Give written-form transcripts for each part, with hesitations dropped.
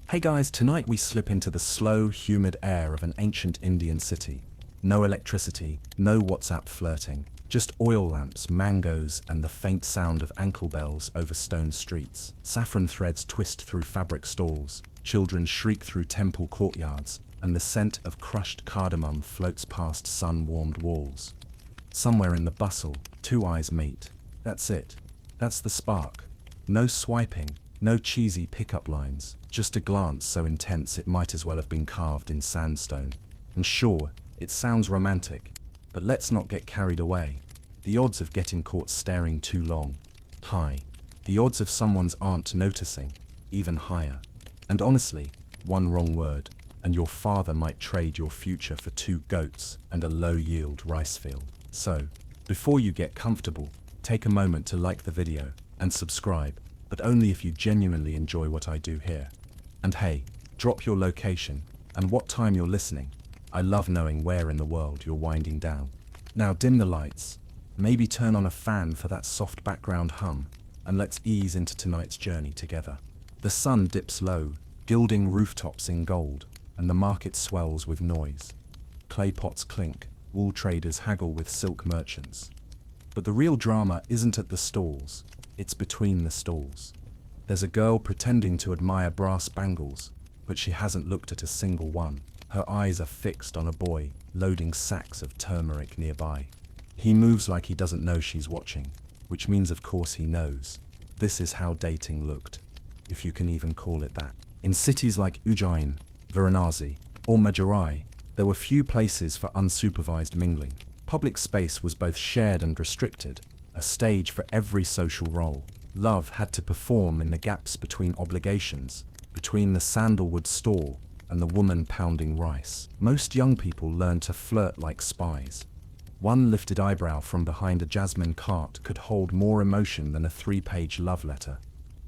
Hey guys, tonight we slip into the slow, humid air of an ancient Indian city. No electricity, no WhatsApp flirting, just oil lamps, mangoes, and the faint sound of ankle bells over stone streets. Saffron threads twist through fabric stalls, children shriek through temple courtyards, and the scent of crushed cardamom floats past sun-warmed walls. Somewhere in the bustle, two eyes meet. That's it. That's the spark. No swiping, no cheesy pickup lines, just a glance so intense it might as well have been carved in sandstone. And sure, it sounds romantic, but let's not get carried away. The odds of getting caught staring too long, high. The odds of someone's aunt noticing, even higher. And honestly, one wrong word, and your father might trade your future for 2 goats and a low-yield rice field. So, before you get comfortable, take a moment to like the video and subscribe, but only if you genuinely enjoy what I do here. And hey, drop your location and what time you're listening. I love knowing where in the world you're winding down. Now dim the lights, maybe turn on a fan for that soft background hum, and let's ease into tonight's journey together. The sun dips low, gilding rooftops in gold, and the market swells with noise. Clay pots clink, wool traders haggle with silk merchants. But the real drama isn't at the stalls, it's between the stalls. There's a girl pretending to admire brass bangles, but she hasn't looked at a single one. Her eyes are fixed on a boy, loading sacks of turmeric nearby. He moves like he doesn't know she's watching, which means of course he knows. This is how dating looked, if you can even call it that. In cities like Ujjain, Varanasi, or Madurai, there were few places for unsupervised mingling. Public space was both shared and restricted, a stage for every social role. Love had to perform in the gaps between obligations, between the sandalwood stall and the woman pounding rice. Most young people learned to flirt like spies. One lifted eyebrow from behind a jasmine cart could hold more emotion than a 3-page love letter.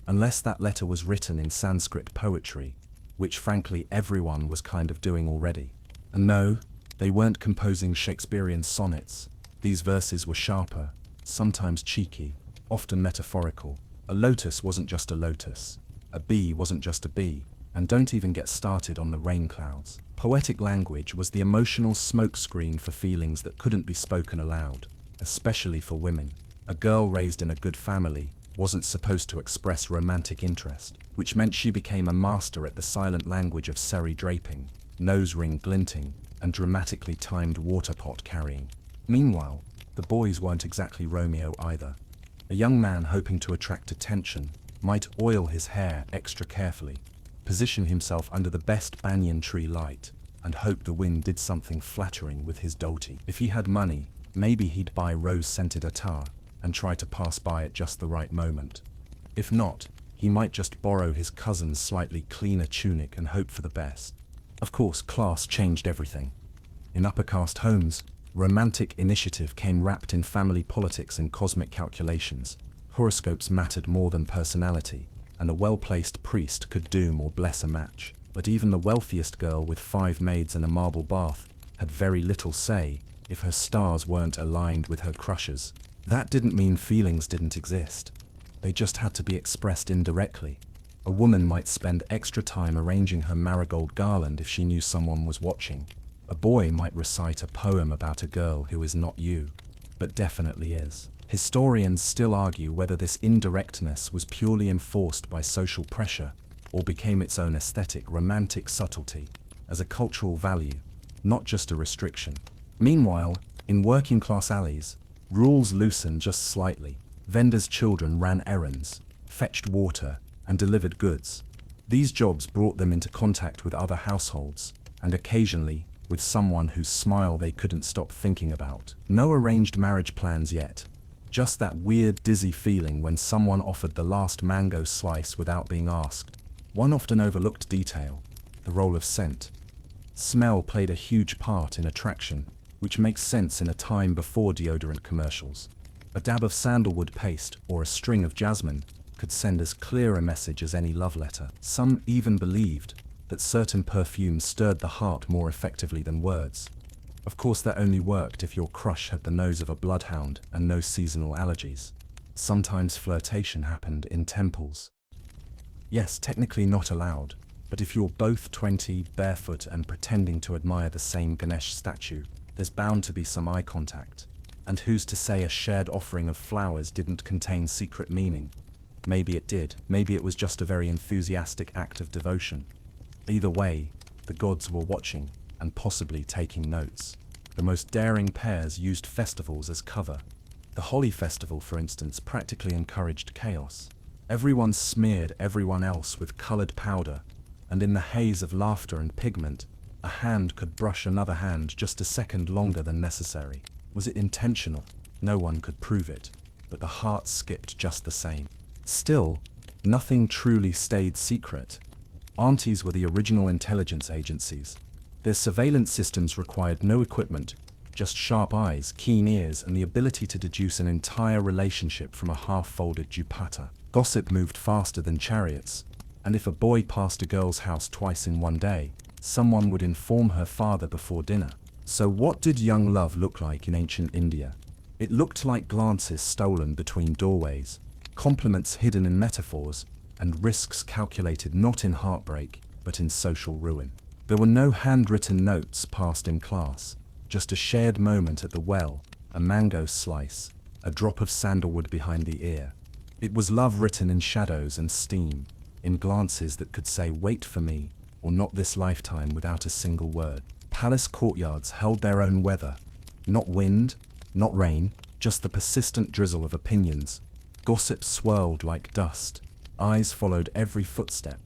Unless that letter was written in Sanskrit poetry, which frankly everyone was kind of doing already. And no, they weren't composing Shakespearean sonnets. These verses were sharper, sometimes cheeky, often metaphorical. A lotus wasn't just a lotus. A bee wasn't just a bee. And don't even get started on the rain clouds. Poetic language was the emotional smokescreen for feelings that couldn't be spoken aloud, especially for women. A girl raised in a good family wasn't supposed to express romantic interest, which meant she became a master at the silent language of sari draping, nose ring glinting, and dramatically timed water pot carrying. Meanwhile, the boys weren't exactly Romeo either. A young man hoping to attract attention might oil his hair extra carefully, position himself under the best banyan tree light, and hope the wind did something flattering with his dhoti. If he had money, maybe he'd buy rose-scented attar and try to pass by at just the right moment. If not, he might just borrow his cousin's slightly cleaner tunic and hope for the best. Of course, class changed everything. In upper caste homes, romantic initiative came wrapped in family politics and cosmic calculations. Horoscopes mattered more than personality, and a well-placed priest could doom or bless a match. But even the wealthiest girl with 5 maids and a marble bath had very little say if her stars weren't aligned with her crushes. That didn't mean feelings didn't exist. They just had to be expressed indirectly. A woman might spend extra time arranging her marigold garland if she knew someone was watching. A boy might recite a poem about a girl who is not you, but definitely is. Historians still argue whether this indirectness was purely enforced by social pressure or became its own aesthetic, romantic subtlety, as a cultural value, not just a restriction. Meanwhile, in working-class alleys, rules loosened just slightly. Vendors' children ran errands, fetched water, and delivered goods. These jobs brought them into contact with other households, and occasionally with someone whose smile they couldn't stop thinking about. No arranged marriage plans yet. Just that weird, dizzy feeling when someone offered the last mango slice without being asked. One often overlooked detail, the role of scent. Smell played a huge part in attraction, which makes sense in a time before deodorant commercials. A dab of sandalwood paste or a string of jasmine could send as clear a message as any love letter. Some even believed that certain perfumes stirred the heart more effectively than words. Of course, that only worked if your crush had the nose of a bloodhound and no seasonal allergies. Sometimes flirtation happened in temples. Yes, technically not allowed, But if you're both 20, barefoot, and pretending to admire the same Ganesh statue, there's bound to be some eye contact. And who's to say a shared offering of flowers didn't contain secret meaning? Maybe it did. Maybe it was just a very enthusiastic act of devotion. Either way, the gods were watching and possibly taking notes. The most daring pairs used festivals as cover. The Holi festival, for instance, practically encouraged chaos. Everyone smeared everyone else with colored powder, and in the haze of laughter and pigment, a hand could brush another hand just a second longer than necessary. Was it intentional? No one could prove it, but the heart skipped just the same. Still, nothing truly stayed secret. Aunties were the original intelligence agencies. Their surveillance systems required no equipment, just sharp eyes, keen ears, and the ability to deduce an entire relationship from a half-folded dupatta. Gossip moved faster than chariots, and if a boy passed a girl's house twice in one day, someone would inform her father before dinner. So what did young love look like in ancient India? It looked like glances stolen between doorways, compliments hidden in metaphors, and risks calculated not in heartbreak, but in social ruin. There were no handwritten notes passed in class, just a shared moment at the well, a mango slice, a drop of sandalwood behind the ear. It was love written in shadows and steam, in glances that could say, "Wait for me," or "Not this lifetime," without a single word. Palace courtyards held their own weather. Not wind, not rain, just the persistent drizzle of opinions. Gossip swirled like dust. Eyes followed every footstep,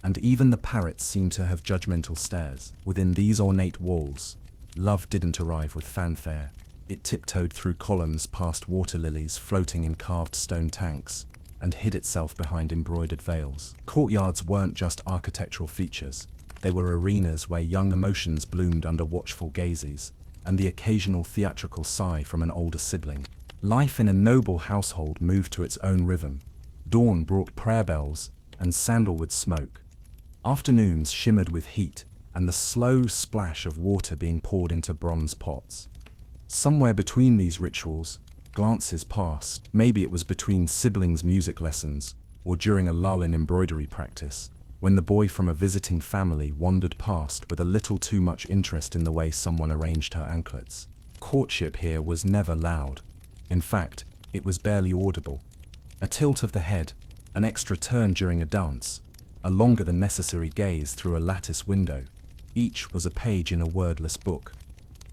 and even the parrots seemed to have judgmental stares. Within these ornate walls, love didn't arrive with fanfare. It tiptoed through columns past water lilies floating in carved stone tanks, and hid itself behind embroidered veils. Courtyards weren't just architectural features. They were arenas where young emotions bloomed under watchful gazes, and the occasional theatrical sigh from an older sibling. Life in a noble household moved to its own rhythm. Dawn brought prayer bells and sandalwood smoke. Afternoons shimmered with heat, and the slow splash of water being poured into bronze pots. Somewhere between these rituals, glances passed. Maybe it was between siblings' music lessons, or during a lull in embroidery practice, when the boy from a visiting family wandered past with a little too much interest in the way someone arranged her anklets. Courtship here was never loud. In fact, it was barely audible. A tilt of the head, an extra turn during a dance, a longer than necessary gaze through a lattice window. Each was a page in a wordless book.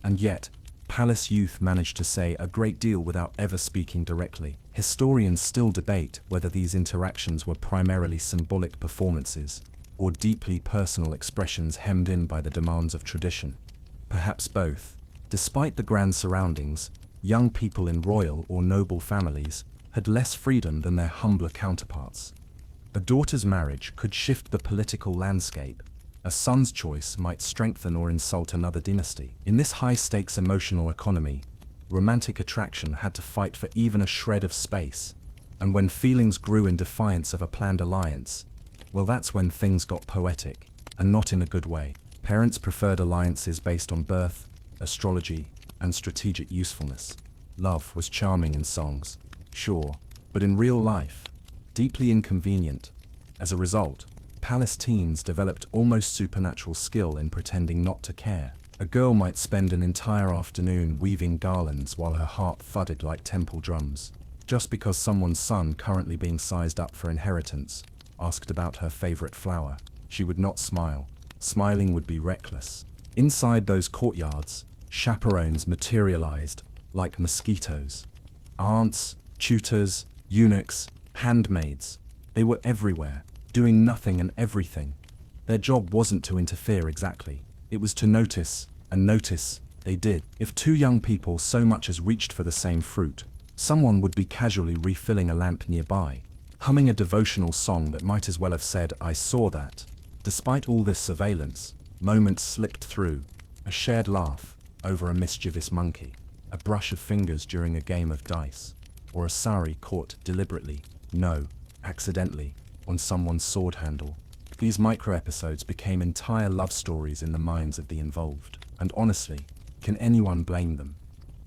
And yet, palace youth managed to say a great deal without ever speaking directly. Historians still debate whether these interactions were primarily symbolic performances, or deeply personal expressions hemmed in by the demands of tradition. Perhaps both. Despite the grand surroundings, young people in royal or noble families had less freedom than their humbler counterparts. A daughter's marriage could shift the political landscape. A son's choice might strengthen or insult another dynasty. In this high-stakes emotional economy, romantic attraction had to fight for even a shred of space. And when feelings grew in defiance of a planned alliance, well, that's when things got poetic, and not in a good way. Parents preferred alliances based on birth, astrology, and strategic usefulness. Love was charming in songs, sure, but in real life, deeply inconvenient. As a result, palace teens developed almost supernatural skill in pretending not to care. A girl might spend an entire afternoon weaving garlands while her heart thudded like temple drums, just because someone's son, currently being sized up for inheritance, asked about her favorite flower. She would not smile. Smiling would be reckless. Inside those courtyards, chaperones materialized like mosquitoes. Aunts, tutors, eunuchs, handmaids. They were everywhere, doing nothing and everything. Their job wasn't to interfere exactly. It was to notice, and notice they did. If two young people so much as reached for the same fruit, someone would be casually refilling a lamp nearby, humming a devotional song that might as well have said, "I saw that." Despite all this surveillance, moments slipped through. A shared laugh over a mischievous monkey, a brush of fingers during a game of dice, or a sari caught deliberately, no, accidentally, on someone's sword handle. These micro-episodes became entire love stories in the minds of the involved. And honestly, can anyone blame them?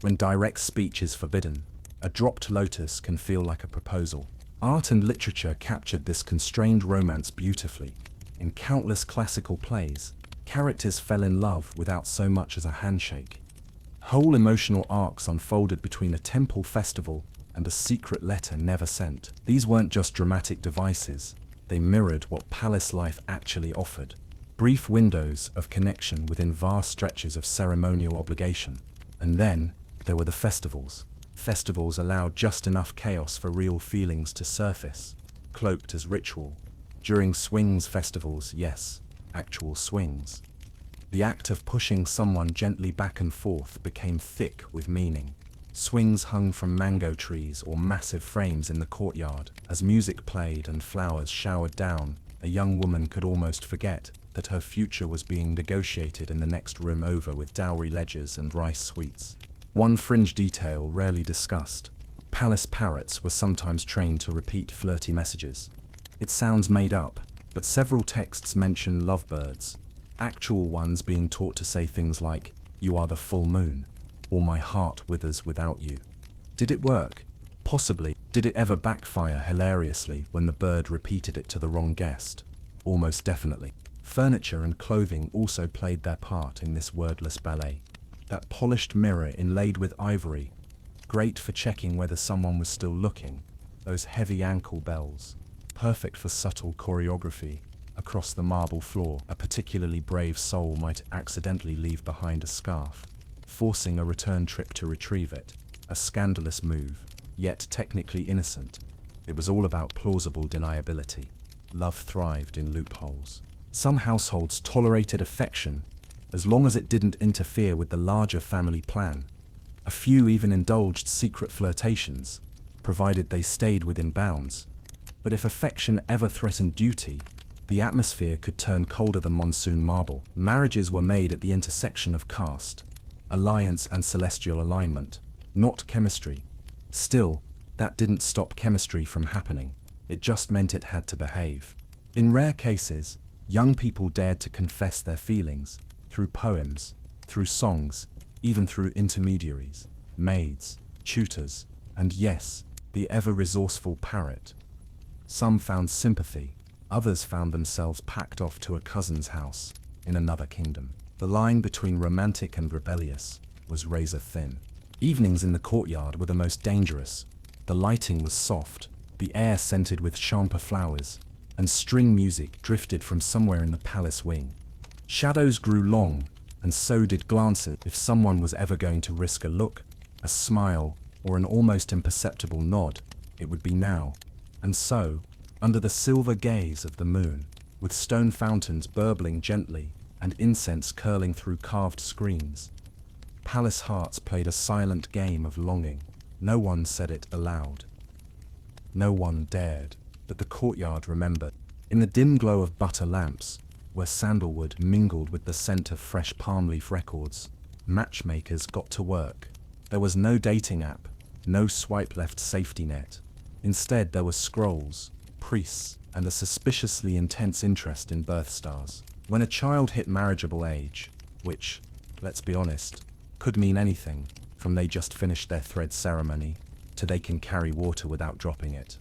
When direct speech is forbidden, a dropped lotus can feel like a proposal. Art and literature captured this constrained romance beautifully. In countless classical plays, characters fell in love without so much as a handshake. Whole emotional arcs unfolded between a temple festival and a secret letter never sent. These weren't just dramatic devices, they mirrored what palace life actually offered. Brief windows of connection within vast stretches of ceremonial obligation. And then, there were the festivals. Festivals allowed just enough chaos for real feelings to surface, cloaked as ritual. During swings festivals, yes, actual swings. The act of pushing someone gently back and forth became thick with meaning. Swings hung from mango trees or massive frames in the courtyard. As music played and flowers showered down, a young woman could almost forget that her future was being negotiated in the next room over with dowry ledgers and rice sweets. One fringe detail rarely discussed: palace parrots were sometimes trained to repeat flirty messages. It sounds made up, but several texts mention lovebirds, actual ones being taught to say things like, "You are the full moon," or "My heart withers without you." Did it work? Possibly. Did it ever backfire hilariously when the bird repeated it to the wrong guest? Almost definitely. Furniture and clothing also played their part in this wordless ballet. That polished mirror inlaid with ivory, great for checking whether someone was still looking. Those heavy ankle bells, perfect for subtle choreography. Across the marble floor, a particularly brave soul might accidentally leave behind a scarf, forcing a return trip to retrieve it. A scandalous move, yet technically innocent. It was all about plausible deniability. Love thrived in loopholes. Some households tolerated affection as long as it didn't interfere with the larger family plan. A few even indulged secret flirtations, provided they stayed within bounds. But if affection ever threatened duty, the atmosphere could turn colder than monsoon marble. Marriages were made at the intersection of caste, alliance and celestial alignment, not chemistry. Still, that didn't stop chemistry from happening. It just meant it had to behave. In rare cases, young people dared to confess their feelings, through poems, through songs, even through intermediaries, maids, tutors, and yes, the ever-resourceful parrot. Some found sympathy, others found themselves packed off to a cousin's house, in another kingdom. The line between romantic and rebellious was razor thin. Evenings in the courtyard were the most dangerous. The lighting was soft, the air scented with champa flowers, and string music drifted from somewhere in the palace wing. Shadows grew long, and so did glances. If someone was ever going to risk a look, a smile, or an almost imperceptible nod, it would be now. And so, under the silver gaze of the moon, with stone fountains burbling gently and incense curling through carved screens, palace hearts played a silent game of longing. No one said it aloud. No one dared, but the courtyard remembered. In the dim glow of butter lamps, where sandalwood mingled with the scent of fresh palm leaf records, matchmakers got to work. There was no dating app, no swipe-left safety net. Instead, there were scrolls, priests, and a suspiciously intense interest in birth stars. When a child hit marriageable age, which, let's be honest, could mean anything, from they just finished their thread ceremony, to they can carry water without dropping it,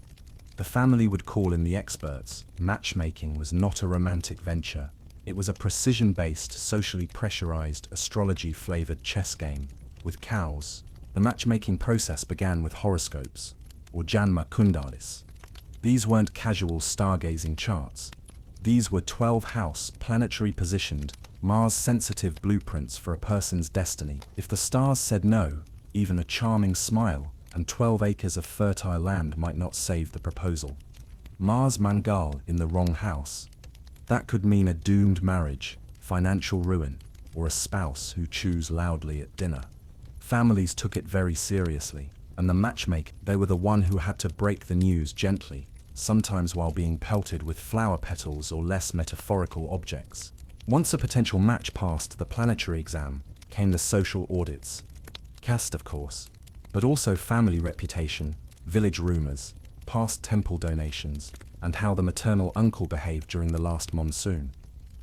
the family would call in the experts. Matchmaking was not a romantic venture. It was a precision-based, socially pressurized, astrology-flavored chess game. With cows, the matchmaking process began with horoscopes, or Janma Kundalis. These weren't casual stargazing charts. These were 12-house, planetary-positioned, Mars-sensitive blueprints for a person's destiny. If the stars said no, even a charming smile and 12 acres of fertile land might not save the proposal. Mars Mangal in the wrong house. That could mean a doomed marriage, financial ruin, or a spouse who chews loudly at dinner. Families took it very seriously, and the matchmaker, they were the one who had to break the news gently, sometimes while being pelted with flower petals or less metaphorical objects. Once a potential match passed the planetary exam, came the social audits. Caste, of course, but also family reputation, village rumors, past temple donations, and how the maternal uncle behaved during the last monsoon.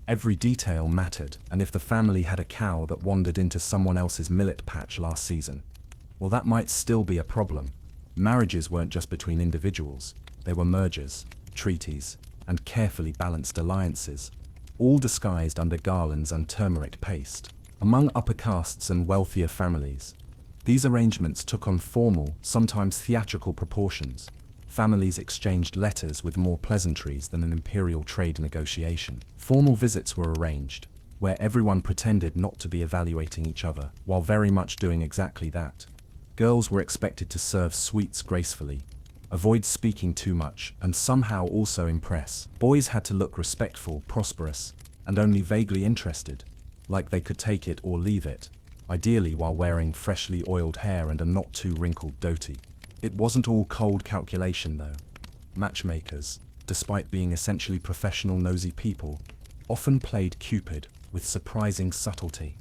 Every detail mattered, and if the family had a cow that wandered into someone else's millet patch last season, well, that might still be a problem. Marriages weren't just between individuals, they were mergers, treaties, and carefully balanced alliances, all disguised under garlands and turmeric paste. Among upper castes and wealthier families, these arrangements took on formal, sometimes theatrical proportions. Families exchanged letters with more pleasantries than an imperial trade negotiation. Formal visits were arranged, where everyone pretended not to be evaluating each other, while very much doing exactly that. Girls were expected to serve sweets gracefully, avoid speaking too much, and somehow also impress. Boys had to look respectful, prosperous, and only vaguely interested, like they could take it or leave it, ideally while wearing freshly oiled hair and a not too wrinkled dhoti. It wasn't all cold calculation though. Matchmakers, despite being essentially professional nosy people, often played Cupid with surprising subtlety.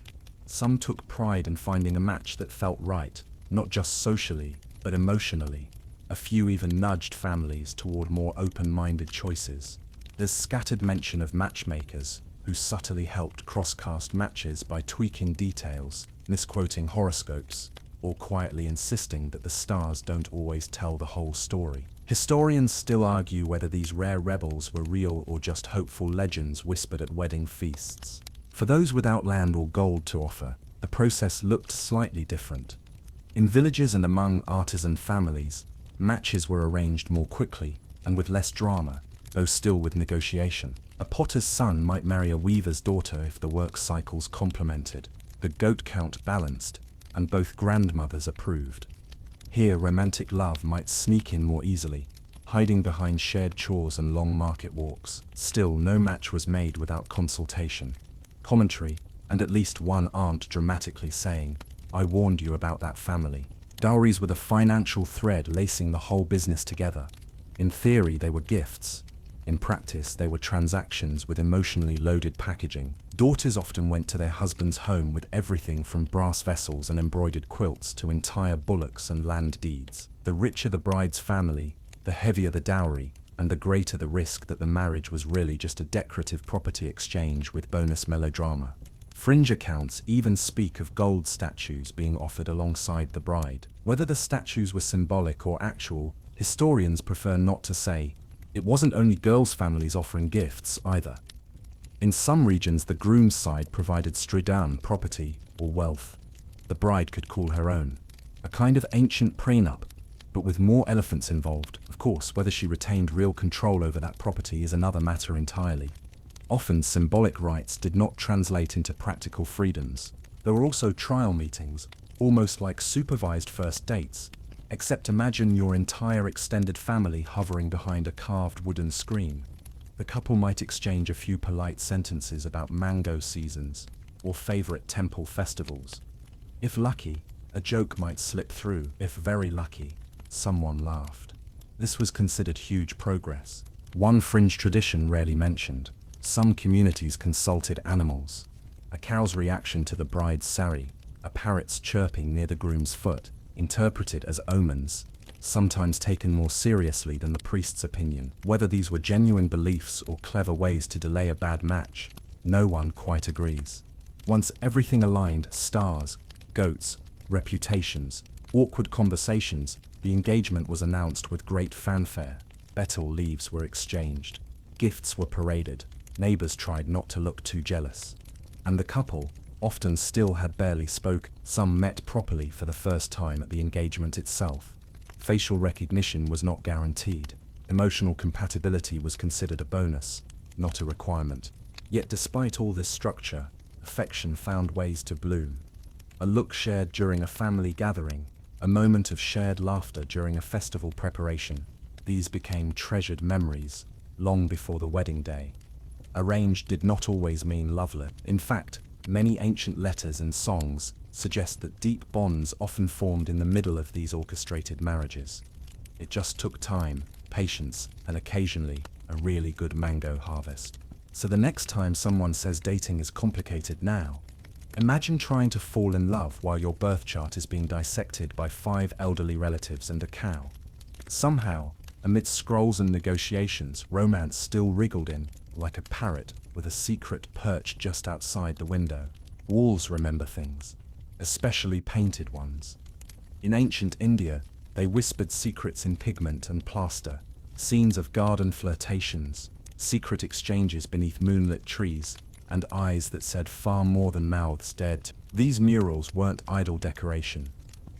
Some took pride in finding a match that felt right, not just socially, but emotionally. A few even nudged families toward more open-minded choices. There's scattered mention of matchmakers who subtly helped cross-caste matches by tweaking details, misquoting horoscopes, or quietly insisting that the stars don't always tell the whole story. Historians still argue whether these rare rebels were real or just hopeful legends whispered at wedding feasts. For those without land or gold to offer, the process looked slightly different. In villages and among artisan families, matches were arranged more quickly and with less drama, though still with negotiation. A potter's son might marry a weaver's daughter if the work cycles complemented, the goat count balanced, and both grandmothers approved. Here, romantic love might sneak in more easily, hiding behind shared chores and long market walks. Still, no match was made without consultation, commentary, and at least one aunt dramatically saying, "I warned you about that family." Dowries were the financial thread lacing the whole business together. In theory, they were gifts. In practice, they were transactions with emotionally loaded packaging. Daughters often went to their husband's home with everything from brass vessels and embroidered quilts to entire bullocks and land deeds. The richer the bride's family, the heavier the dowry, and the greater the risk that the marriage was really just a decorative property exchange with bonus melodrama. Fringe accounts even speak of gold statues being offered alongside the bride. Whether the statues were symbolic or actual, historians prefer not to say. It wasn't only girls' families offering gifts either. In some regions, the groom's side provided stridan, property, or wealth. The bride could call her own. A kind of ancient prenup, but with more elephants involved. Of course, whether she retained real control over that property is another matter entirely. Often, symbolic rights did not translate into practical freedoms. There were also trial meetings, almost like supervised first dates, except imagine your entire extended family hovering behind a carved wooden screen. The couple might exchange a few polite sentences about mango seasons or favorite temple festivals. If lucky, a joke might slip through. If very lucky, someone laughed. This was considered huge progress. One fringe tradition rarely mentioned. Some communities consulted animals. A cow's reaction to the bride's sari, a parrot's chirping near the groom's foot, interpreted as omens, sometimes taken more seriously than the priest's opinion. Whether these were genuine beliefs or clever ways to delay a bad match, no one quite agrees. Once everything aligned, stars, goats, reputations, awkward conversations, the engagement was announced with great fanfare. Betel leaves were exchanged, gifts were paraded, neighbors tried not to look too jealous. And the couple, often still had barely spoken. Some met properly for the first time at the engagement itself. Facial recognition was not guaranteed. Emotional compatibility was considered a bonus, not a requirement. Yet despite all this structure, affection found ways to bloom. A look shared during a family gathering, a moment of shared laughter during a festival preparation. These became treasured memories, long before the wedding day. Arranged did not always mean loveless. In fact, many ancient letters and songs suggest that deep bonds often formed in the middle of these orchestrated marriages. It just took time, patience, and occasionally a really good mango harvest. So the next time someone says dating is complicated now, imagine trying to fall in love while your birth chart is being dissected by 5 elderly relatives and a cow. Somehow, amidst scrolls and negotiations, romance still wriggled in, like a parrot with a secret perched just outside the window. Walls remember things, especially painted ones. In ancient India, they whispered secrets in pigment and plaster, scenes of garden flirtations, secret exchanges beneath moonlit trees, and eyes that said far more than mouths dared to. These murals weren't idle decoration.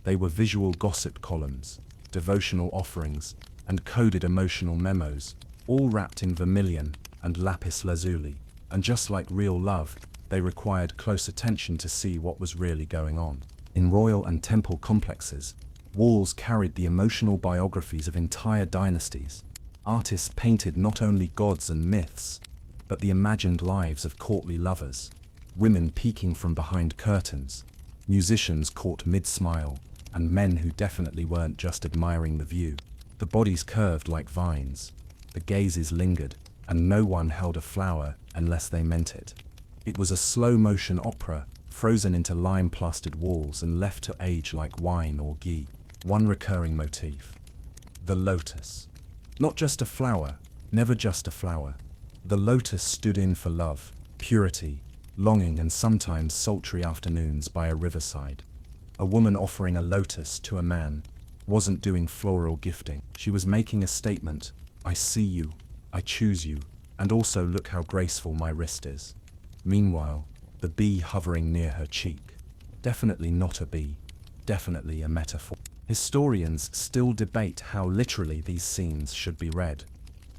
They were visual gossip columns, devotional offerings, and coded emotional memos, all wrapped in vermilion and lapis lazuli. And just like real love, they required close attention to see what was really going on. In royal and temple complexes, walls carried the emotional biographies of entire dynasties. Artists painted not only gods and myths, but the imagined lives of courtly lovers, women peeking from behind curtains, musicians caught mid-smile, and men who definitely weren't just admiring the view. The bodies curved like vines, the gazes lingered, and no one held a flower unless they meant it. It was a slow-motion opera, frozen into lime-plastered walls and left to age like wine or ghee. One recurring motif: the lotus. Not just a flower, never just a flower. The lotus stood in for love, purity, longing, and sometimes sultry afternoons by a riverside. A woman offering a lotus to a man wasn't doing floral gifting. She was making a statement: I see you, I choose you, and also look how graceful my wrist is. Meanwhile, the bee hovering near her cheek. Definitely not a bee, definitely a metaphor. Historians still debate how literally these scenes should be read.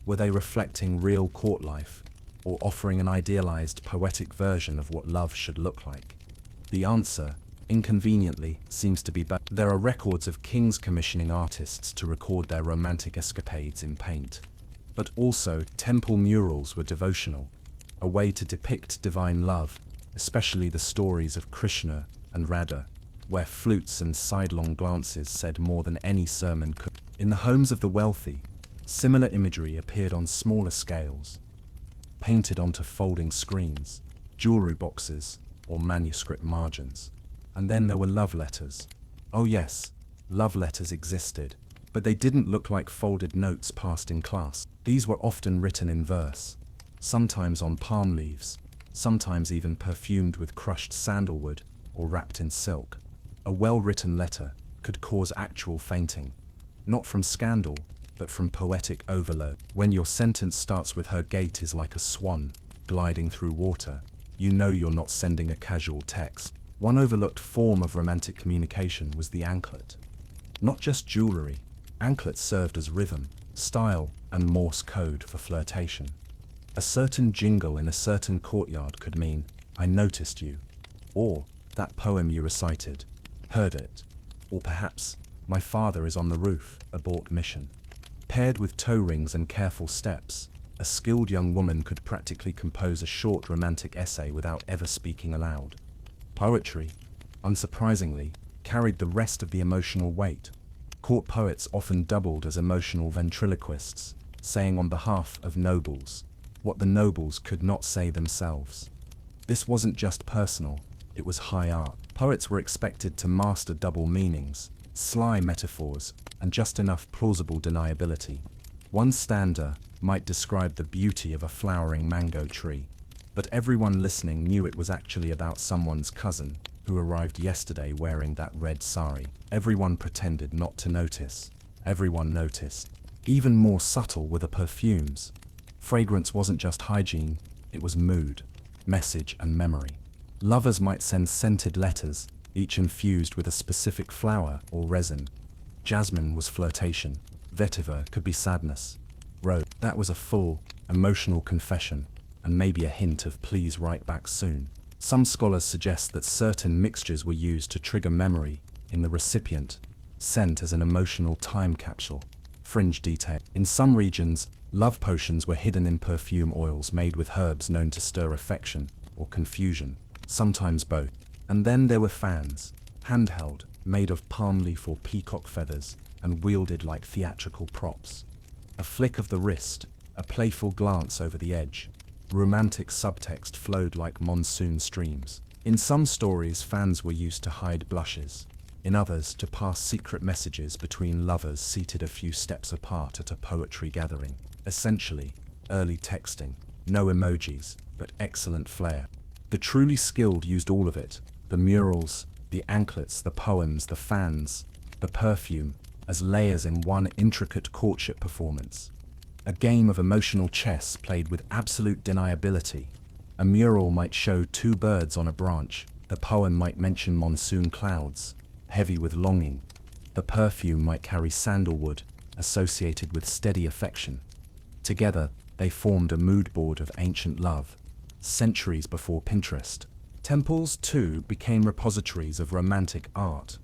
Were they reflecting real court life, or offering an idealized poetic version of what love should look like? The answer, inconveniently, seems to be both. There are records of kings commissioning artists to record their romantic escapades in paint. But also, temple murals were devotional, a way to depict divine love, especially the stories of Krishna and Radha, where flutes and sidelong glances said more than any sermon could. In the homes of the wealthy, similar imagery appeared on smaller scales, painted onto folding screens, jewelry boxes, or manuscript margins. And then there were love letters. Oh yes, love letters existed, but they didn't look like folded notes passed in class. These were often written in verse, sometimes on palm leaves, sometimes even perfumed with crushed sandalwood or wrapped in silk. A well-written letter could cause actual fainting, not from scandal, but from poetic overload. When your sentence starts with "her gait is like a swan gliding through water," you know you're not sending a casual text. One overlooked form of romantic communication was the anklet. Not just jewelry, anklets served as rhythm, style, and Morse code for flirtation. A certain jingle in a certain courtyard could mean, "I noticed you," or "that poem you recited, heard it," or perhaps, "my father is on the roof, abort mission." Paired with toe rings and careful steps, a skilled young woman could practically compose a short romantic essay without ever speaking aloud. Poetry, unsurprisingly, carried the rest of the emotional weight. Court poets often doubled as emotional ventriloquists, saying on behalf of nobles what the nobles could not say themselves. This wasn't just personal, it was high art. Poets were expected to master double meanings, sly metaphors, and just enough plausible deniability. One stanza might describe the beauty of a flowering mango tree, but everyone listening knew it was actually about someone's cousin who arrived yesterday wearing that red sari. Everyone pretended not to notice. Everyone noticed. Even more subtle were the perfumes. Fragrance wasn't just hygiene, it was mood, message, and memory. Lovers might send scented letters, each infused with a specific flower or resin. Jasmine was flirtation. Vetiver could be sadness. Rose, that was a full, emotional confession, and maybe a hint of "please write back soon." Some scholars suggest that certain mixtures were used to trigger memory in the recipient, scent as an emotional time capsule. Fringe detail. In some regions, love potions were hidden in perfume oils made with herbs known to stir affection or confusion, sometimes both. And then there were fans, handheld, made of palm leaf or peacock feathers, and wielded like theatrical props. A flick of the wrist, a playful glance over the edge. Romantic subtext flowed like monsoon streams. In some stories, fans were used to hide blushes. In others, to pass secret messages between lovers seated a few steps apart at a poetry gathering. Essentially, early texting. No emojis, but excellent flair. The truly skilled used all of it: the murals, the anklets, the poems, the fans, the perfume, as layers in one intricate courtship performance. a game of emotional chess played with absolute deniability. A mural might show two birds on a branch. The poem might mention monsoon clouds, heavy with longing. The perfume might carry sandalwood, associated with steady affection. Together, they formed a mood board of ancient love, centuries before Pinterest. Temples, too, became repositories of romantic art.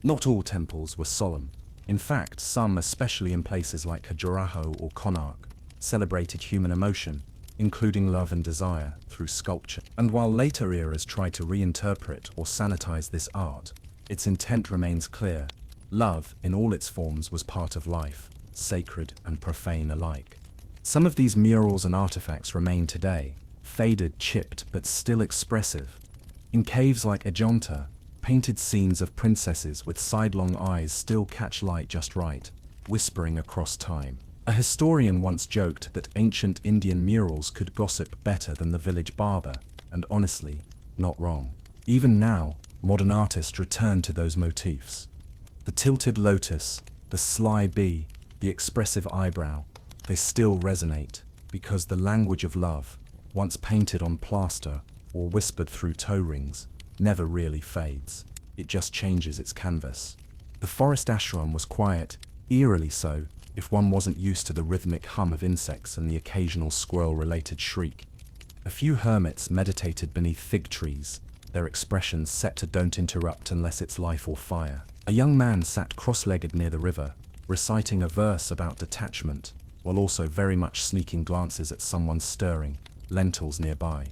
Not all temples were solemn. In fact, some, especially in places like Khajuraho or Konark, celebrated human emotion, including love and desire, through sculpture. And while later eras tried to reinterpret or sanitize this art, its intent remains clear. Love, in all its forms, was part of life, sacred and profane alike. Some of these murals and artifacts remain today, faded, chipped, but still expressive. In caves like Ajanta, painted scenes of princesses with sidelong eyes still catch light just right, whispering across time. A historian once joked that ancient Indian murals could gossip better than the village barber, and honestly, not wrong. Even now, modern artists return to those motifs. The tilted lotus, the sly bee, the expressive eyebrow, they still resonate, because the language of love, once painted on plaster or whispered through toe rings, never really fades. It just changes its canvas. The forest ashram was quiet, eerily so, if one wasn't used to the rhythmic hum of insects and the occasional squirrel-related shriek. A few hermits meditated beneath fig trees, their expressions set to "don't interrupt unless it's life or fire." A young man sat cross-legged near the river, reciting a verse about detachment, while also very much sneaking glances at someone stirring lentils nearby.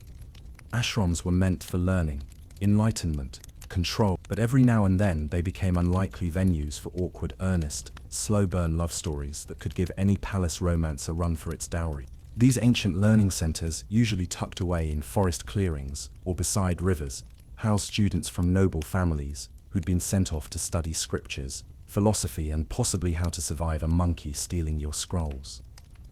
Ashrams were meant for learning, enlightenment, control, but every now and then they became unlikely venues for awkward, earnest, slow-burn love stories that could give any palace romance a run for its dowry. These ancient learning centers, usually tucked away in forest clearings or beside rivers, housed students from noble families who'd been sent off to study scriptures, philosophy, and possibly how to survive a monkey stealing your scrolls.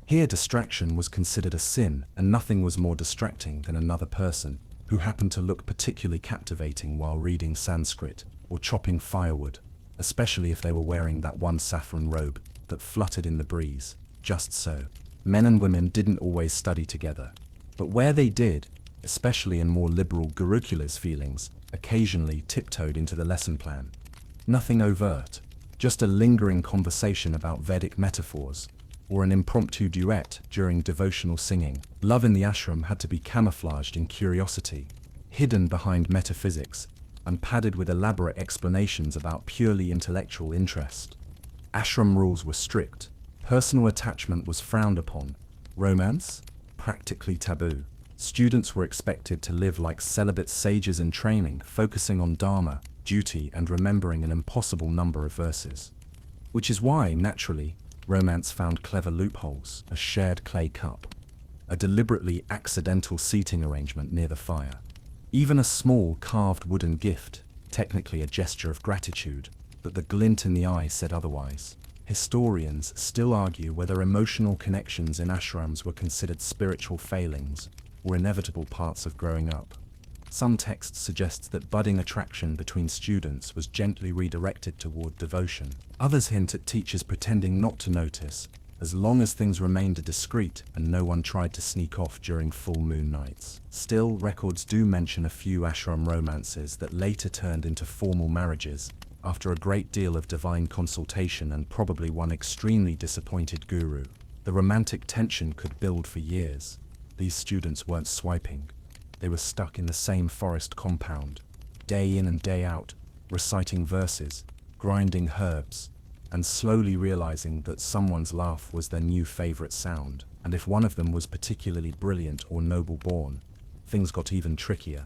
Here distraction was considered a sin, and nothing was more distracting than another person who happened to look particularly captivating while reading Sanskrit or chopping firewood, especially if they were wearing that one saffron robe that fluttered in the breeze. Just so. Men and women didn't always study together, but where they did, especially in more liberal Gurukulas feelings, occasionally tiptoed into the lesson plan. Nothing overt, just a lingering conversation about Vedic metaphors, or an impromptu duet during devotional singing. Love in the ashram had to be camouflaged in curiosity, hidden behind metaphysics, and padded with elaborate explanations about purely intellectual interest. Ashram rules were strict. Personal attachment was frowned upon. Romance? Practically taboo. Students were expected to live like celibate sages in training, focusing on dharma, duty, and remembering an impossible number of verses. Which is why, naturally, romance found clever loopholes: a shared clay cup, a deliberately accidental seating arrangement near the fire, even a small carved wooden gift, technically a gesture of gratitude, but the glint in the eye said otherwise. Historians still argue whether emotional connections in ashrams were considered spiritual failings or inevitable parts of growing up. Some texts suggest that budding attraction between students was gently redirected toward devotion. Others hint at teachers pretending not to notice, as long as things remained discreet and no one tried to sneak off during full moon nights. Still, records do mention a few ashram romances that later turned into formal marriages, after a great deal of divine consultation and probably one extremely disappointed guru. The romantic tension could build for years. These students weren't swiping. They were stuck in the same forest compound, day in and day out, reciting verses, grinding herbs, and slowly realizing that someone's laugh was their new favorite sound. And if one of them was particularly brilliant or noble-born, things got even trickier.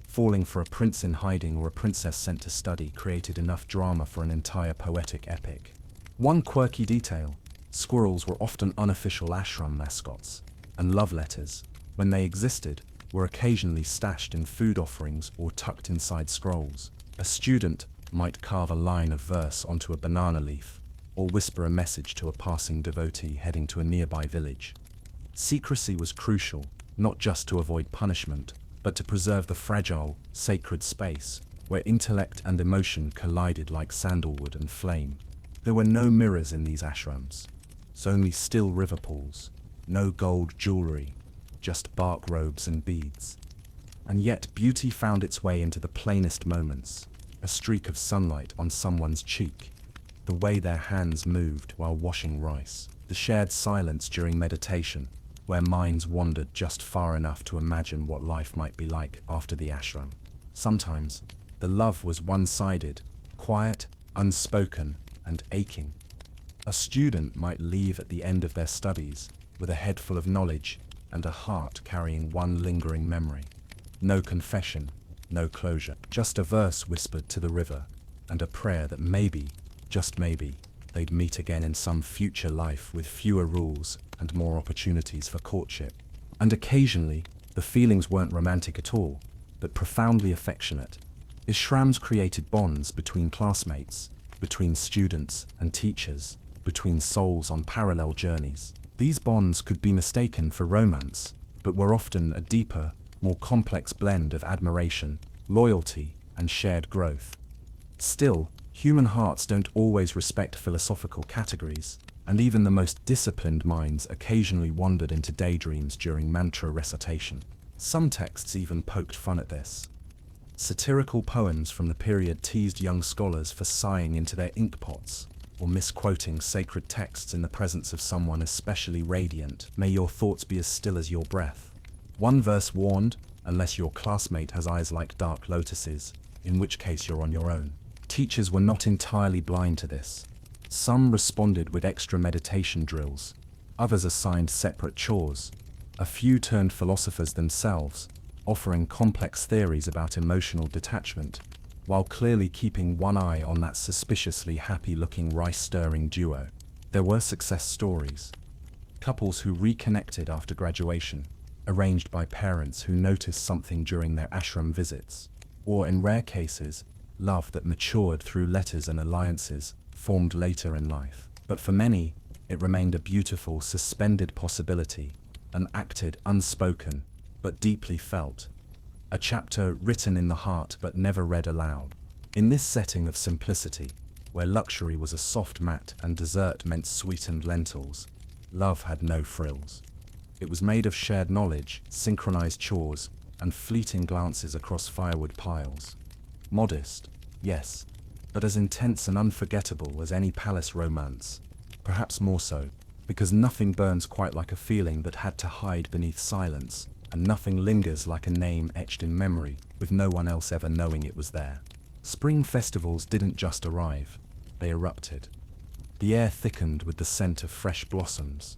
Falling for a prince in hiding or a princess sent to study created enough drama for an entire poetic epic. One quirky detail: squirrels were often unofficial ashram mascots, and love letters, when they existed, were occasionally stashed in food offerings or tucked inside scrolls. A student might carve a line of verse onto a banana leaf, or whisper a message to a passing devotee heading to a nearby village. Secrecy was crucial, not just to avoid punishment, but to preserve the fragile, sacred space where intellect and emotion collided like sandalwood and flame. There were no mirrors in these ashrams. so only still river pools, no gold jewelry, just bark robes and beads. And yet beauty found its way into the plainest moments, a streak of sunlight on someone's cheek, the way their hands moved while washing rice, the shared silence during meditation, where minds wandered just far enough to imagine what life might be like after the ashram. Sometimes, the love was one-sided, quiet, unspoken, and aching. A student might leave at the end of their studies with a head full of knowledge and a heart carrying one lingering memory. No confession, no closure, just a verse whispered to the river and a prayer that maybe, just maybe, they'd meet again in some future life with fewer rules and more opportunities for courtship. And occasionally, the feelings weren't romantic at all, but profoundly affectionate. Ashrams created bonds between classmates, between students and teachers, between souls on parallel journeys. These bonds could be mistaken for romance, but were often a deeper, more complex blend of admiration, loyalty, and shared growth. Still, human hearts don't always respect philosophical categories, and even the most disciplined minds occasionally wandered into daydreams during mantra recitation. Some texts even poked fun at this. Satirical poems from the period teased young scholars for sighing into their inkpots, or misquoting sacred texts in the presence of someone especially radiant. May your thoughts be as still as your breath. One verse warned, unless your classmate has eyes like dark lotuses, in which case you're on your own. Teachers were not entirely blind to this. Some responded with extra meditation drills, others assigned separate chores. A few turned philosophers themselves, offering complex theories about emotional detachment, while clearly keeping one eye on that suspiciously happy-looking rice-stirring duo. There were success stories. Couples who reconnected after graduation, arranged by parents who noticed something during their ashram visits, or in rare cases, love that matured through letters and alliances formed later in life. But for many, it remained a beautiful, suspended possibility, an acted, unspoken, but deeply felt. A chapter written in the heart but never read aloud. In this setting of simplicity, where luxury was a soft mat and dessert meant sweetened lentils, love had no frills. It was made of shared knowledge, synchronized chores, and fleeting glances across firewood piles. Modest, yes, but as intense and unforgettable as any palace romance. Perhaps more so, because nothing burns quite like a feeling that had to hide beneath silence, and nothing lingers like a name etched in memory, with no one else ever knowing it was there. Spring festivals didn't just arrive, they erupted. The air thickened with the scent of fresh blossoms.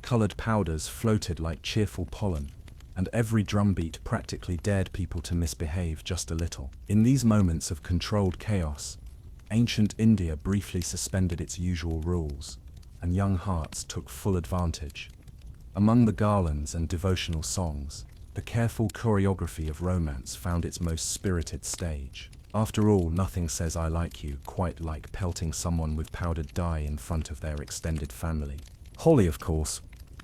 Colored powders floated like cheerful pollen, and every drumbeat practically dared people to misbehave just a little. In these moments of controlled chaos, ancient India briefly suspended its usual rules, and young hearts took full advantage. Among the garlands and devotional songs, the careful choreography of romance found its most spirited stage. After all, nothing says "I like you" quite like pelting someone with powdered dye in front of their extended family. Holi, of course,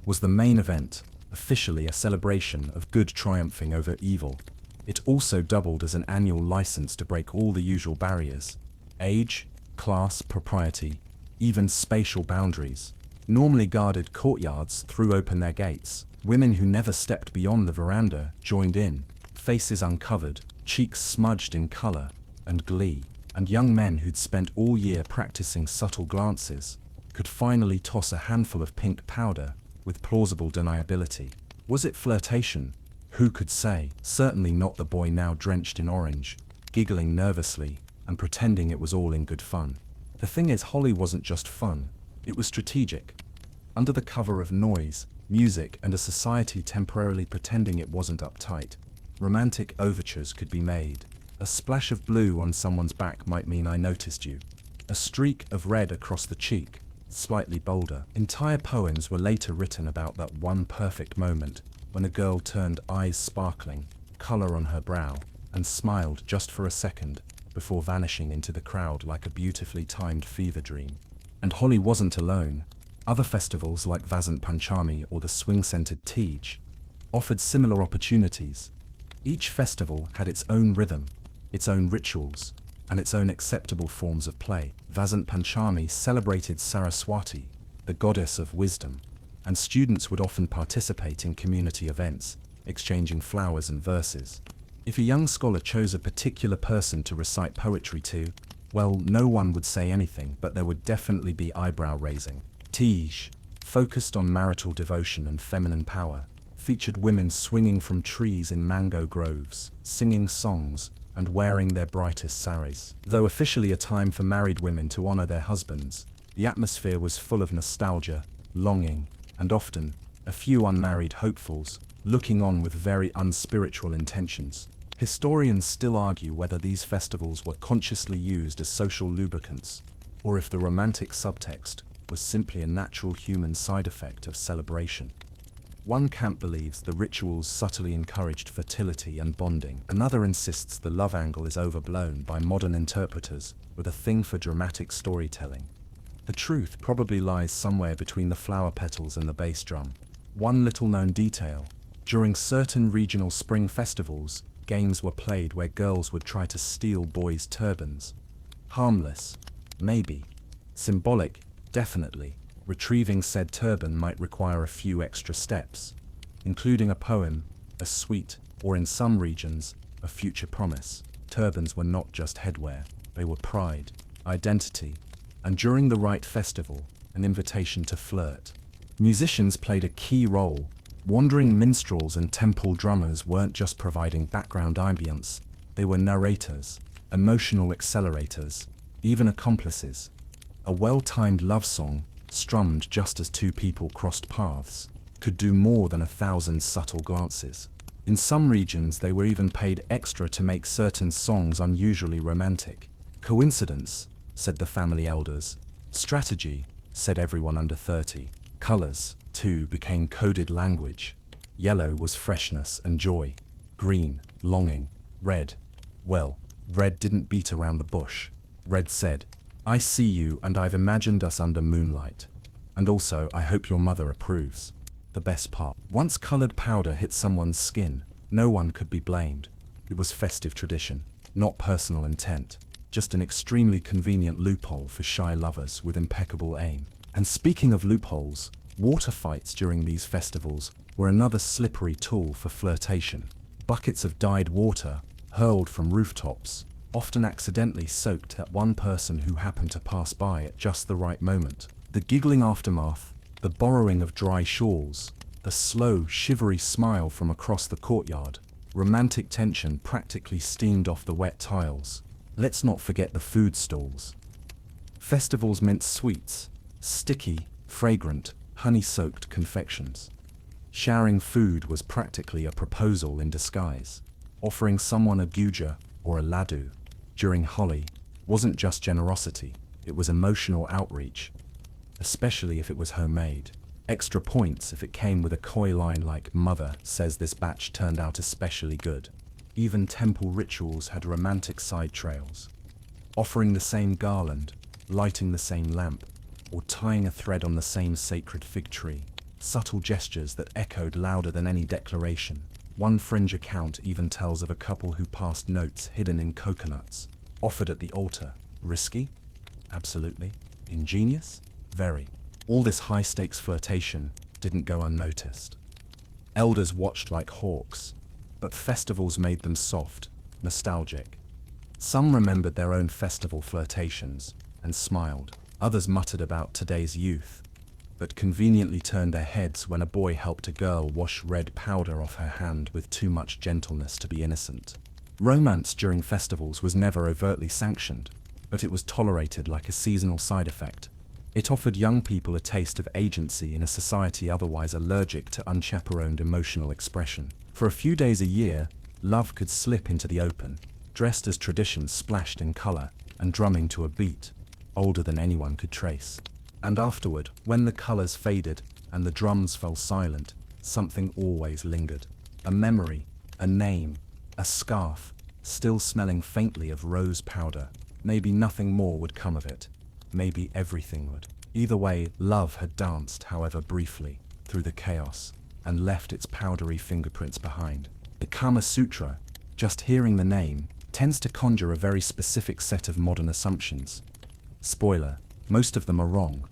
was the main event, officially a celebration of good triumphing over evil. It also doubled as an annual license to break all the usual barriers: age, class, propriety, even spatial boundaries. Normally guarded courtyards threw open their gates. Women who never stepped beyond the veranda joined in, faces uncovered, cheeks smudged in color and glee, and young men who'd spent all year practicing subtle glances could finally toss a handful of pink powder with plausible deniability. Was it flirtation? Who could say? Certainly not the boy now drenched in orange, giggling nervously and pretending it was all in good fun. The thing is, Holi wasn't just fun, it was strategic. Under the cover of noise, music, and a society temporarily pretending it wasn't uptight, romantic overtures could be made. A splash of blue on someone's back might mean "I noticed you." A streak of red across the cheek, slightly bolder. Entire poems were later written about that one perfect moment when a girl turned eyes sparkling, color on her brow, and smiled just for a second before vanishing into the crowd like a beautifully timed fever dream. And Holi wasn't alone. Other festivals like Vasant Panchami or the swing-scented Tej offered similar opportunities. Each festival had its own rhythm, its own rituals, and its own acceptable forms of play. Vasant Panchami celebrated Saraswati, the goddess of wisdom, and students would often participate in community events, exchanging flowers and verses. If a young scholar chose a particular person to recite poetry to, well, no one would say anything, but there would definitely be eyebrow-raising. Tige, focused on marital devotion and feminine power, featured women swinging from trees in mango groves, singing songs, and wearing their brightest saris. Though officially a time for married women to honor their husbands, the atmosphere was full of nostalgia, longing, and often, a few unmarried hopefuls, looking on with very unspiritual intentions. Historians still argue whether these festivals were consciously used as social lubricants, or if the romantic subtext was simply a natural human side effect of celebration. One camp believes the rituals subtly encouraged fertility and bonding. Another insists the love angle is overblown by modern interpreters with a thing for dramatic storytelling. The truth probably lies somewhere between the flower petals and the bass drum. One little-known detail: during certain regional spring festivals, games were played where girls would try to steal boys' turbans. Harmless? Maybe. Symbolic? Definitely. Retrieving said turban might require a few extra steps, including a poem, a suite, or in some regions, a future promise. Turbans were not just headwear, they were pride, identity, and during the right festival, an invitation to flirt. Musicians played a key role. Wandering minstrels and temple drummers weren't just providing background ambience, they were narrators, emotional accelerators, even accomplices. A well-timed love song, strummed just as two people crossed paths, could do more than 1,000 subtle glances. In some regions, they were even paid extra to make certain songs unusually romantic. Coincidence, said the family elders. Strategy, said everyone under 30. Colors, too, became coded language. Yellow was freshness and joy. Green, longing. Red, well, red didn't beat around the bush. Red said, I see you and I've imagined us under moonlight. And also, I hope your mother approves. The best part. Once colored powder hit someone's skin, no one could be blamed. It was festive tradition, not personal intent. Just an extremely convenient loophole for shy lovers with impeccable aim. And speaking of loopholes, water fights during these festivals were another slippery tool for flirtation. Buckets of dyed water, hurled from rooftops, often accidentally soaked at one person who happened to pass by at just the right moment. The giggling aftermath, the borrowing of dry shawls, the slow, shivery smile from across the courtyard. Romantic tension practically steamed off the wet tiles. Let's not forget the food stalls. Festivals meant sweets, sticky, fragrant, honey-soaked confections. Sharing food was practically a proposal in disguise. Offering someone a guja or a laddu during Holi wasn't just generosity, it was emotional outreach, especially if it was homemade. Extra points if it came with a coy line like, "Mother says this batch turned out especially good." Even temple rituals had romantic side trails. Offering the same garland, lighting the same lamp, or tying a thread on the same sacred fig tree. Subtle gestures that echoed louder than any declaration. One fringe account even tells of a couple who passed notes hidden in coconuts, offered at the altar. Risky? Absolutely. Ingenious? Very. All this high-stakes flirtation didn't go unnoticed. Elders watched like hawks, but festivals made them soft, nostalgic. Some remembered their own festival flirtations and smiled. Others muttered about today's youth, but conveniently turned their heads when a boy helped a girl wash red powder off her hand with too much gentleness to be innocent. Romance during festivals was never overtly sanctioned, but it was tolerated like a seasonal side effect. It offered young people a taste of agency in a society otherwise allergic to unchaperoned emotional expression. For a few days a year, love could slip into the open, dressed as tradition splashed in color and drumming to a beat, older than anyone could trace. And afterward, when the colors faded and the drums fell silent, something always lingered. A memory, a name, a scarf, still smelling faintly of rose powder. Maybe nothing more would come of it. Maybe everything would. Either way, love had danced, however briefly, through the chaos, and left its powdery fingerprints behind. The Kama Sutra, just hearing the name, tends to conjure a very specific set of modern assumptions. Spoiler, most of them are wrong.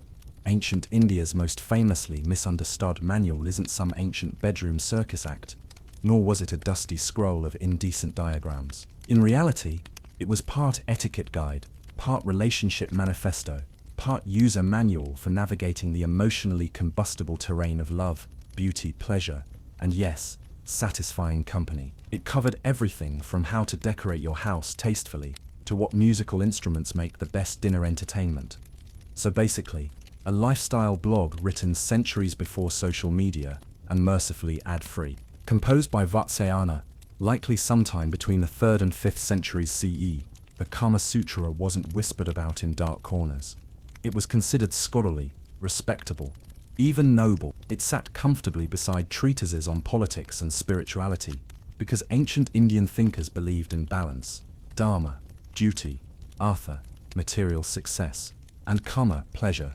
Ancient India's most famously misunderstood manual isn't some ancient bedroom circus act, nor was it a dusty scroll of indecent diagrams. In reality, it was part etiquette guide, part relationship manifesto, part user manual for navigating the emotionally combustible terrain of love, beauty, pleasure, and yes, satisfying company. It covered everything from how to decorate your house tastefully to what musical instruments make the best dinner entertainment. So basically, a lifestyle blog written centuries before social media and mercifully ad-free. Composed by Vatsyayana, likely sometime between the 3rd and 5th centuries CE, the Kama Sutra wasn't whispered about in dark corners. It was considered scholarly, respectable, even noble. It sat comfortably beside treatises on politics and spirituality, because ancient Indian thinkers believed in balance, dharma, duty, artha, material success, and kama, pleasure.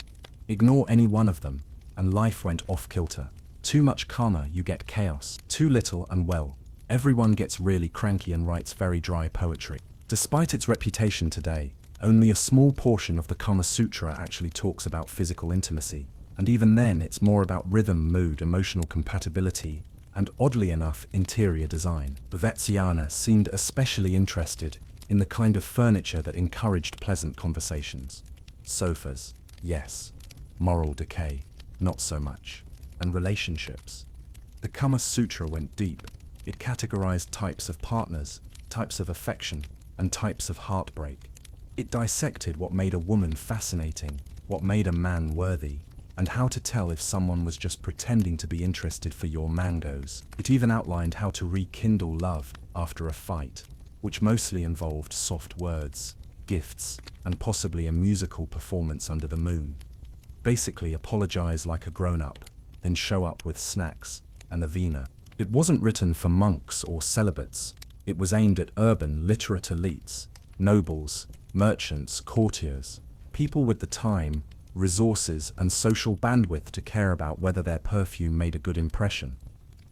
Ignore any one of them, and life went off-kilter. Too much karma, you get chaos. Too little, and well, everyone gets really cranky and writes very dry poetry. Despite its reputation today, only a small portion of the Kama Sutra actually talks about physical intimacy, and even then it's more about rhythm, mood, emotional compatibility, and oddly enough, interior design. Vatsyayana seemed especially interested in the kind of furniture that encouraged pleasant conversations. Sofas, yes. Moral decay, not so much. And relationships. The Kama Sutra went deep. It categorized types of partners, types of affection, and types of heartbreak. It dissected what made a woman fascinating, what made a man worthy, and how to tell if someone was just pretending to be interested for your mangoes. It even outlined how to rekindle love after a fight, which mostly involved soft words, gifts, and possibly a musical performance under the moon. Basically, apologize like a grown-up, then show up with snacks and a vina. It wasn't written for monks or celibates. It was aimed at urban literate elites, nobles, merchants, courtiers, people with the time, resources, and social bandwidth to care about whether their perfume made a good impression.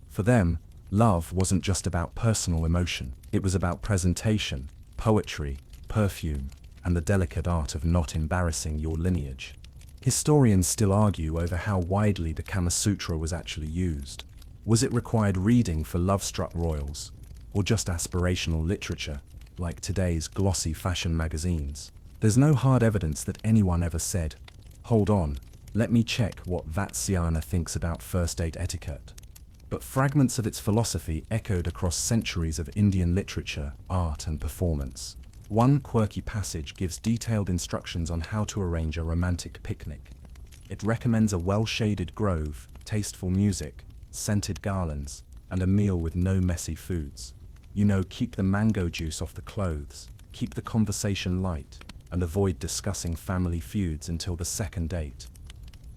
For them, love wasn't just about personal emotion. It was about presentation, poetry, perfume, and the delicate art of not embarrassing your lineage. Historians still argue over how widely the Kama Sutra was actually used. Was it required reading for love-struck royals, or just aspirational literature, like today's glossy fashion magazines? There's no hard evidence that anyone ever said, "Hold on, let me check what Vatsyayana thinks about first date etiquette." But fragments of its philosophy echoed across centuries of Indian literature, art, and performance. One quirky passage gives detailed instructions on how to arrange a romantic picnic. It recommends a well-shaded grove, tasteful music, scented garlands, and a meal with no messy foods. You know, keep the mango juice off the clothes, keep the conversation light, and avoid discussing family feuds until the second date.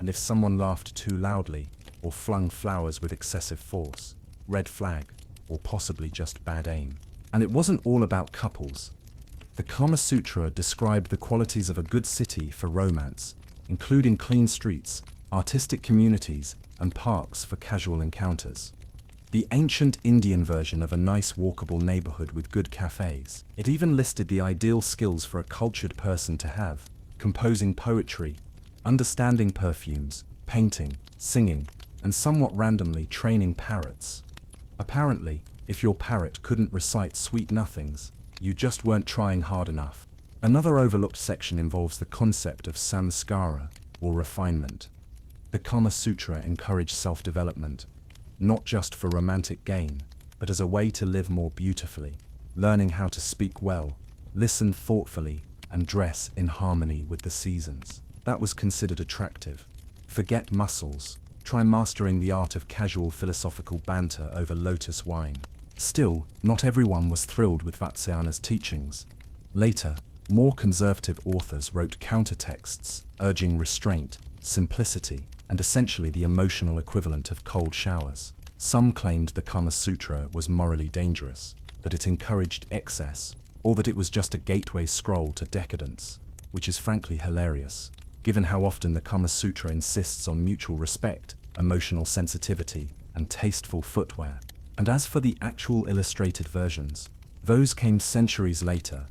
And if someone laughed too loudly, or flung flowers with excessive force, red flag, or possibly just bad aim. And it wasn't all about couples. The Kama Sutra described the qualities of a good city for romance, including clean streets, artistic communities, and parks for casual encounters. The ancient Indian version of a nice walkable neighborhood with good cafes. It even listed the ideal skills for a cultured person to have: composing poetry, understanding perfumes, painting, singing, and somewhat randomly training parrots. Apparently, if your parrot couldn't recite sweet nothings, you just weren't trying hard enough. Another overlooked section involves the concept of samskara, or refinement. The Kama Sutra encouraged self-development, not just for romantic gain, but as a way to live more beautifully, learning how to speak well, listen thoughtfully, and dress in harmony with the seasons. That was considered attractive. Forget muscles, try mastering the art of casual philosophical banter over lotus wine. Still, not everyone was thrilled with Vatsyayana's teachings. Later, more conservative authors wrote countertexts, urging restraint, simplicity, and essentially the emotional equivalent of cold showers. Some claimed the Kama Sutra was morally dangerous, that it encouraged excess, or that it was just a gateway scroll to decadence, which is frankly hilarious, given how often the Kama Sutra insists on mutual respect, emotional sensitivity, and tasteful footwear. And as for the actual illustrated versions, those came centuries later,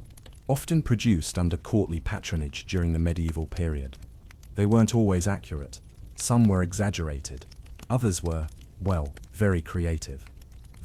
often produced under courtly patronage during the medieval period. They weren't always accurate. Some were exaggerated. Others were, well, very creative.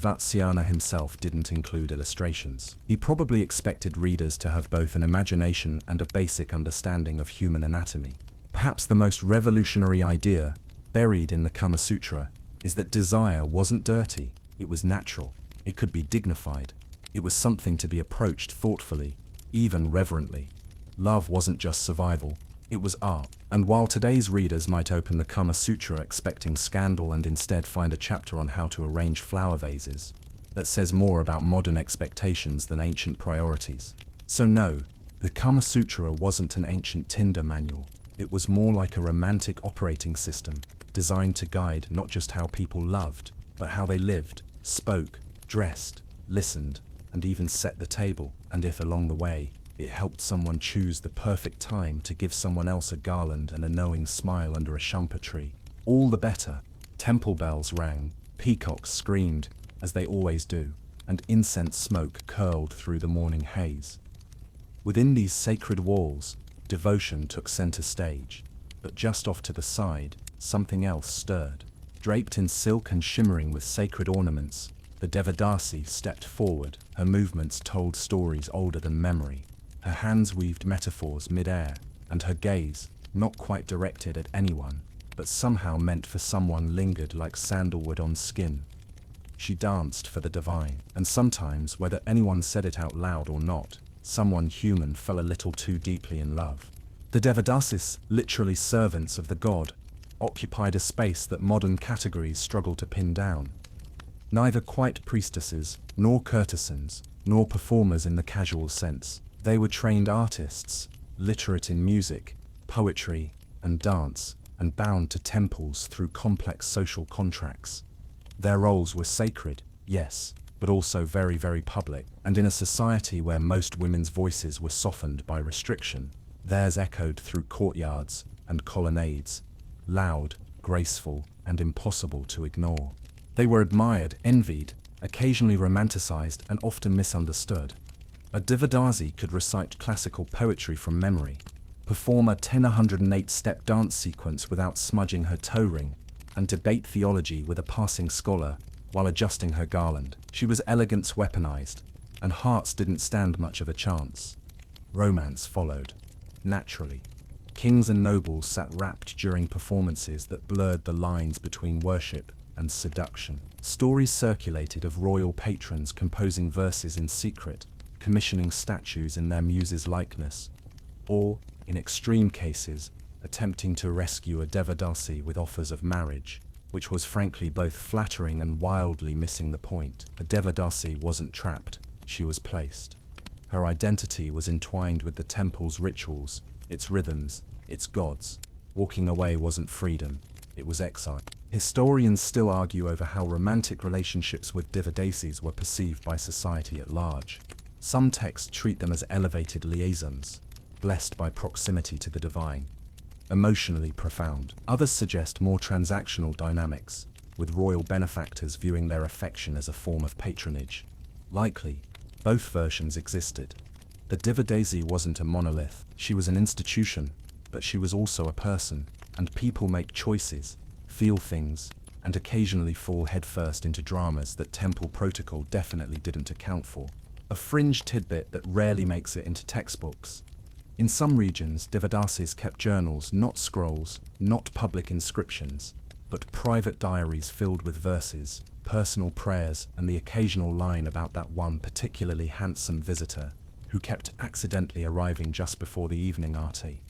Vatsiana himself didn't include illustrations. He probably expected readers to have both an imagination and a basic understanding of human anatomy. Perhaps the most revolutionary idea, buried in the Kama Sutra, is that desire wasn't dirty, it was natural. It could be dignified. It was something to be approached thoughtfully, even reverently. Love wasn't just survival, it was art. And while today's readers might open the Kama Sutra expecting scandal and instead find a chapter on how to arrange flower vases, that says more about modern expectations than ancient priorities. So no, the Kama Sutra wasn't an ancient Tinder manual. It was more like a romantic operating system, designed to guide not just how people loved, but how they lived, spoke, dressed, listened, and even set the table. And if along the way, it helped someone choose the perfect time to give someone else a garland and a knowing smile under a shumpa tree, all the better. Temple bells rang, peacocks screamed, as they always do, and incense smoke curled through the morning haze. Within these sacred walls, devotion took center stage, but just off to the side, something else stirred. Draped in silk and shimmering with sacred ornaments, the Devadasi stepped forward. Her movements told stories older than memory. Her hands weaved metaphors mid-air, and her gaze, not quite directed at anyone, but somehow meant for someone, lingered like sandalwood on skin. She danced for the divine, and sometimes, whether anyone said it out loud or not, someone human fell a little too deeply in love. The Devadasis, literally servants of the god, occupied a space that modern categories struggle to pin down. Neither quite priestesses, nor courtesans, nor performers in the casual sense. They were trained artists, literate in music, poetry, and dance, and bound to temples through complex social contracts. Their roles were sacred, yes, but also very, very public, and in a society where most women's voices were softened by restriction, theirs echoed through courtyards and colonnades, loud, graceful, and impossible to ignore. They were admired, envied, occasionally romanticized, and often misunderstood. A Devadasi could recite classical poetry from memory, perform a 108-step dance sequence without smudging her toe ring, and debate theology with a passing scholar while adjusting her garland. She was elegance weaponized, and hearts didn't stand much of a chance. Romance followed, naturally. Kings and nobles sat rapt during performances that blurred the lines between worship and seduction. Stories circulated of royal patrons composing verses in secret, commissioning statues in their muse's likeness, or, in extreme cases, attempting to rescue a Devadasi with offers of marriage, which was frankly both flattering and wildly missing the point. A Devadasi wasn't trapped, she was placed. Her identity was entwined with the temple's rituals, its rhythms, its gods. Walking away wasn't freedom, it was exile. Historians still argue over how romantic relationships with Devadasis were perceived by society at large. Some texts treat them as elevated liaisons, blessed by proximity to the divine, emotionally profound. Others suggest more transactional dynamics, with royal benefactors viewing their affection as a form of patronage. Likely, both versions existed. The Devadasi wasn't a monolith. She was an institution, but she was also a person, and people make choices, feel things, and occasionally fall headfirst into dramas that temple protocol definitely didn't account for. A fringe tidbit that rarely makes it into textbooks. In some regions, Devadasis kept journals, not scrolls, not public inscriptions, but private diaries filled with verses, personal prayers, and the occasional line about that one particularly handsome visitor who kept accidentally arriving just before the evening arti.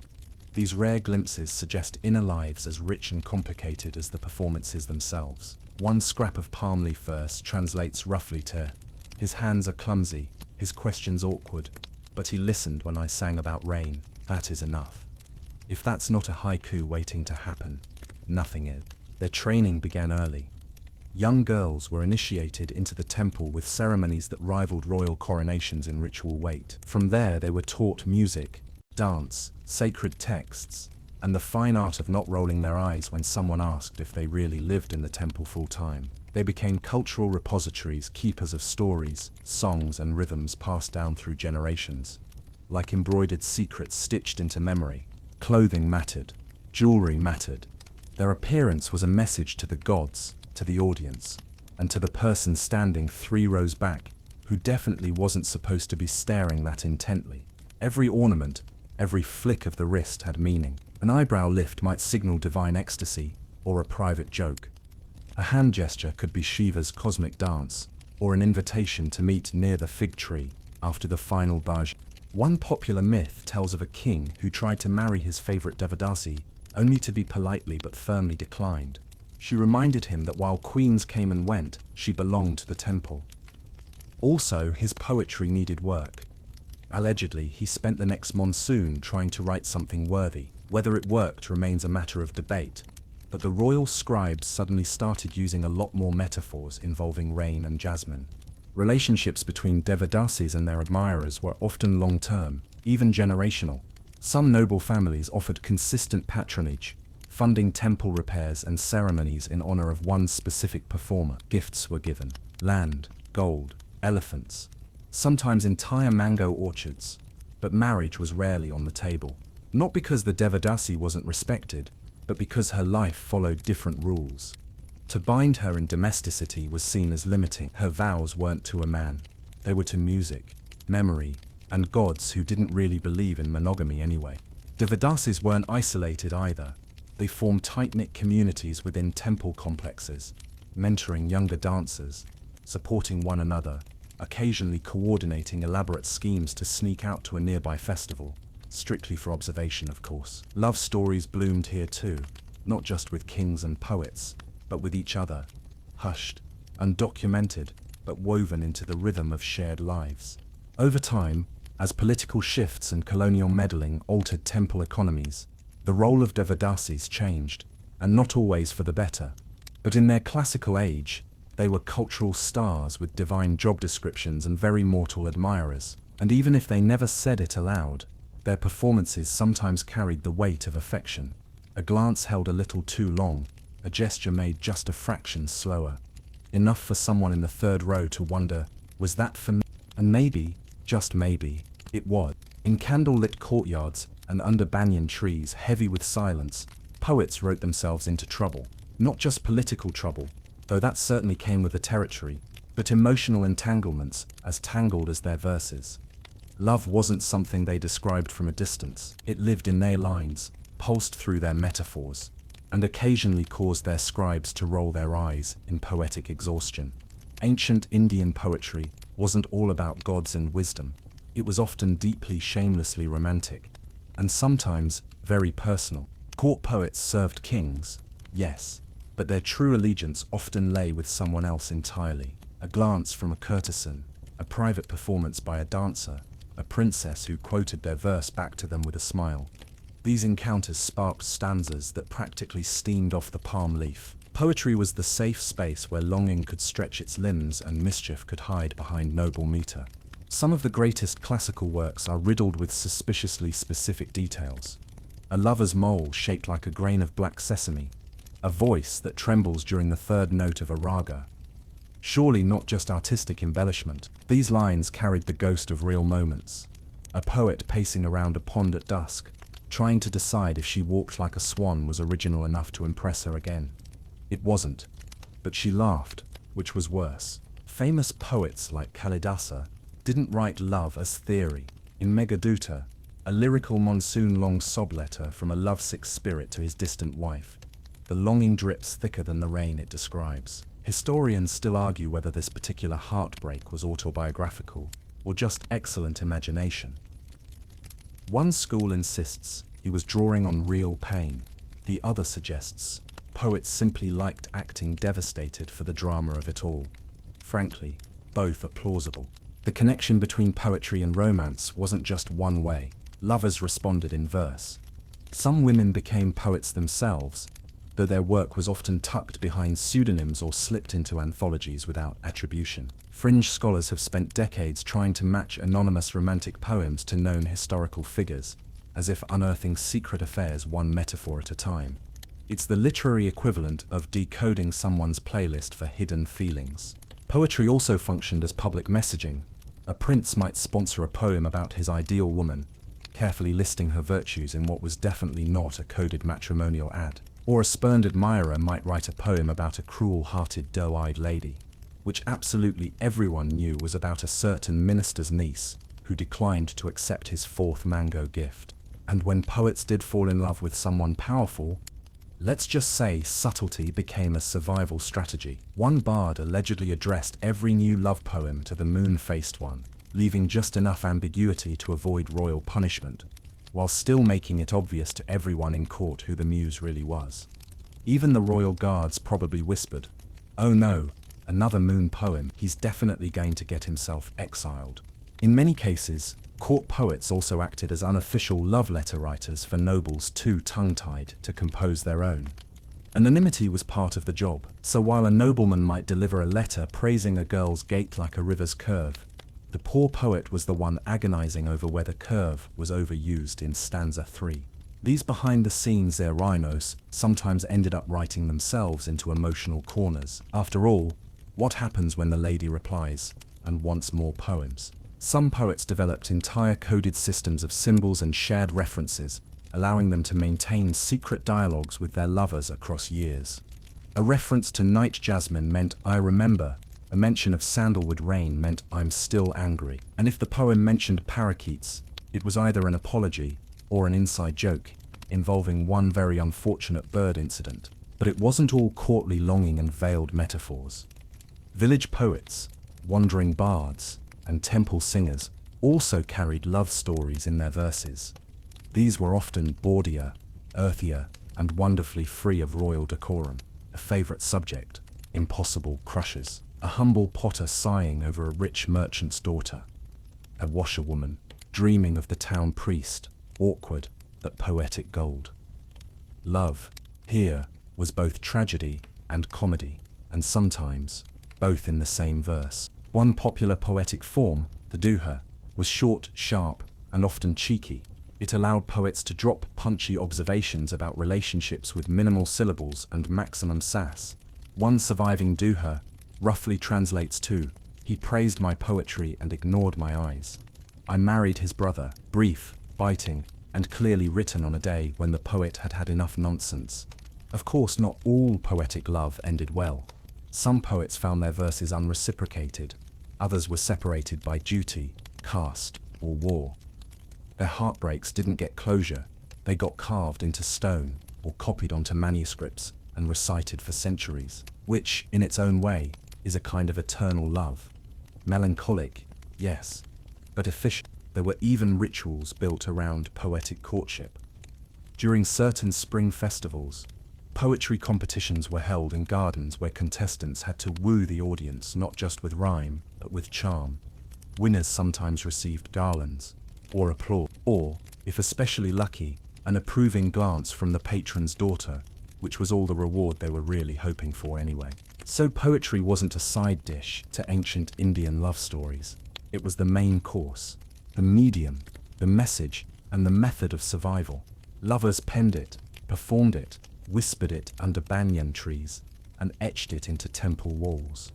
These rare glimpses suggest inner lives as rich and complicated as the performances themselves. One scrap of palm leaf verse translates roughly to, "His hands are clumsy, his questions awkward, but he listened when I sang about rain. That is enough." If that's not a haiku waiting to happen, nothing is. Their training began early. Young girls were initiated into the temple with ceremonies that rivaled royal coronations in ritual weight. From there they were taught music, dance, sacred texts, and the fine art of not rolling their eyes when someone asked if they really lived in the temple full-time. They became cultural repositories, keepers of stories, songs, and rhythms passed down through generations. Like embroidered secrets stitched into memory, clothing mattered, Jewelry mattered. Their appearance was a message to the gods, to the audience, and to the person standing 3 rows back, who definitely wasn't supposed to be staring that intently. Every ornament, every flick of the wrist had meaning. An eyebrow lift might signal divine ecstasy, or a private joke. A hand gesture could be Shiva's cosmic dance, or an invitation to meet near the fig tree after the final bhaj. One popular myth tells of a king who tried to marry his favorite Devadasi, only to be politely but firmly declined. She reminded him that while queens came and went, she belonged to the temple. Also, his poetry needed work. Allegedly, he spent the next monsoon trying to write something worthy. Whether it worked remains a matter of debate, but the royal scribes suddenly started using a lot more metaphors involving rain and jasmine. Relationships between Devadasis and their admirers were often long-term, even generational. Some noble families offered consistent patronage, funding temple repairs and ceremonies in honor of one specific performer. Gifts were given: land, gold, elephants, sometimes entire mango orchards, but marriage was rarely on the table. Not because the Devadasi wasn't respected, but because her life followed different rules. To bind her in domesticity was seen as limiting. Her vows weren't to a man, they were to music, memory, and gods who didn't really believe in monogamy anyway. Devadasis weren't isolated either. They formed tight-knit communities within temple complexes, mentoring younger dancers, supporting one another, occasionally coordinating elaborate schemes to sneak out to a nearby festival, strictly for observation, of course. Love stories bloomed here too, not just with kings and poets, but with each other, hushed, undocumented, but woven into the rhythm of shared lives. Over time, as political shifts and colonial meddling altered temple economies, the role of Devadasis changed, and not always for the better. But in their classical age, they were cultural stars with divine job descriptions and very mortal admirers. And even if they never said it aloud, their performances sometimes carried the weight of affection. A glance held a little too long, a gesture made just a fraction slower. Enough for someone in the 3rd row to wonder, was that for me? And maybe, just maybe, it was. In candle-lit courtyards and under banyan trees heavy with silence, poets wrote themselves into trouble. Not just political trouble, though that certainly came with the territory, but emotional entanglements as tangled as their verses. Love wasn't something they described from a distance. It lived in their lines, pulsed through their metaphors, and occasionally caused their scribes to roll their eyes in poetic exhaustion. Ancient Indian poetry wasn't all about gods and wisdom. It was often deeply, shamelessly romantic, and sometimes very personal. Court poets served kings, yes, but their true allegiance often lay with someone else entirely. A glance from a courtesan, a private performance by a dancer, a princess who quoted their verse back to them with a smile. These encounters sparked stanzas that practically steamed off the palm leaf. Poetry was the safe space where longing could stretch its limbs and mischief could hide behind noble meter. Some of the greatest classical works are riddled with suspiciously specific details. A lover's mole shaped like a grain of black sesame, a voice that trembles during the 3rd note of a raga. Surely not just artistic embellishment. These lines carried the ghost of real moments. A poet pacing around a pond at dusk, trying to decide if she walked like a swan was original enough to impress her again. It wasn't. But she laughed, which was worse. Famous poets like Kalidasa didn't write love as theory. In Meghaduta, a lyrical monsoon-long sob letter from a lovesick spirit to his distant wife, the longing drips thicker than the rain it describes. Historians still argue whether this particular heartbreak was autobiographical or just excellent imagination. One school insists he was drawing on real pain. The other suggests poets simply liked acting devastated for the drama of it all. Frankly, both are plausible. The connection between poetry and romance wasn't just one way. Lovers responded in verse. Some women became poets themselves, though their work was often tucked behind pseudonyms or slipped into anthologies without attribution. Fringe scholars have spent decades trying to match anonymous romantic poems to known historical figures, as if unearthing secret affairs one metaphor at a time. It's the literary equivalent of decoding someone's playlist for hidden feelings. Poetry also functioned as public messaging. A prince might sponsor a poem about his ideal woman, carefully listing her virtues in what was definitely not a coded matrimonial ad. Or a spurned admirer might write a poem about a cruel-hearted, doe-eyed lady, which absolutely everyone knew was about a certain minister's niece who declined to accept his fourth mango gift. And when poets did fall in love with someone powerful, let's just say subtlety became a survival strategy. One bard allegedly addressed every new love poem to the moon-faced one, leaving just enough ambiguity to avoid royal punishment, while still making it obvious to everyone in court who the muse really was. Even the royal guards probably whispered, "Oh no, another moon poem, he's definitely going to get himself exiled." In many cases, court poets also acted as unofficial love letter writers for nobles too tongue-tied to compose their own. Anonymity was part of the job, so while a nobleman might deliver a letter praising a girl's gait like a river's curve, the poor poet was the one agonizing over whether curve was overused in stanza 3. These behind-the-scenes rhinos sometimes ended up writing themselves into emotional corners. After all, what happens when the lady replies and wants more poems? Some poets developed entire coded systems of symbols and shared references, allowing them to maintain secret dialogues with their lovers across years. A reference to night jasmine meant "I remember," a mention of sandalwood rain meant "I'm still angry." And if the poem mentioned parakeets, it was either an apology or an inside joke involving one very unfortunate bird incident. But it wasn't all courtly longing and veiled metaphors. Village poets, wandering bards, and temple singers also carried love stories in their verses. These were often bawdier, earthier, and wonderfully free of royal decorum. A favorite subject, impossible crushes. A humble potter sighing over a rich merchant's daughter. A washerwoman dreaming of the town priest, awkward but poetic gold. Love, here, was both tragedy and comedy, and sometimes both in the same verse. One popular poetic form, the duha, was short, sharp, and often cheeky. It allowed poets to drop punchy observations about relationships with minimal syllables and maximum sass. One surviving duha roughly translates to, "He praised my poetry and ignored my eyes." I married his brother, brief, biting, and clearly written on a day when the poet had had enough nonsense. Of course, not all poetic love ended well. Some poets found their verses unreciprocated, others were separated by duty, caste, or war. Their heartbreaks didn't get closure, they got carved into stone or copied onto manuscripts and recited for centuries, which, in its own way, is a kind of eternal love. Melancholic, yes, but efficient. There were even rituals built around poetic courtship. During certain spring festivals, poetry competitions were held in gardens where contestants had to woo the audience not just with rhyme, but with charm. Winners sometimes received garlands, or applause, or, if especially lucky, an approving glance from the patron's daughter, which was all the reward they were really hoping for anyway. So poetry wasn't a side dish to ancient Indian love stories. It was the main course, the medium, the message, and the method of survival. Lovers penned it, performed it, whispered it under banyan trees, and etched it into temple walls.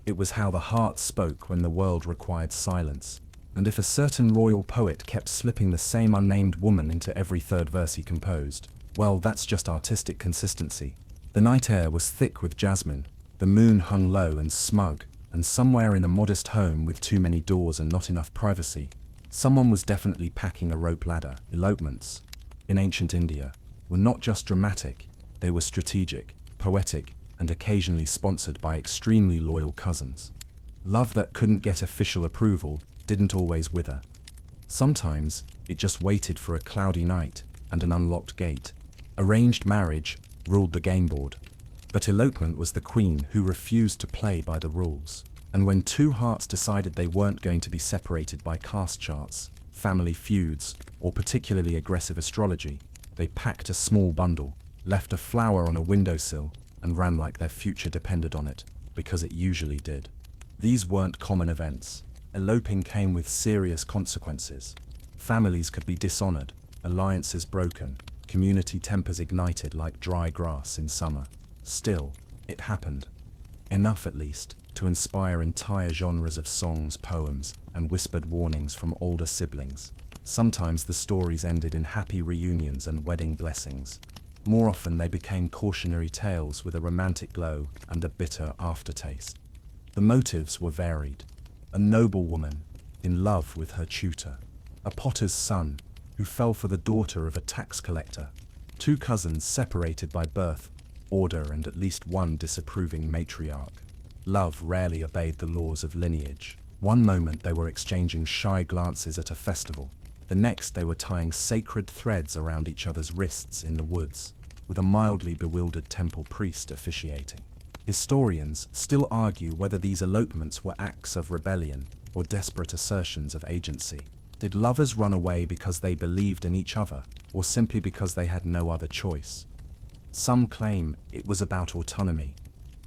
It was how the heart spoke when the world required silence, and if a certain royal poet kept slipping the same unnamed woman into every third verse he composed, well, that's just artistic consistency. The night air was thick with jasmine, the moon hung low and smug, and somewhere in a modest home with too many doors and not enough privacy, someone was definitely packing a rope ladder. Elopements, in ancient India, were not just dramatic, they were strategic, poetic, and occasionally sponsored by extremely loyal cousins. Love that couldn't get official approval didn't always wither. Sometimes, it just waited for a cloudy night and an unlocked gate. Arranged marriage ruled the game board, but elopement was the queen who refused to play by the rules. And when two hearts decided they weren't going to be separated by caste charts, family feuds, or particularly aggressive astrology, they packed a small bundle, left a flower on a windowsill, and ran like their future depended on it, because it usually did. These weren't common events. Eloping came with serious consequences. Families could be dishonored, alliances broken, community tempers ignited like dry grass in summer. Still, it happened. Enough, at least, to inspire entire genres of songs, poems, and whispered warnings from older siblings. Sometimes the stories ended in happy reunions and wedding blessings. More often they became cautionary tales with a romantic glow and a bitter aftertaste. The motives were varied. A noble woman, in love with her tutor. A potter's son, who fell for the daughter of a tax collector. Two cousins separated by birth, order, and at least one disapproving matriarch. Love rarely obeyed the laws of lineage. One moment they were exchanging shy glances at a festival. The next they were tying sacred threads around each other's wrists in the woods, with a mildly bewildered temple priest officiating. Historians still argue whether these elopements were acts of rebellion or desperate assertions of agency. Did lovers run away because they believed in each other, or simply because they had no other choice? Some claim it was about autonomy.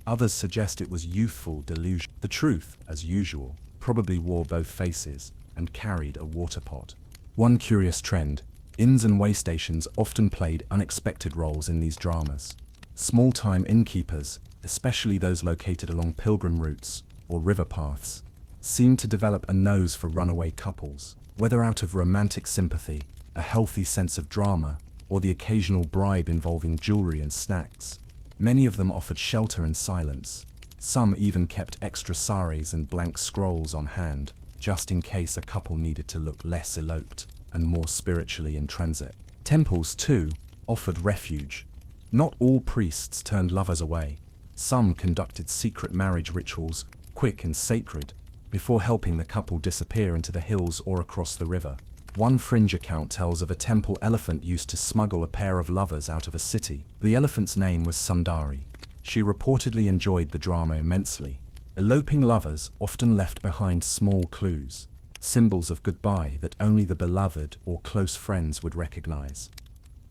Others suggest it was youthful delusion. The truth, as usual, probably wore both faces and carried a water pot. One curious trend: inns and way stations often played unexpected roles in these dramas. Small-time innkeepers, especially those located along pilgrim routes or river paths, seemed to develop a nose for runaway couples. Whether out of romantic sympathy, a healthy sense of drama, or the occasional bribe involving jewelry and snacks, many of them offered shelter and silence. Some even kept extra saris and blank scrolls on hand, just in case a couple needed to look less eloped and more spiritually in transit. Temples, too, offered refuge. Not all priests turned lovers away. Some conducted secret marriage rituals, quick and sacred, before helping the couple disappear into the hills or across the river. One fringe account tells of a temple elephant used to smuggle a pair of lovers out of a city. The elephant's name was Sundari. She reportedly enjoyed the drama immensely. Eloping lovers often left behind small clues, symbols of goodbye that only the beloved or close friends would recognize.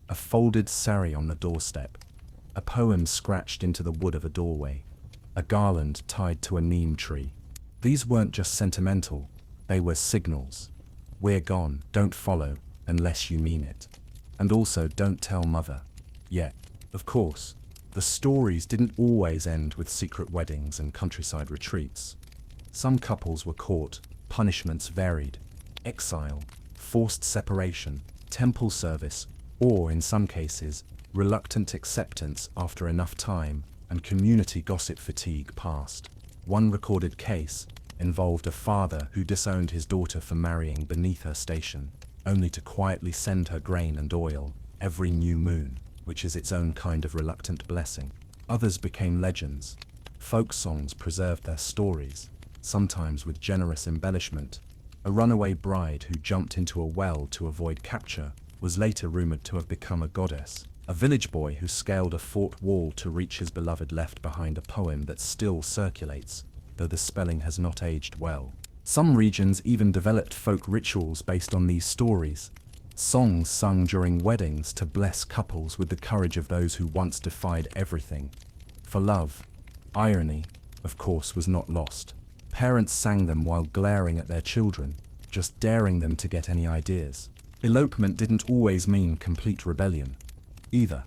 A folded sari on the doorstep, a poem scratched into the wood of a doorway, a garland tied to a neem tree. These weren't just sentimental, they were signals. We're gone, don't follow, unless you mean it. And also, don't tell mother. Yet, of course, the stories didn't always end with secret weddings and countryside retreats. Some couples were caught, punishments varied: exile, forced separation, temple service, or, in some cases, reluctant acceptance after enough time and community gossip fatigue passed. One recorded case involved a father who disowned his daughter for marrying beneath her station, only to quietly send her grain and oil every new moon, which is its own kind of reluctant blessing. Others became legends. Folk songs preserved their stories, sometimes with generous embellishment. A runaway bride who jumped into a well to avoid capture was later rumored to have become a goddess. A village boy who scaled a fort wall to reach his beloved left behind a poem that still circulates, though the spelling has not aged well. Some regions even developed folk rituals based on these stories. Songs sung during weddings to bless couples with the courage of those who once defied everything. For love, irony, of course, was not lost. Parents sang them while glaring at their children, just daring them to get any ideas. Elopement didn't always mean complete rebellion, either.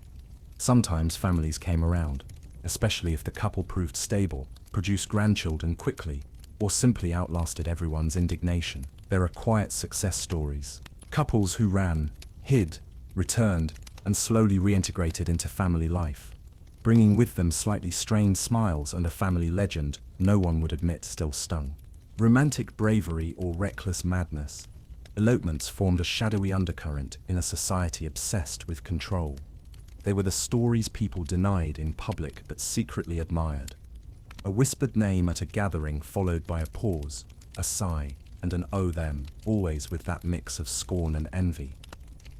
Sometimes families came around, especially if the couple proved stable, produced grandchildren quickly, or simply outlasted everyone's indignation. There are quiet success stories. Couples who ran, hid, returned, and slowly reintegrated into family life, bringing with them slightly strained smiles and a family legend no one would admit still stung. Romantic bravery or reckless madness. Elopements formed a shadowy undercurrent in a society obsessed with control. They were the stories people denied in public but secretly admired. A whispered name at a gathering followed by a pause, a sigh, and an "oh them," always with that mix of scorn and envy.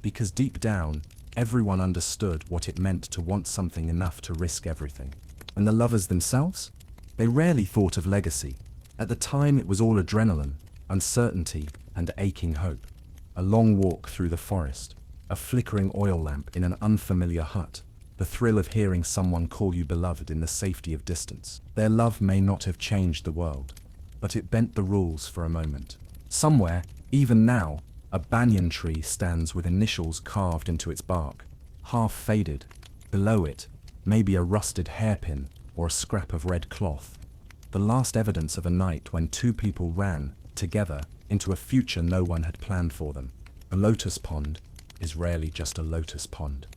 Because deep down, everyone understood what it meant to want something enough to risk everything. And the lovers themselves? They rarely thought of legacy. At the time it was all adrenaline, uncertainty, and aching hope. A long walk through the forest, a flickering oil lamp in an unfamiliar hut, the thrill of hearing someone call you beloved in the safety of distance. Their love may not have changed the world, but it bent the rules for a moment. Somewhere, even now, a banyan tree stands with initials carved into its bark, half faded. Below it, maybe a rusted hairpin or a scrap of red cloth. The last evidence of a night when two people ran, together, into a future no one had planned for them. A lotus pond is rarely just a lotus pond.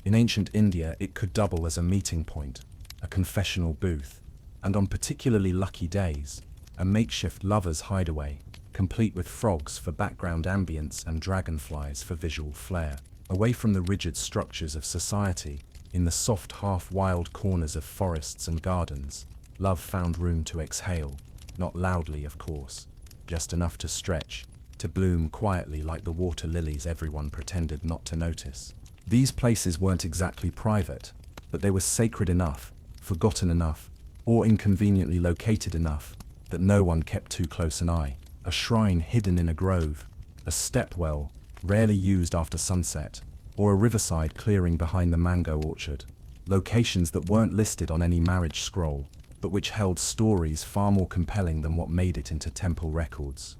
In ancient India, it could double as a meeting point, a confessional booth, and on particularly lucky days, a makeshift lover's hideaway, complete with frogs for background ambience and dragonflies for visual flair. Away from the rigid structures of society, in the soft half-wild corners of forests and gardens, love found room to exhale, not loudly of course, just enough to stretch, to bloom quietly like the water lilies everyone pretended not to notice. These places weren't exactly private, but they were sacred enough, forgotten enough, or inconveniently located enough, that no one kept too close an eye. A shrine hidden in a grove, a stepwell, rarely used after sunset, or a riverside clearing behind the mango orchard. Locations that weren't listed on any marriage scroll, but which held stories far more compelling than what made it into temple records.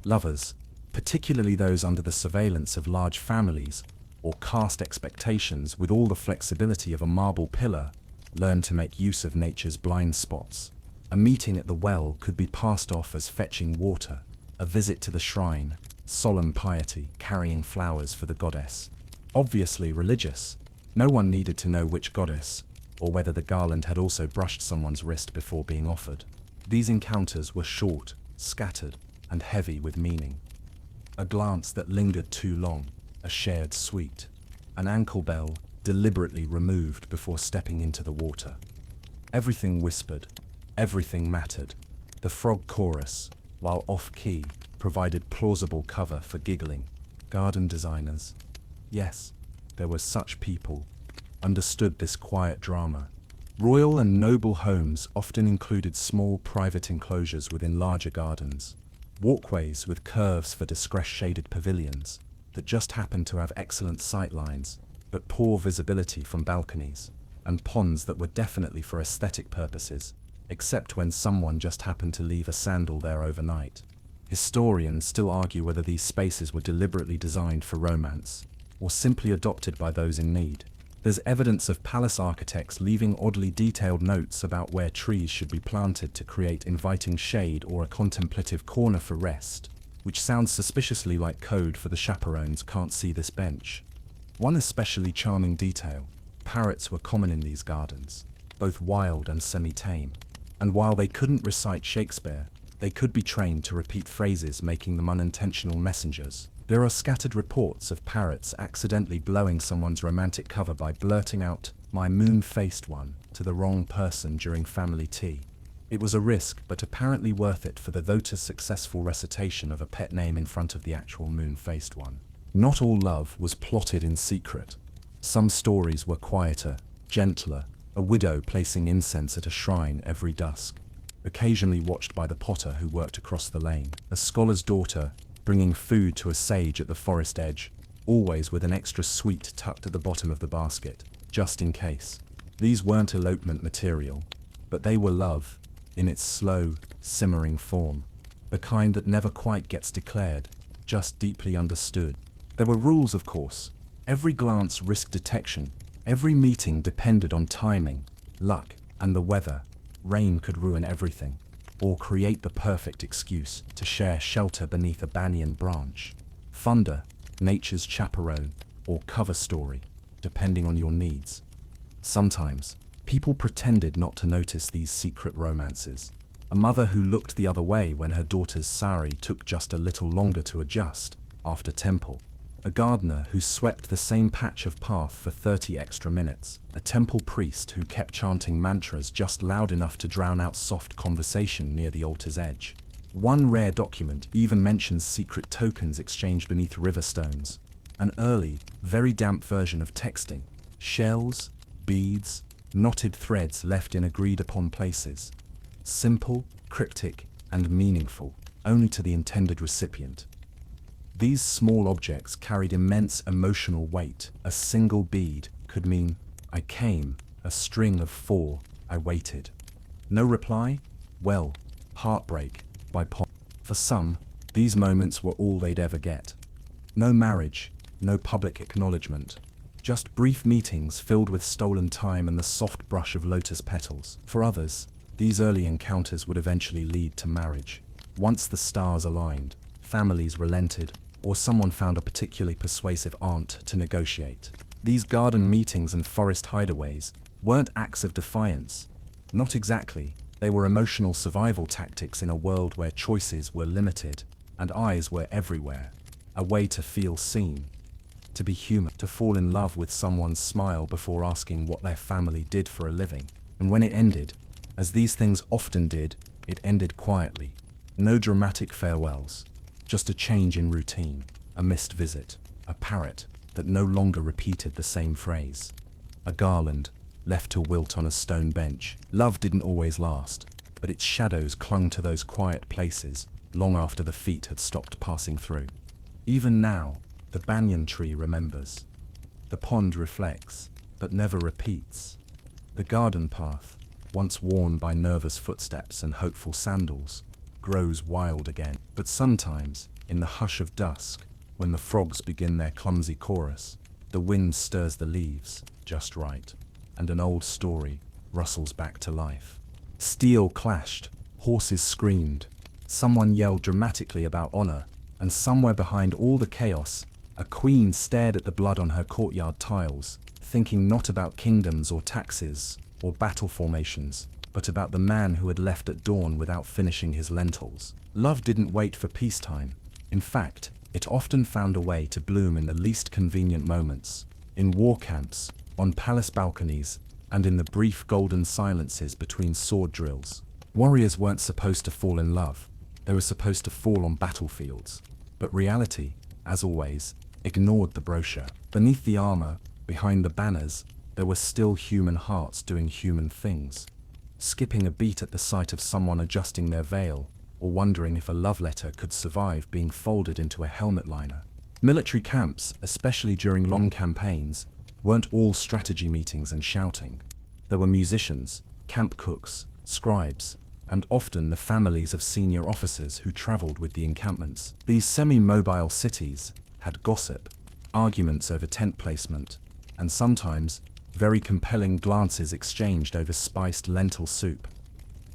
Lovers, particularly those under the surveillance of large families, or caste expectations with all the flexibility of a marble pillar, learned to make use of nature's blind spots. A meeting at the well could be passed off as fetching water, a visit to the shrine, solemn piety, carrying flowers for the goddess. Obviously religious, no one needed to know which goddess, or whether the garland had also brushed someone's wrist before being offered. These encounters were short, scattered, and heavy with meaning. A glance that lingered too long, a shared sweet, an ankle bell deliberately removed before stepping into the water. Everything whispered, everything mattered. The frog chorus, while off-key, provided plausible cover for giggling. Garden designers, yes, there were such people, understood this quiet drama. Royal and noble homes often included small private enclosures within larger gardens, walkways with curves for distress-shaded pavilions that just happened to have excellent sight lines, but poor visibility from balconies, and ponds that were definitely for aesthetic purposes, except when someone just happened to leave a sandal there overnight. Historians still argue whether these spaces were deliberately designed for romance, or simply adopted by those in need. There's evidence of palace architects leaving oddly detailed notes about where trees should be planted to create inviting shade or a contemplative corner for rest, which sounds suspiciously like code for the chaperones can't see this bench. One especially charming detail: parrots were common in these gardens, both wild and semi-tame. And while they couldn't recite Shakespeare, they could be trained to repeat phrases, making them unintentional messengers. There are scattered reports of parrots accidentally blowing someone's romantic cover by blurting out, "my moon-faced one," to the wrong person during family tea. It was a risk, but apparently worth it for the voter's successful recitation of a pet name in front of the actual moon-faced one. Not all love was plotted in secret. Some stories were quieter, gentler, a widow placing incense at a shrine every dusk, occasionally watched by the potter who worked across the lane, a scholar's daughter bringing food to a sage at the forest edge, always with an extra sweet tucked at the bottom of the basket, just in case. These weren't elopement material, but they were love, in its slow, simmering form, the kind that never quite gets declared, just deeply understood. There were rules, of course. Every glance risked detection. Every meeting depended on timing, luck, and the weather. Rain could ruin everything, or create the perfect excuse to share shelter beneath a banyan branch. Thunder, nature's chaperone, or cover story, depending on your needs. Sometimes, people pretended not to notice these secret romances. A mother who looked the other way when her daughter's sari took just a little longer to adjust after temple. A gardener who swept the same patch of path for 30 extra minutes. A temple priest who kept chanting mantras just loud enough to drown out soft conversation near the altar's edge. One rare document even mentions secret tokens exchanged beneath river stones. An early, very damp version of texting. Shells, beads, knotted threads left in agreed-upon places. Simple, cryptic, and meaningful, only to the intended recipient. These small objects carried immense emotional weight. A single bead could mean, "I came," a string of 4, "I waited." No reply? Well, heartbreak, by Pop. For some, these moments were all they'd ever get. No marriage, no public acknowledgement. Just brief meetings filled with stolen time and the soft brush of lotus petals. For others, these early encounters would eventually lead to marriage. Once the stars aligned, families relented, or someone found a particularly persuasive aunt to negotiate. These garden meetings and forest hideaways weren't acts of defiance. Not exactly. They were emotional survival tactics in a world where choices were limited and eyes were everywhere. A way to feel seen, to be human, to fall in love with someone's smile before asking what their family did for a living. And when it ended, as these things often did, it ended quietly. No dramatic farewells, just a change in routine, a missed visit, a parrot that no longer repeated the same phrase, a garland left to wilt on a stone bench. Love didn't always last, but its shadows clung to those quiet places long after the feet had stopped passing through. Even now, the banyan tree remembers. The pond reflects, but never repeats. The garden path, once worn by nervous footsteps and hopeful sandals, grows wild again. But sometimes, in the hush of dusk, when the frogs begin their clumsy chorus, the wind stirs the leaves just right, and an old story rustles back to life. Steel clashed, horses screamed, someone yelled dramatically about honor, and somewhere behind all the chaos, a queen stared at the blood on her courtyard tiles, thinking not about kingdoms or taxes or battle formations, but about the man who had left at dawn without finishing his lentils. Love didn't wait for peacetime. In fact, it often found a way to bloom in the least convenient moments, in war camps, on palace balconies, and in the brief golden silences between sword drills. Warriors weren't supposed to fall in love. They were supposed to fall on battlefields. But reality, as always, ignored the brochure. Beneath the armor, behind the banners, there were still human hearts doing human things. Skipping a beat at the sight of someone adjusting their veil, or wondering if a love letter could survive being folded into a helmet liner. Military camps, especially during long campaigns, weren't all strategy meetings and shouting. There were musicians, camp cooks, scribes, and often the families of senior officers who traveled with the encampments. These semi-mobile cities had gossip, arguments over tent placement, and sometimes very compelling glances exchanged over spiced lentil soup.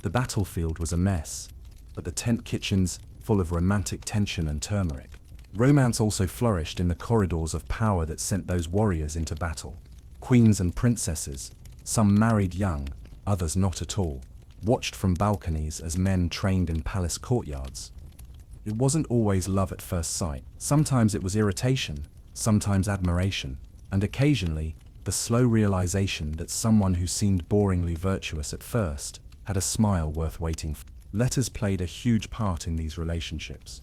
The battlefield was a mess, but the tent kitchens full of romantic tension and turmeric. Romance also flourished in the corridors of power that sent those warriors into battle. Queens and princesses, some married young, others not at all, watched from balconies as men trained in palace courtyards. It wasn't always love at first sight. Sometimes it was irritation, sometimes admiration, and occasionally the slow realization that someone who seemed boringly virtuous at first had a smile worth waiting for. Letters played a huge part in these relationships.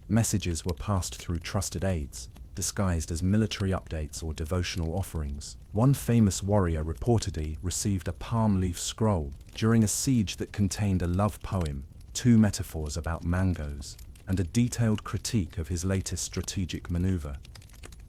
Messages were passed through trusted aides, disguised as military updates or devotional offerings. One famous warrior reportedly received a palm leaf scroll during a siege that contained a love poem, 2 metaphors about mangoes, and a detailed critique of his latest strategic maneuver.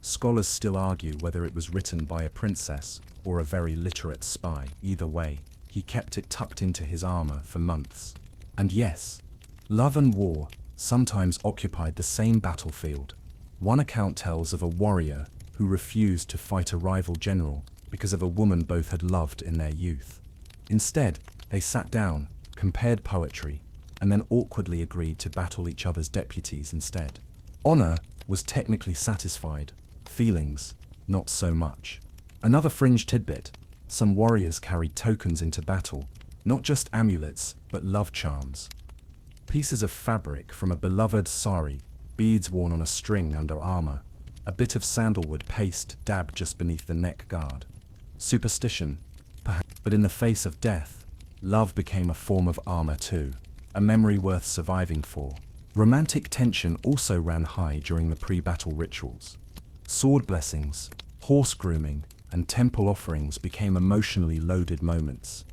Scholars still argue whether it was written by a princess or a very literate spy. Either way, he kept it tucked into his armor for months. And yes, love and war sometimes occupied the same battlefield. One account tells of a warrior who refused to fight a rival general because of a woman both had loved in their youth. Instead, they sat down, compared poetry, and then awkwardly agreed to battle each other's deputies instead. Honor was technically satisfied, feelings, not so much. Another fringe tidbit: some warriors carried tokens into battle, not just amulets, but love charms. Pieces of fabric from a beloved sari, beads worn on a string under armor, a bit of sandalwood paste dabbed just beneath the neck guard. Superstition, perhaps, but in the face of death, love became a form of armor too, a memory worth surviving for. Romantic tension also ran high during the pre-battle rituals. Sword blessings, horse grooming, and temple offerings became emotionally loaded moments.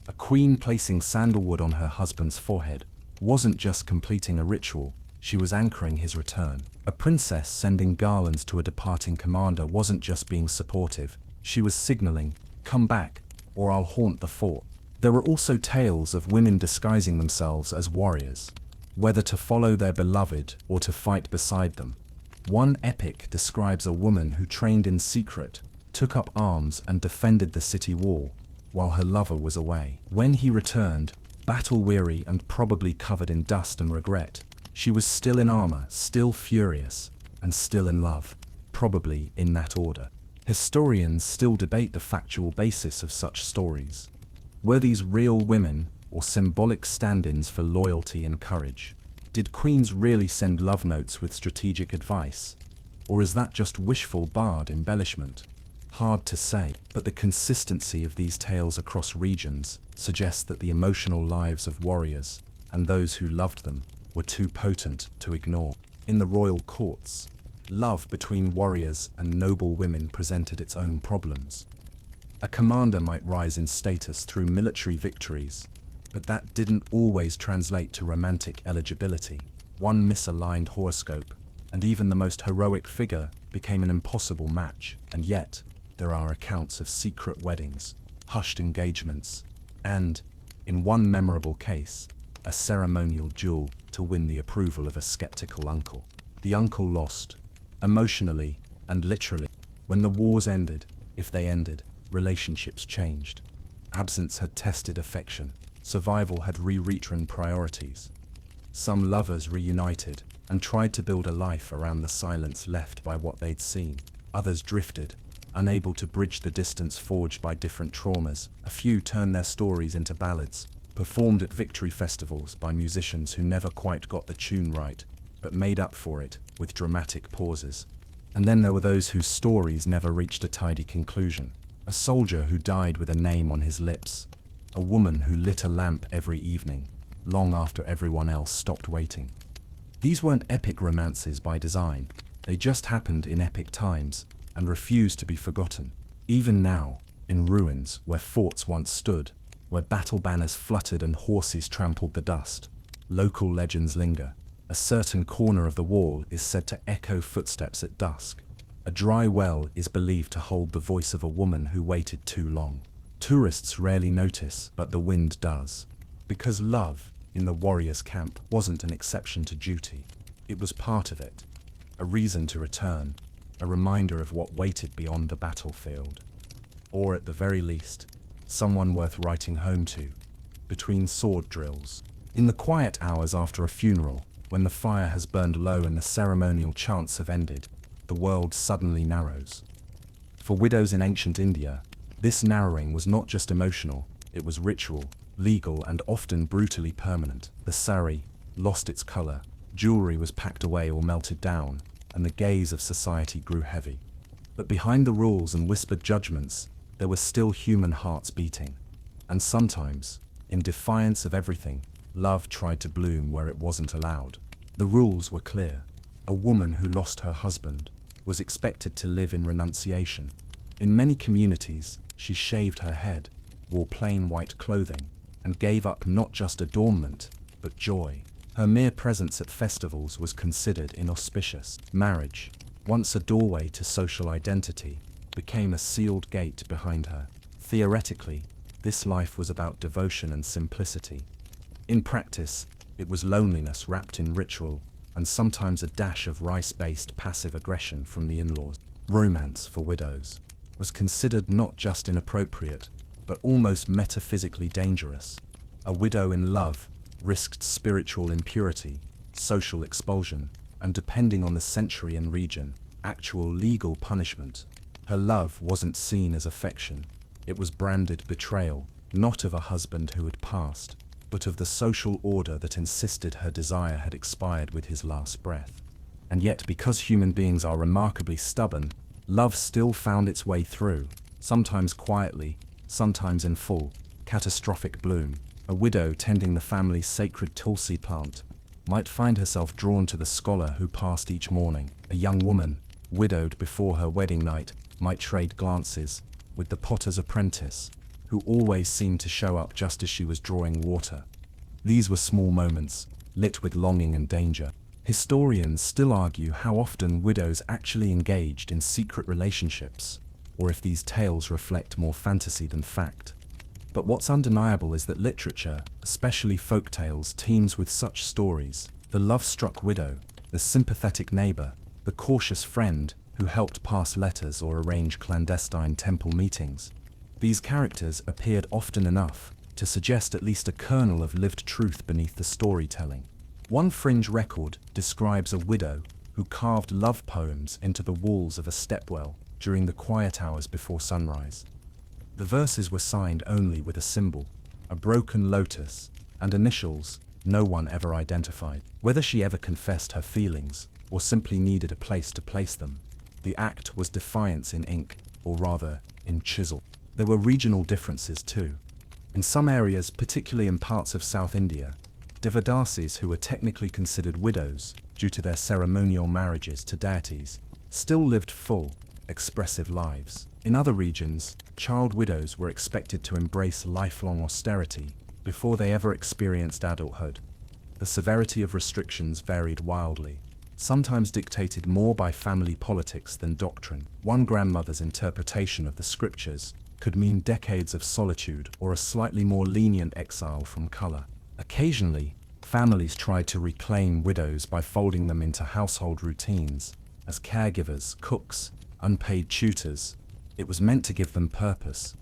A queen placing sandalwood on her husband's forehead wasn't just completing a ritual, she was anchoring his return. A princess sending garlands to a departing commander wasn't just being supportive, she was signaling, "Come back, or I'll haunt the fort." There were also tales of women disguising themselves as warriors, whether to follow their beloved or to fight beside them. One epic describes a woman who trained in secret, took up arms and defended the city wall, while her lover was away. When he returned, battle-weary and probably covered in dust and regret, she was still in armor, still furious, and still in love, probably in that order. Historians still debate the factual basis of such stories. Were these real women or symbolic stand-ins for loyalty and courage? Did queens really send love notes with strategic advice? Or is that just wishful bard embellishment? Hard to say, but the consistency of these tales across regions suggests that the emotional lives of warriors, and those who loved them, were too potent to ignore. In the royal courts, love between warriors and noble women presented its own problems. A commander might rise in status through military victories, but that didn't always translate to romantic eligibility. One misaligned horoscope, and even the most heroic figure became an impossible match. And yet, there are accounts of secret weddings, hushed engagements, and, in one memorable case, a ceremonial duel to win the approval of a skeptical uncle. The uncle lost, emotionally and literally. When the wars ended, if they ended, relationships changed. Absence had tested affection. Survival had rewritten priorities. Some lovers reunited and tried to build a life around the silence left by what they'd seen. Others drifted, unable to bridge the distance forged by different traumas. A few turned their stories into ballads, performed at victory festivals by musicians who never quite got the tune right, but made up for it with dramatic pauses. And then there were those whose stories never reached a tidy conclusion. A soldier who died with a name on his lips. A woman who lit a lamp every evening, long after everyone else stopped waiting. These weren't epic romances by design. They just happened in epic times and refused to be forgotten. Even now, in ruins where forts once stood, where battle banners fluttered and horses trampled the dust, local legends linger. A certain corner of the wall is said to echo footsteps at dusk. A dry well is believed to hold the voice of a woman who waited too long. Tourists rarely notice, but the wind does. Because love, in the warrior's camp, wasn't an exception to duty. It was part of it. A reason to return. A reminder of what waited beyond the battlefield. Or at the very least, someone worth writing home to, between sword drills. In the quiet hours after a funeral, when the fire has burned low and the ceremonial chants have ended, the world suddenly narrows. For widows in ancient India, this narrowing was not just emotional, it was ritual, legal, and often brutally permanent. The sari lost its color, jewelry was packed away or melted down, and the gaze of society grew heavy. But behind the rules and whispered judgments, there were still human hearts beating. And sometimes, in defiance of everything, love tried to bloom where it wasn't allowed. The rules were clear. A woman who lost her husband was expected to live in renunciation. In many communities, she shaved her head, wore plain white clothing, and gave up not just adornment, but joy. Her mere presence at festivals was considered inauspicious. Marriage, once a doorway to social identity, became a sealed gate behind her. Theoretically, this life was about devotion and simplicity. In practice, it was loneliness wrapped in ritual, and sometimes a dash of rice-based passive aggression from the in-laws. Romance for widows was considered not just inappropriate, but almost metaphysically dangerous. A widow in love risked spiritual impurity, social expulsion, and depending on the century and region, actual legal punishment. Her love wasn't seen as affection. It was branded betrayal, not of a husband who had passed, but of the social order that insisted her desire had expired with his last breath. And yet, because human beings are remarkably stubborn, love still found its way through, sometimes quietly, sometimes in full, catastrophic bloom. A widow tending the family's sacred tulsi plant might find herself drawn to the scholar who passed each morning. A young woman, widowed before her wedding night, might trade glances with the potter's apprentice, who always seemed to show up just as she was drawing water. These were small moments, lit with longing and danger. Historians still argue how often widows actually engaged in secret relationships, or if these tales reflect more fantasy than fact. But what's undeniable is that literature, especially folk tales, teems with such stories. The love-struck widow, the sympathetic neighbor, the cautious friend who helped pass letters or arrange clandestine temple meetings. These characters appeared often enough to suggest at least a kernel of lived truth beneath the storytelling. One fringe record describes a widow who carved love poems into the walls of a stepwell during the quiet hours before sunrise. The verses were signed only with a symbol, a broken lotus, and initials no one ever identified. Whether she ever confessed her feelings or simply needed a place to place them, the act was defiance in ink, or rather, in chisel. There were regional differences too. In some areas, particularly in parts of South India, Devadasis, who were technically considered widows due to their ceremonial marriages to deities, still lived full, expressive lives. In other regions, child widows were expected to embrace lifelong austerity before they ever experienced adulthood. The severity of restrictions varied wildly, sometimes dictated more by family politics than doctrine. One grandmother's interpretation of the scriptures could mean decades of solitude or a slightly more lenient exile from color. Occasionally, families tried to reclaim widows by folding them into household routines as caregivers, cooks, unpaid tutors. It was meant to give them purpose,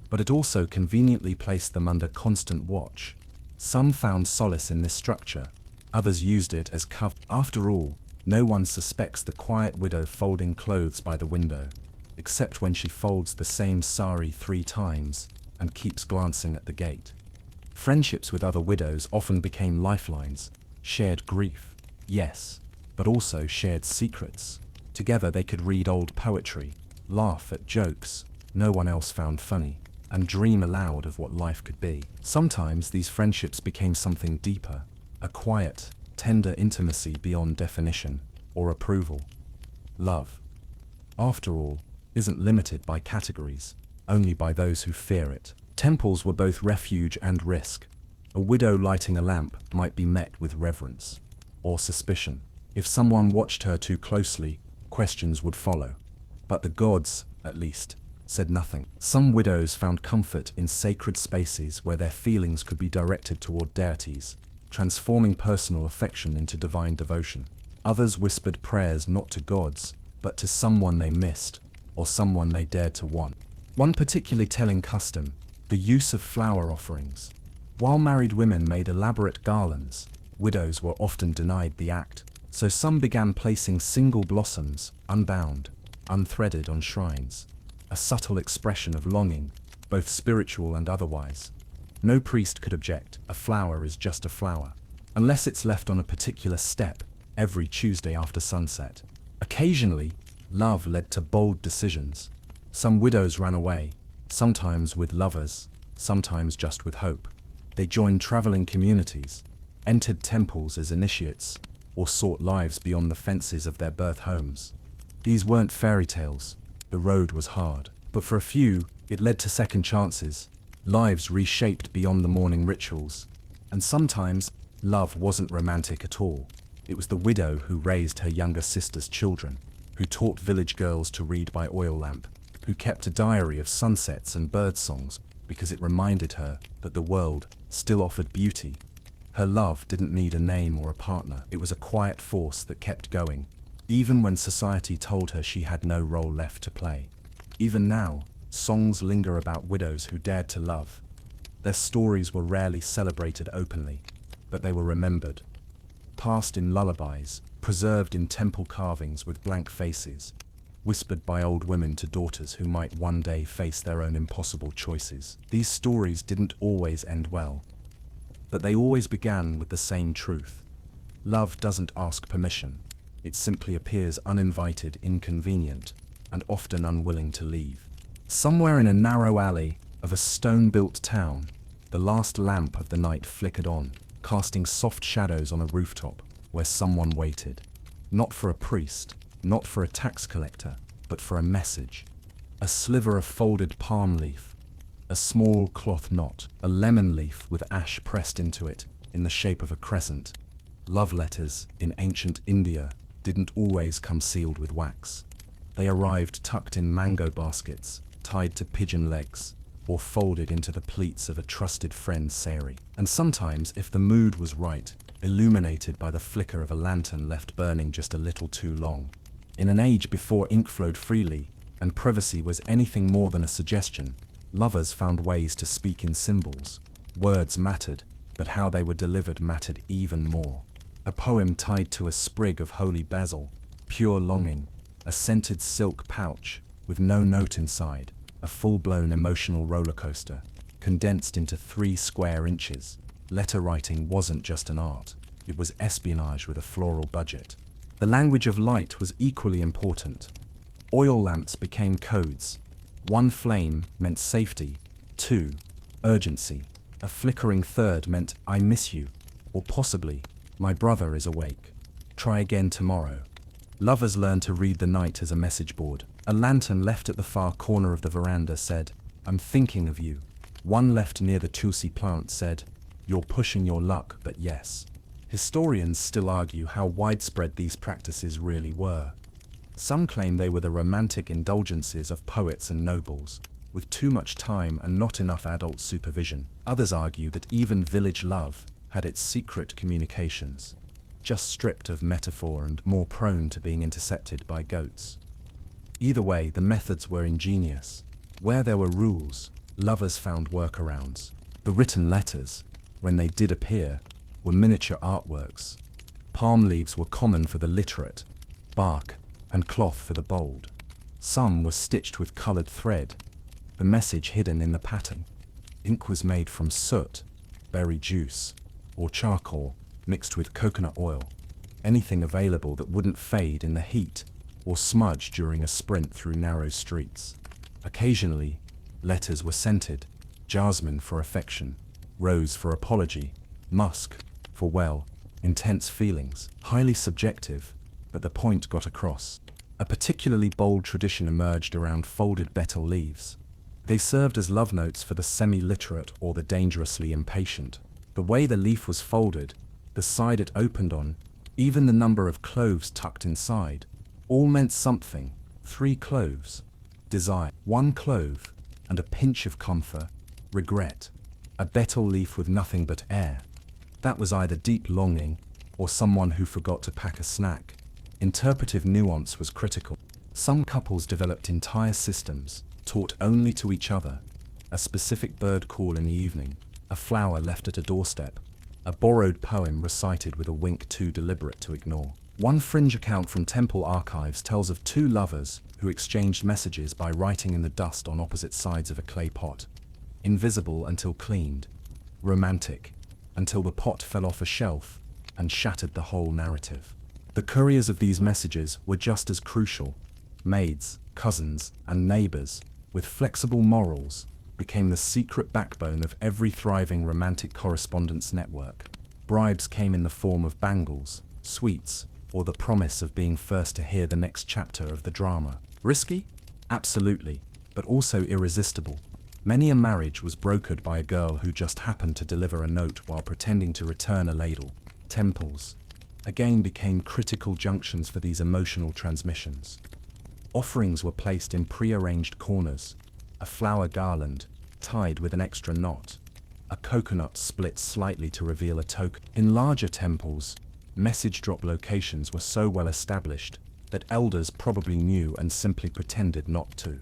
but it also conveniently placed them under constant watch. Some found solace in this structure, others used it as cover. After all, no one suspects the quiet widow folding clothes by the window, except when she folds the same sari 3 times and keeps glancing at the gate. Friendships with other widows often became lifelines, shared grief, yes, but also shared secrets. Together they could read old poetry, laugh at jokes no one else found funny, and dream aloud of what life could be. Sometimes these friendships became something deeper, a quiet, tender intimacy beyond definition or approval. Love, after all, isn't limited by categories, only by those who fear it. Temples were both refuge and risk. A widow lighting a lamp might be met with reverence or suspicion. If someone watched her too closely, questions would follow. But the gods, at least, said nothing. Some widows found comfort in sacred spaces where their feelings could be directed toward deities, transforming personal affection into divine devotion. Others whispered prayers not to gods, but to someone they missed, or someone they dared to want. One particularly telling custom, the use of flower offerings. While married women made elaborate garlands, widows were often denied the act, so some began placing single blossoms, unbound, unthreaded on shrines, a subtle expression of longing, both spiritual and otherwise. No priest could object. A flower is just a flower, unless it's left on a particular step every Tuesday after sunset. Occasionally, love led to bold decisions. Some widows ran away, sometimes with lovers, sometimes just with hope. They joined traveling communities, entered temples as initiates, or sought lives beyond the fences of their birth homes. These weren't fairy tales. The road was hard, but for a few, it led to second chances, lives reshaped beyond the morning rituals. And sometimes, love wasn't romantic at all. It was the widow who raised her younger sister's children, who taught village girls to read by oil lamp, who kept a diary of sunsets and bird songs because it reminded her that the world still offered beauty. Her love didn't need a name or a partner. It was a quiet force that kept going, even when society told her she had no role left to play. Even now, songs linger about widows who dared to love. Their stories were rarely celebrated openly, but they were remembered. Passed in lullabies, preserved in temple carvings with blank faces, whispered by old women to daughters who might one day face their own impossible choices. These stories didn't always end well, but they always began with the same truth. Love doesn't ask permission. It simply appears uninvited, inconvenient, and often unwilling to leave. Somewhere in a narrow alley of a stone-built town, the last lamp of the night flickered on, casting soft shadows on a rooftop where someone waited. Not for a priest, not for a tax collector, but for a message. A sliver of folded palm leaf, a small cloth knot, a lemon leaf with ash pressed into it in the shape of a crescent. Love letters in ancient India didn't always come sealed with wax. They arrived tucked in mango baskets, tied to pigeon legs, or folded into the pleats of a trusted friend's sari. And sometimes, if the mood was right, illuminated by the flicker of a lantern left burning just a little too long. In an age before ink flowed freely, and privacy was anything more than a suggestion, lovers found ways to speak in symbols. Words mattered, but how they were delivered mattered even more. A poem tied to a sprig of holy basil, pure longing, a scented silk pouch with no note inside, a full-blown emotional roller coaster, condensed into 3 square inches. Letter writing wasn't just an art, it was espionage with a floral budget. The language of light was equally important. Oil lamps became codes. 1 flame meant safety, 2, urgency. A flickering third meant I miss you, or possibly, my brother is awake. Try again tomorrow. Lovers learned to read the night as a message board. A lantern left at the far corner of the veranda said, I'm thinking of you. One left near the tulsi plant said, you're pushing your luck, but yes. Historians still argue how widespread these practices really were. Some claim they were the romantic indulgences of poets and nobles, with too much time and not enough adult supervision. Others argue that even village love had its secret communications, just stripped of metaphor and more prone to being intercepted by goats. Either way, the methods were ingenious. Where there were rules, lovers found workarounds. The written letters, when they did appear, were miniature artworks. Palm leaves were common for the literate, bark and cloth for the bold. Some were stitched with colored thread, the message hidden in the pattern. Ink was made from soot, berry juice, or charcoal mixed with coconut oil, anything available that wouldn't fade in the heat or smudge during a sprint through narrow streets. Occasionally, letters were scented, jasmine for affection, rose for apology, musk for, well, intense feelings. Highly subjective, but the point got across. A particularly bold tradition emerged around folded betel leaves. They served as love notes for the semi-literate or the dangerously impatient. The way the leaf was folded, the side it opened on, even the number of cloves tucked inside, all meant something. 3 cloves, desire, 1 clove, and a pinch of comfort, regret. A betel leaf with nothing but air. That was either deep longing, or someone who forgot to pack a snack. Interpretive nuance was critical. Some couples developed entire systems, taught only to each other. A specific bird call in the evening, a flower left at a doorstep, a borrowed poem recited with a wink too deliberate to ignore. One fringe account from temple archives tells of 2 lovers who exchanged messages by writing in the dust on opposite sides of a clay pot. Invisible until cleaned, romantic until the pot fell off a shelf and shattered the whole narrative. The couriers of these messages were just as crucial. Maids, cousins, and neighbors, with flexible morals, became the secret backbone of every thriving romantic correspondence network. Bribes came in the form of bangles, sweets, or the promise of being first to hear the next chapter of the drama. Risky? Absolutely, but also irresistible. Many a marriage was brokered by a girl who just happened to deliver a note while pretending to return a ladle. Temples, again, became critical junctions for these emotional transmissions. Offerings were placed in pre-arranged corners, a flower garland tied with an extra knot, a coconut split slightly to reveal a token. In larger temples, message drop locations were so well established that elders probably knew and simply pretended not to.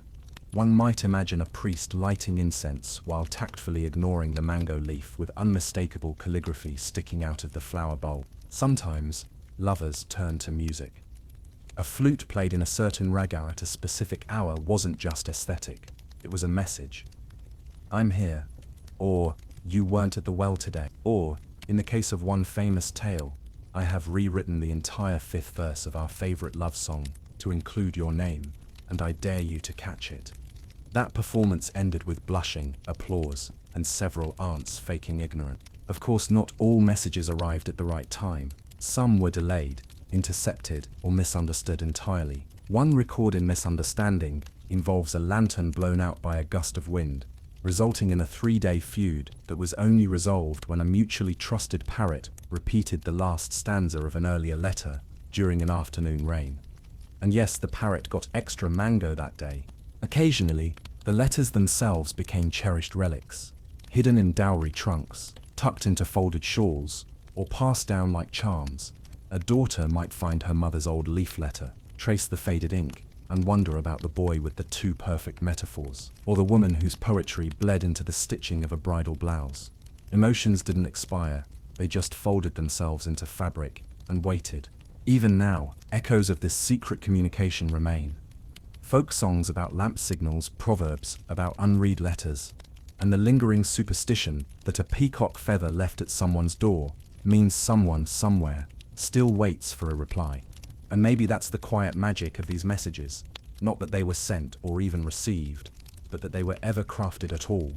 One might imagine a priest lighting incense while tactfully ignoring the mango leaf with unmistakable calligraphy sticking out of the flower bowl. Sometimes, lovers turned to music. A flute played in a certain raga at a specific hour wasn't just aesthetic, it was a message. I'm here. Or, you weren't at the well today. Or, in the case of one famous tale, I have rewritten the entire 5th verse of our favorite love song to include your name, and I dare you to catch it. That performance ended with blushing, applause, and several aunts faking ignorant. Of course, not all messages arrived at the right time. Some were delayed, intercepted, or misunderstood entirely. One recorded misunderstanding involves a lantern blown out by a gust of wind, resulting in a 3-day feud that was only resolved when a mutually trusted parrot repeated the last stanza of an earlier letter during an afternoon rain. And yes, the parrot got extra mango that day. Occasionally, the letters themselves became cherished relics, hidden in dowry trunks, tucked into folded shawls, or passed down like charms. A daughter might find her mother's old leaf letter, trace the faded ink, and wonder about the boy with the 2 perfect metaphors, or the woman whose poetry bled into the stitching of a bridal blouse. Emotions didn't expire, they just folded themselves into fabric and waited. Even now, echoes of this secret communication remain. Folk songs about lamp signals, proverbs about unread letters, and the lingering superstition that a peacock feather left at someone's door means someone somewhere still waits for a reply. And maybe that's the quiet magic of these messages, not that they were sent or even received, but that they were ever crafted at all.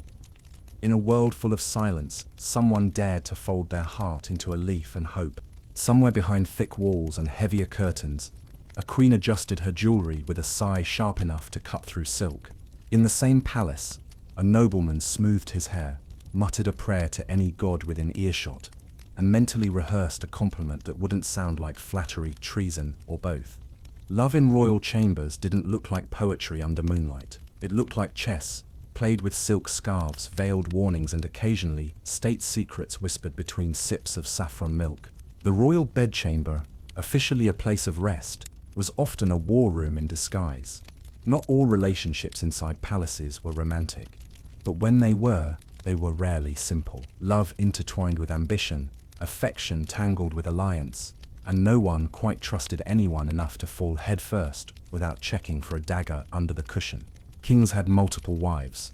In a world full of silence, someone dared to fold their heart into a leaf and hope. Somewhere behind thick walls and heavier curtains, a queen adjusted her jewelry with a sigh sharp enough to cut through silk. In the same palace, a nobleman smoothed his hair, muttered a prayer to any god within earshot, and mentally rehearsed a compliment that wouldn't sound like flattery, treason, or both. Love in royal chambers didn't look like poetry under moonlight. It looked like chess, played with silk scarves, veiled warnings, and occasionally state secrets whispered between sips of saffron milk. The royal bedchamber, officially a place of rest, was often a war room in disguise. Not all relationships inside palaces were romantic, but when they were rarely simple. Love intertwined with ambition, affection tangled with alliance, and no one quite trusted anyone enough to fall headfirst without checking for a dagger under the cushion. Kings had multiple wives,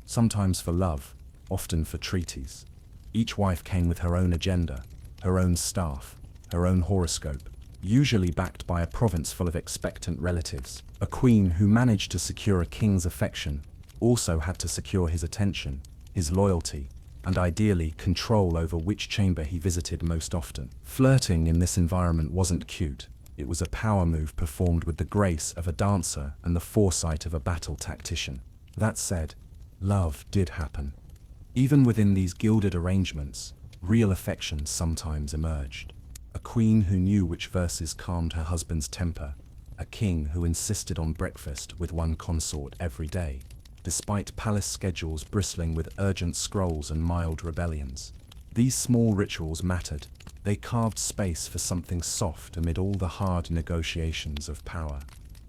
sometimes for love, often for treaties. Each wife came with her own agenda, her own staff, her own horoscope, usually backed by a province full of expectant relatives. A queen who managed to secure a king's affection also had to secure his attention, his loyalty, and ideally control over which chamber he visited most often. Flirting in this environment wasn't cute. It was a power move performed with the grace of a dancer and the foresight of a battle tactician. That said, love did happen. Even within these gilded arrangements, real affection sometimes emerged. A queen who knew which verses calmed her husband's temper, a king who insisted on breakfast with one consort every day, despite palace schedules bristling with urgent scrolls and mild rebellions. These small rituals mattered. They carved space for something soft amid all the hard negotiations of power.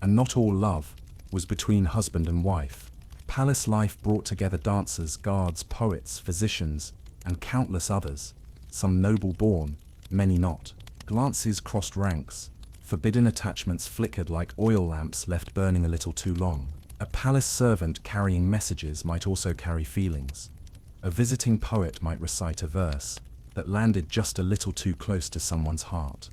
And not all love was between husband and wife. Palace life brought together dancers, guards, poets, physicians, and countless others, some noble-born, many not. Glances crossed ranks. Forbidden attachments flickered like oil lamps left burning a little too long. A palace servant carrying messages might also carry feelings. A visiting poet might recite a verse that landed just a little too close to someone's heart.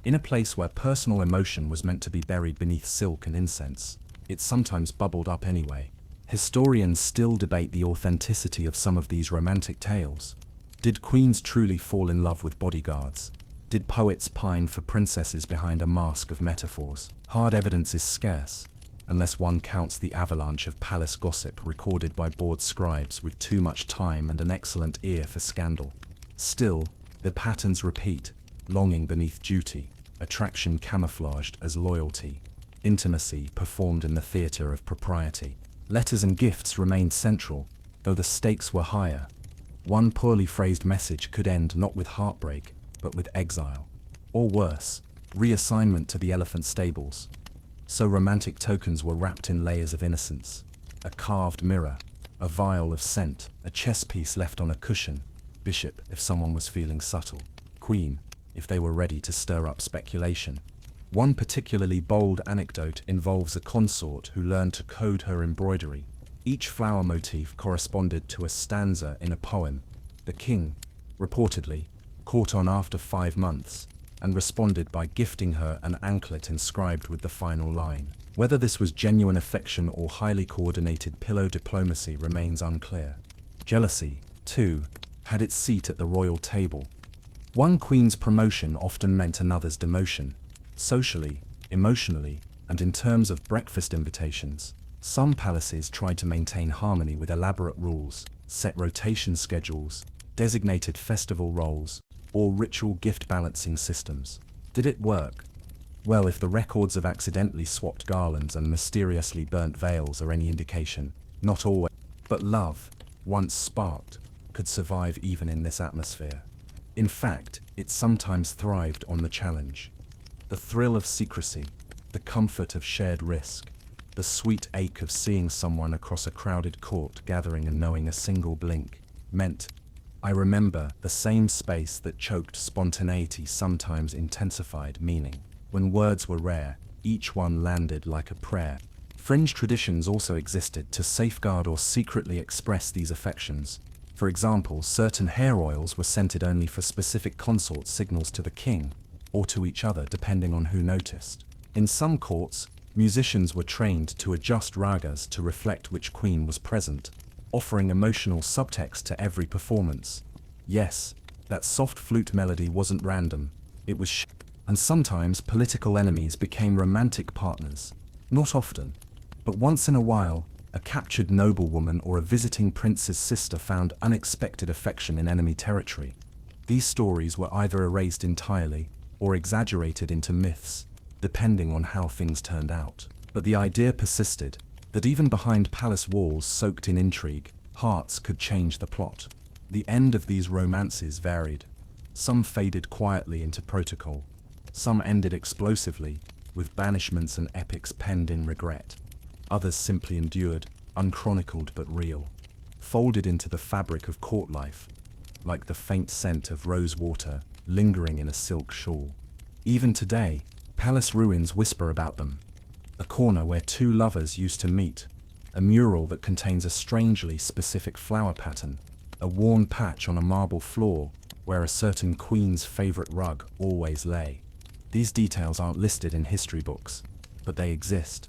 In a place where personal emotion was meant to be buried beneath silk and incense, it sometimes bubbled up anyway. Historians still debate the authenticity of some of these romantic tales. Did queens truly fall in love with bodyguards? Did poets pine for princesses behind a mask of metaphors? Hard evidence is scarce, unless one counts the avalanche of palace gossip recorded by bored scribes with too much time and an excellent ear for scandal. Still, the patterns repeat: longing beneath duty, attraction camouflaged as loyalty, intimacy performed in the theater of propriety. Letters and gifts remained central, though the stakes were higher. One poorly phrased message could end not with heartbreak, but with exile. Or worse, reassignment to the elephant stables. So romantic tokens were wrapped in layers of innocence. A carved mirror, a vial of scent, a chess piece left on a cushion. Bishop, if someone was feeling subtle. Queen, if they were ready to stir up speculation. One particularly bold anecdote involves a consort who learned to code her embroidery. Each flower motif corresponded to a stanza in a poem. The king, reportedly, caught on after 5 months, and responded by gifting her an anklet inscribed with the final line. Whether this was genuine affection or highly coordinated pillow diplomacy remains unclear. Jealousy, too, had its seat at the royal table. One queen's promotion often meant another's demotion. Socially, emotionally, and in terms of breakfast invitations, some palaces tried to maintain harmony with elaborate rules, set rotation schedules, designated festival roles, or ritual gift balancing systems. Did it work? Well, if the records of accidentally swapped garlands and mysteriously burnt veils are any indication, not always. But love, once sparked, could survive even in this atmosphere. In fact, it sometimes thrived on the challenge. The thrill of secrecy, the comfort of shared risk, the sweet ache of seeing someone across a crowded court gathering and knowing a single blink meant I remember the same space that choked spontaneity sometimes intensified meaning. When words were rare, each one landed like a prayer. Fringe traditions also existed to safeguard or secretly express these affections. For example, certain hair oils were scented only for specific consort signals to the king, or to each other depending on who noticed. In some courts, musicians were trained to adjust ragas to reflect which queen was present, offering emotional subtext to every performance. Yes, that soft flute melody wasn't random, it was and sometimes political enemies became romantic partners. Not often, but once in a while, a captured noblewoman or a visiting prince's sister found unexpected affection in enemy territory. These stories were either erased entirely or exaggerated into myths, depending on how things turned out. But the idea persisted that even behind palace walls soaked in intrigue, hearts could change the plot. The end of these romances varied. Some faded quietly into protocol. Some ended explosively, with banishments and epics penned in regret. Others simply endured, unchronicled but real, folded into the fabric of court life, like the faint scent of rose water lingering in a silk shawl. Even today, palace ruins whisper about them. A corner where two lovers used to meet, a mural that contains a strangely specific flower pattern, a worn patch on a marble floor where a certain queen's favorite rug always lay. These details aren't listed in history books, but they exist.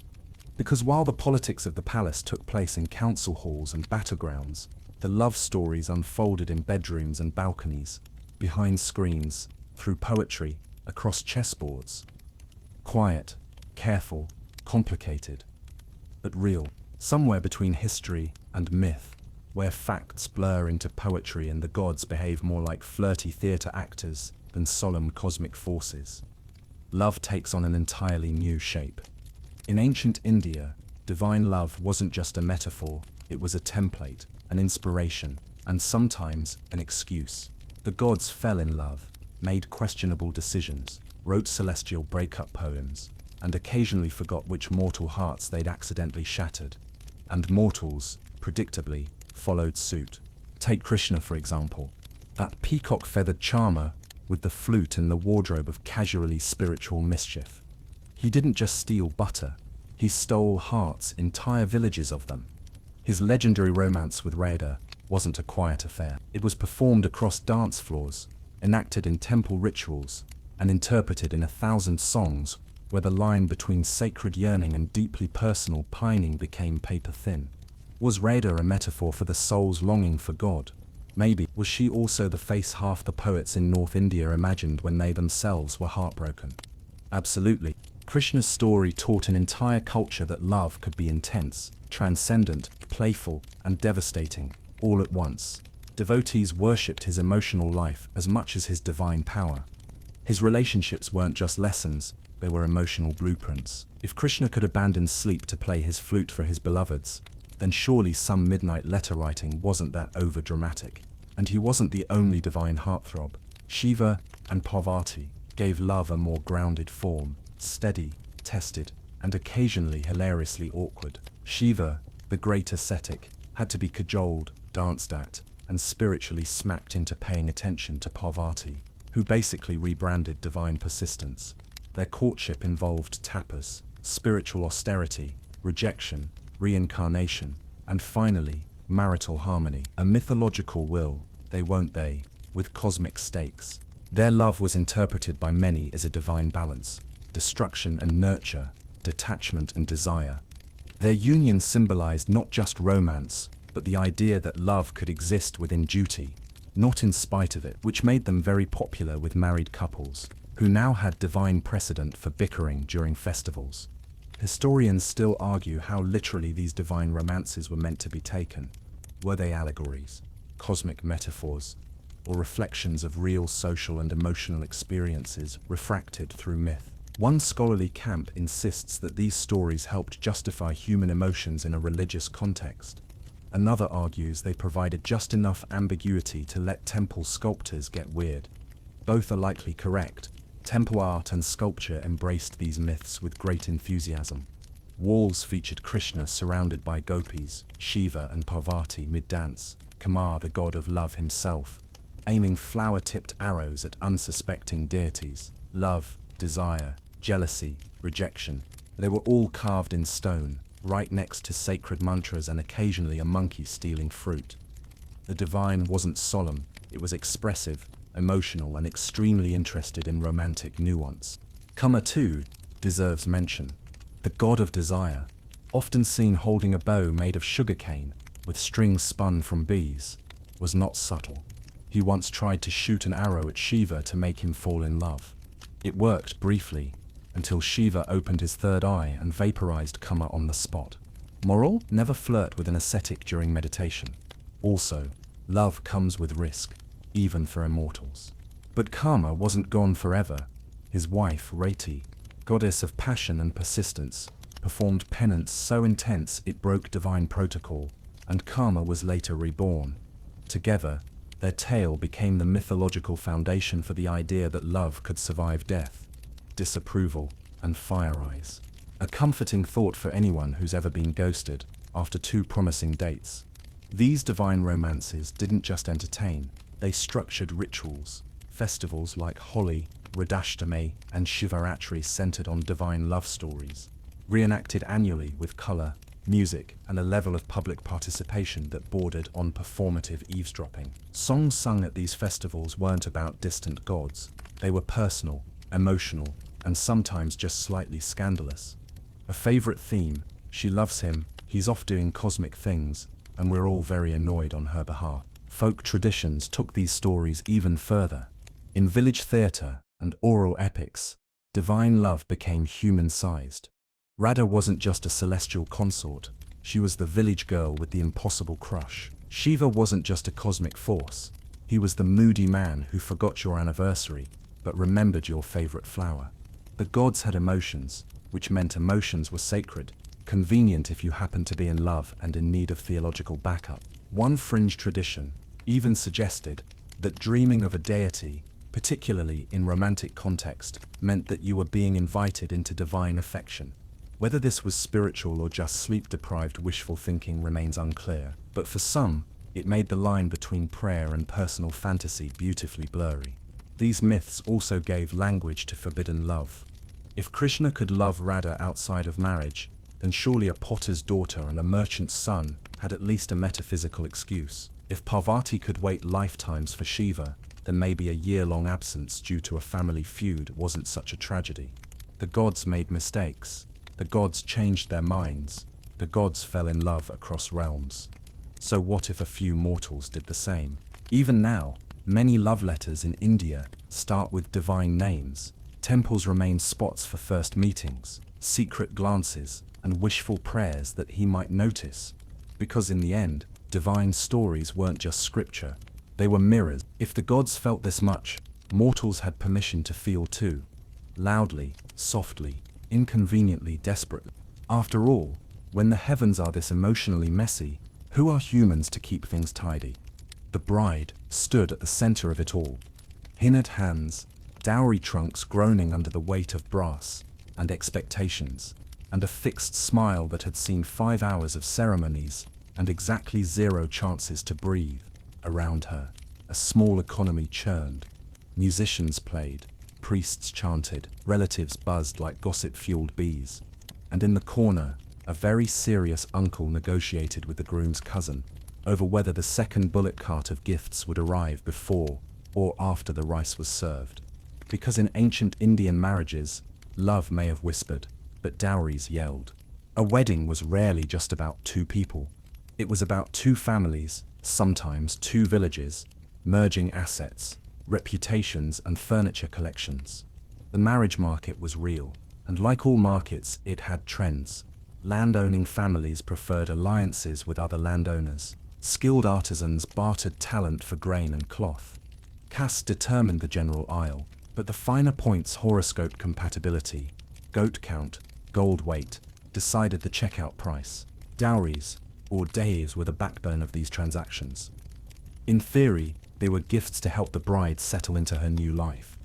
Because while the politics of the palace took place in council halls and battlegrounds, the love stories unfolded in bedrooms and balconies, behind screens, through poetry, across chessboards. Quiet, careful, complicated, but real. Somewhere between history and myth, where facts blur into poetry and the gods behave more like flirty theatre actors than solemn cosmic forces. Love takes on an entirely new shape. In ancient India, divine love wasn't just a metaphor, it was a template, an inspiration, and sometimes an excuse. The gods fell in love, made questionable decisions, wrote celestial breakup poems, and occasionally forgot which mortal hearts they'd accidentally shattered. And mortals, predictably, followed suit. Take Krishna, for example, that peacock-feathered charmer with the flute in the wardrobe of casually spiritual mischief. He didn't just steal butter, he stole hearts, entire villages of them. His legendary romance with Radha wasn't a quiet affair. It was performed across dance floors, enacted in temple rituals, and interpreted in 1,000 songs where the line between sacred yearning and deeply personal pining became paper-thin. Was Radha a metaphor for the soul's longing for God? Maybe. Was she also the face half the poets in North India imagined when they themselves were heartbroken? Absolutely. Krishna's story taught an entire culture that love could be intense, transcendent, playful, and devastating, all at once. Devotees worshipped his emotional life as much as his divine power. His relationships weren't just lessons, they were emotional blueprints. If Krishna could abandon sleep to play his flute for his beloveds, then surely some midnight letter writing wasn't that over-dramatic. And he wasn't the only divine heartthrob. Shiva and Parvati gave love a more grounded form, steady, tested, and occasionally hilariously awkward. Shiva, the great ascetic, had to be cajoled, danced at, and spiritually smacked into paying attention to Parvati, who basically rebranded divine persistence. Their courtship involved tapas, spiritual austerity, rejection, reincarnation, and finally, marital harmony. A mythological will, they won't they, with cosmic stakes. Their love was interpreted by many as a divine balance, destruction and nurture, detachment and desire. Their union symbolized not just romance, but the idea that love could exist within duty, not in spite of it, which made them very popular with married couples, who now had divine precedent for bickering during festivals. Historians still argue how literally these divine romances were meant to be taken. Were they allegories, cosmic metaphors, or reflections of real social and emotional experiences refracted through myth? One scholarly camp insists that these stories helped justify human emotions in a religious context. Another argues they provided just enough ambiguity to let temple sculptors get weird. Both are likely correct. Temple art and sculpture embraced these myths with great enthusiasm. Walls featured Krishna surrounded by gopis, Shiva and Parvati mid-dance, Kama, the god of love himself, aiming flower-tipped arrows at unsuspecting deities. Love, desire, jealousy, rejection, they were all carved in stone, right next to sacred mantras and occasionally a monkey stealing fruit. The divine wasn't solemn, it was expressive, emotional, and extremely interested in romantic nuance. Kama too deserves mention. The god of desire, often seen holding a bow made of sugarcane with strings spun from bees, was not subtle. He once tried to shoot an arrow at Shiva to make him fall in love. It worked briefly, until Shiva opened his third eye and vaporized Kama on the spot. Moral: never flirt with an ascetic during meditation. Also, love comes with risk, even for immortals. But Kama wasn't gone forever. His wife, Rati, goddess of passion and persistence, performed penance so intense it broke divine protocol, and Kama was later reborn. Together, their tale became the mythological foundation for the idea that love could survive death, disapproval, and fire eyes. A comforting thought for anyone who's ever been ghosted after 2 promising dates. These divine romances didn't just entertain, they structured rituals. Festivals like Holi, Radhashtami, and Shivaratri centered on divine love stories, reenacted annually with color, music, and a level of public participation that bordered on performative eavesdropping. Songs sung at these festivals weren't about distant gods, they were personal, emotional, and sometimes just slightly scandalous. A favorite theme: she loves him, he's off doing cosmic things, and we're all very annoyed on her behalf. Folk traditions took these stories even further. In village theatre and oral epics, divine love became human-sized. Radha wasn't just a celestial consort, she was the village girl with the impossible crush. Shiva wasn't just a cosmic force, he was the moody man who forgot your anniversary, but remembered your favorite flower. The gods had emotions, which meant emotions were sacred, convenient if you happened to be in love and in need of theological backup. One fringe tradition even suggested that dreaming of a deity, particularly in romantic context, meant that you were being invited into divine affection. Whether this was spiritual or just sleep-deprived wishful thinking remains unclear, but for some, it made the line between prayer and personal fantasy beautifully blurry. These myths also gave language to forbidden love. If Krishna could love Radha outside of marriage, then surely a potter's daughter and a merchant's son had at least a metaphysical excuse. If Parvati could wait lifetimes for Shiva, then maybe a year-long absence due to a family feud wasn't such a tragedy. The gods made mistakes. The gods changed their minds. The gods fell in love across realms. So what if a few mortals did the same? Even now, many love letters in India start with divine names. Temples remain spots for first meetings, secret glances, and wishful prayers that he might notice. Because in the end, divine stories weren't just scripture, they were mirrors. If the gods felt this much, mortals had permission to feel too. Loudly, softly, inconveniently, desperately. After all, when the heavens are this emotionally messy, who are humans to keep things tidy? The bride stood at the center of it all. Hinnered hands, dowry trunks groaning under the weight of brass and expectations, and a fixed smile that had seen 5 hours of ceremonies and exactly 0 chances to breathe. Around her, a small economy churned. Musicians played, priests chanted, relatives buzzed like gossip-fueled bees. And in the corner, a very serious uncle negotiated with the groom's cousin over whether the second bullock cart of gifts would arrive before or after the rice was served. Because in ancient Indian marriages, love may have whispered, but dowries yelled. A wedding was rarely just about 2 people. It was about 2 families, sometimes 2 villages, merging assets, reputations, and furniture collections. The marriage market was real, and like all markets, it had trends. Landowning families preferred alliances with other landowners. Skilled artisans bartered talent for grain and cloth. Caste determined the general aisle, but the finer points, horoscope compatibility, goat count, gold weight, decided the checkout price. Dowries, or days, were the backbone of these transactions. In theory, they were gifts to help the bride settle into her new life.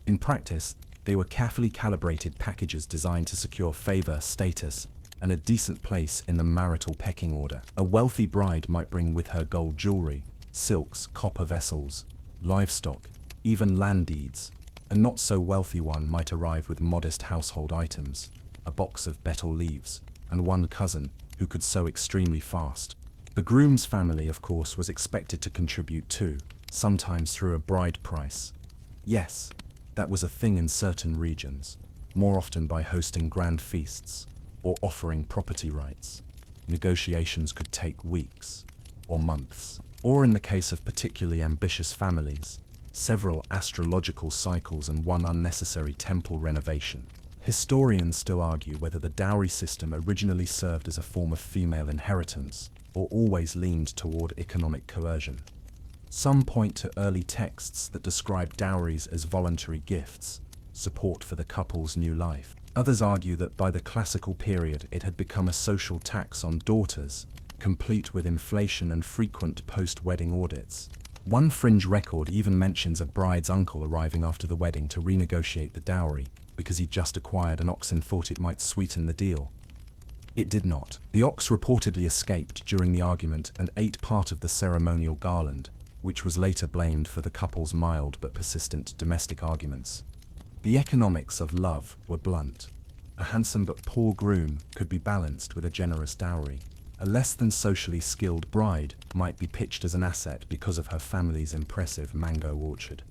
In practice, they were carefully calibrated packages designed to secure favor, status, and a decent place in the marital pecking order. A wealthy bride might bring with her gold jewelry, silks, copper vessels, livestock, even land deeds. A not-so-wealthy one might arrive with modest household items, a box of betel leaves, and one cousin who could sew extremely fast. The groom's family, of course, was expected to contribute too, sometimes through a bride price. Yes, that was a thing in certain regions, more often by hosting grand feasts or offering property rights. Negotiations could take weeks or months, or in the case of particularly ambitious families, several astrological cycles and one unnecessary temple renovation. Historians still argue whether the dowry system originally served as a form of female inheritance or always leaned toward economic coercion. Some point to early texts that describe dowries as voluntary gifts, support for the couple's new life. Others argue that by the classical period it had become a social tax on daughters, complete with inflation and frequent post-wedding audits. One fringe record even mentions a bride's uncle arriving after the wedding to renegotiate the dowry, because he'd just acquired an ox and thought it might sweeten the deal. It did not. The ox reportedly escaped during the argument and ate part of the ceremonial garland, which was later blamed for the couple's mild but persistent domestic arguments. The economics of love were blunt. A handsome but poor groom could be balanced with a generous dowry. A less than socially skilled bride might be pitched as an asset because of her family's impressive mango orchard.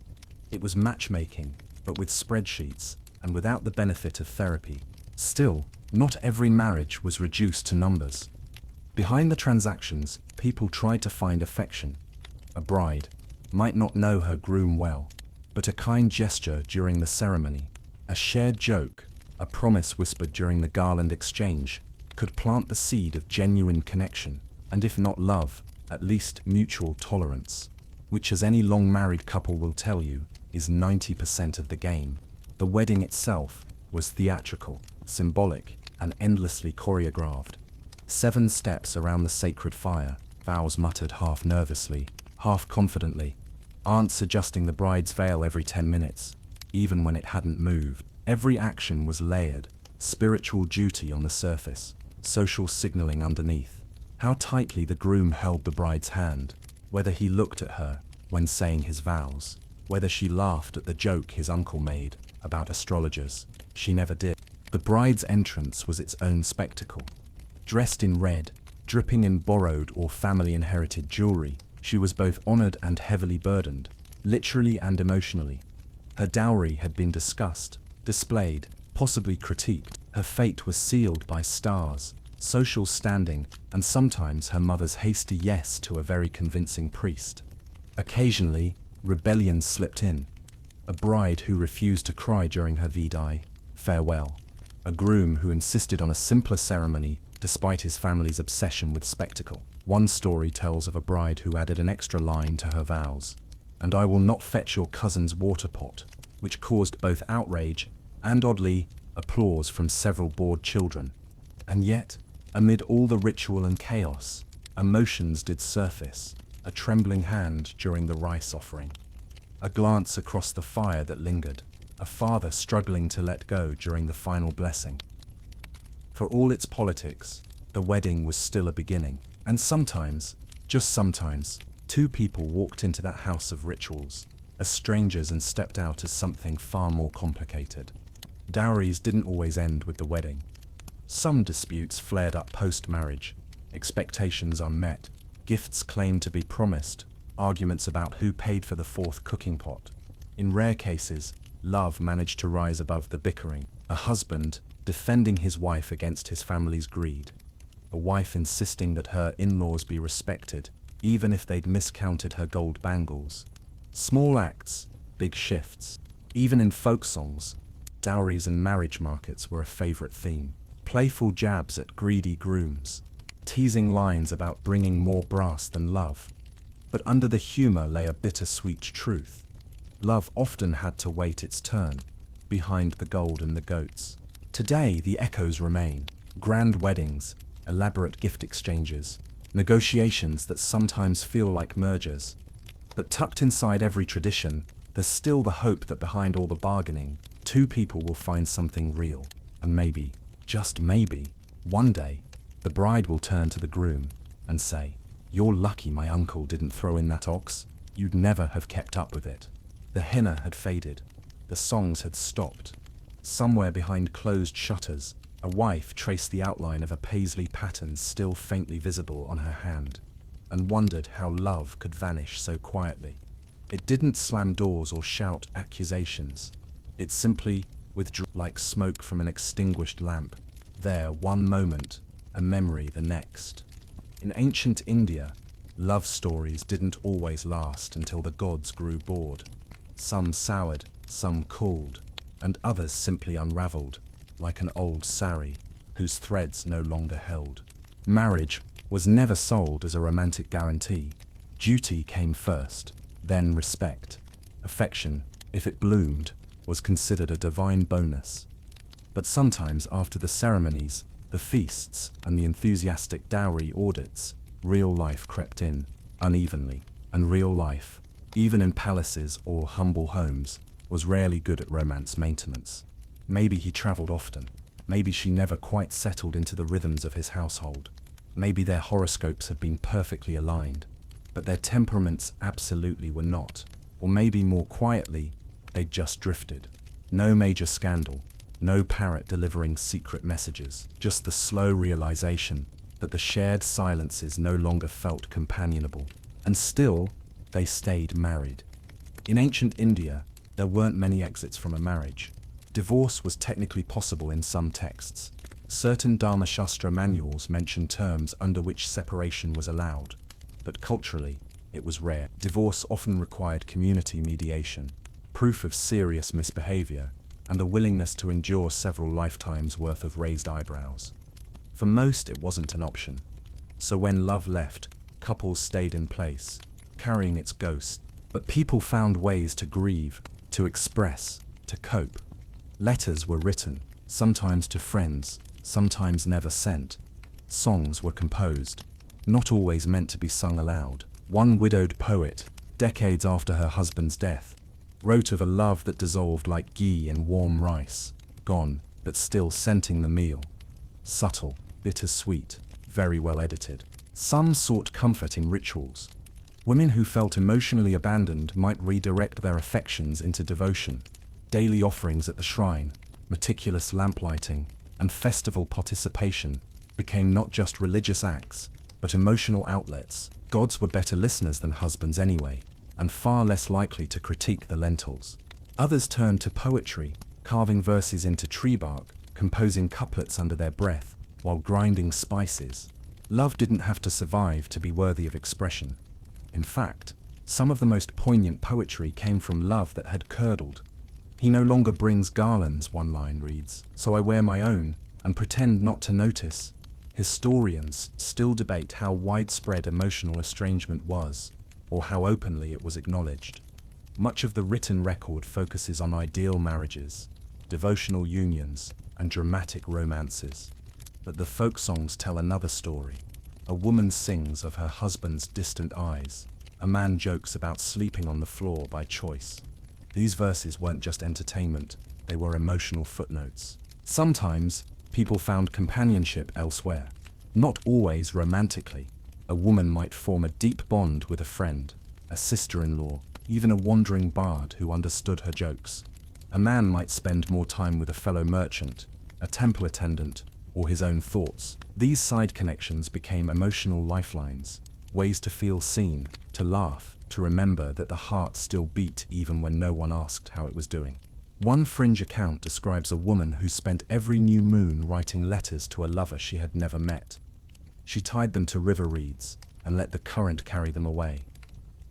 It was matchmaking, but with spreadsheets and without the benefit of therapy. Still, not every marriage was reduced to numbers. Behind the transactions, people tried to find affection. A bride might not know her groom well, but a kind gesture during the ceremony, a shared joke, a promise whispered during the garland exchange, could plant the seed of genuine connection, and if not love, at least mutual tolerance, which, as any long-married couple will tell you, is 90% of the game. The wedding itself was theatrical, symbolic, and endlessly choreographed. 7 steps around the sacred fire, vows muttered half nervously, half confidently, aunts adjusting the bride's veil every 10 minutes, even when it hadn't moved. Every action was layered, spiritual duty on the surface, social signaling underneath. How tightly the groom held the bride's hand, whether he looked at her when saying his vows, whether she laughed at the joke his uncle made about astrologers. She never did. The bride's entrance was its own spectacle. Dressed in red, dripping in borrowed or family-inherited jewelry, she was both honored and heavily burdened, literally and emotionally. Her dowry had been discussed, displayed, possibly critiqued. Her fate was sealed by stars, social standing, and sometimes her mother's hasty yes to a very convincing priest. Occasionally, rebellion slipped in. A bride who refused to cry during her vidai, farewell. A groom who insisted on a simpler ceremony despite his family's obsession with spectacle. One story tells of a bride who added an extra line to her vows, "And I will not fetch your cousin's water pot," which caused both outrage and, oddly, applause from several bored children. And yet, amid all the ritual and chaos, emotions did surface, a trembling hand during the rice offering, a glance across the fire that lingered, a father struggling to let go during the final blessing. For all its politics, the wedding was still a beginning, and sometimes, just sometimes, 2 people walked into that house of rituals, as strangers, and stepped out as something far more complicated. Dowries didn't always end with the wedding. Some disputes flared up post-marriage, expectations unmet, gifts claimed to be promised, arguments about who paid for the 4th cooking pot. In rare cases, love managed to rise above the bickering, a husband defending his wife against his family's greed, a wife insisting that her in-laws be respected, even if they'd miscounted her gold bangles. Small acts, big shifts. Even in folk songs, dowries and marriage markets were a favorite theme. Playful jabs at greedy grooms, teasing lines about bringing more brass than love. But under the humor lay a bittersweet truth. Love often had to wait its turn, behind the gold and the goats. Today, the echoes remain. Grand weddings, elaborate gift exchanges, negotiations that sometimes feel like mergers. But tucked inside every tradition, there's still the hope that behind all the bargaining, 2 people will find something real, and maybe, just maybe, One day, the bride will turn to the groom and say, "You're lucky my uncle didn't throw in that ox. You'd never have kept up with it." The henna had faded. The songs had stopped. Somewhere behind closed shutters, a wife traced the outline of a paisley pattern still faintly visible on her hand, and wondered how love could vanish so quietly. It didn't slam doors or shout accusations. It simply withdrew like smoke from an extinguished lamp. There, one moment, a memory the next. In ancient India, love stories didn't always last until the gods grew bored. Some soured, some cooled, and others simply unraveled, like an old sari, whose threads no longer held. Marriage was never sold as a romantic guarantee. Duty came first, then respect. Affection, if it bloomed, was considered a divine bonus. But sometimes after the ceremonies, the feasts, and the enthusiastic dowry audits, real life crept in, unevenly, and real life, even in palaces or humble homes, was rarely good at romance maintenance. Maybe he traveled often. Maybe she never quite settled into the rhythms of his household. Maybe their horoscopes had been perfectly aligned, but their temperaments absolutely were not. Or maybe more quietly, they'd just drifted. No major scandal, no parrot delivering secret messages, just the slow realization that the shared silences no longer felt companionable. And still, they stayed married. In ancient India, there weren't many exits from a marriage. Divorce was technically possible in some texts. Certain Dharmashastra manuals mention terms under which separation was allowed, but culturally, it was rare. Divorce often required community mediation, proof of serious misbehavior, and a willingness to endure several lifetimes' worth of raised eyebrows. For most, it wasn't an option. So when love left, couples stayed in place, carrying its ghost. But people found ways to grieve, to express, to cope. Letters were written, sometimes to friends, sometimes never sent. Songs were composed, not always meant to be sung aloud. One widowed poet, decades after her husband's death, wrote of a love that dissolved like ghee in warm rice, gone, but still scenting the meal. Subtle, bittersweet, very well edited. Some sought comfort in rituals. Women who felt emotionally abandoned might redirect their affections into devotion. Daily offerings at the shrine, meticulous lamplighting, and festival participation became not just religious acts, but emotional outlets. Gods were better listeners than husbands anyway, and far less likely to critique the lentils. Others turned to poetry, carving verses into tree bark, composing couplets under their breath, while grinding spices. Love didn't have to survive to be worthy of expression. In fact, some of the most poignant poetry came from love that had curdled. "He no longer brings garlands," one line reads, "so I wear my own, and pretend not to notice." Historians still debate how widespread emotional estrangement was, or how openly it was acknowledged. Much of the written record focuses on ideal marriages, devotional unions, and dramatic romances. But the folk songs tell another story. A woman sings of her husband's distant eyes. A man jokes about sleeping on the floor by choice. These verses weren't just entertainment, they were emotional footnotes. Sometimes, people found companionship elsewhere. Not always romantically. A woman might form a deep bond with a friend, a sister-in-law, even a wandering bard who understood her jokes. A man might spend more time with a fellow merchant, a temple attendant, or his own thoughts. These side connections became emotional lifelines, ways to feel seen, to laugh, to remember that the heart still beat even when no one asked how it was doing. One fringe account describes a woman who spent every new moon writing letters to a lover she had never met. She tied them to river reeds and let the current carry them away.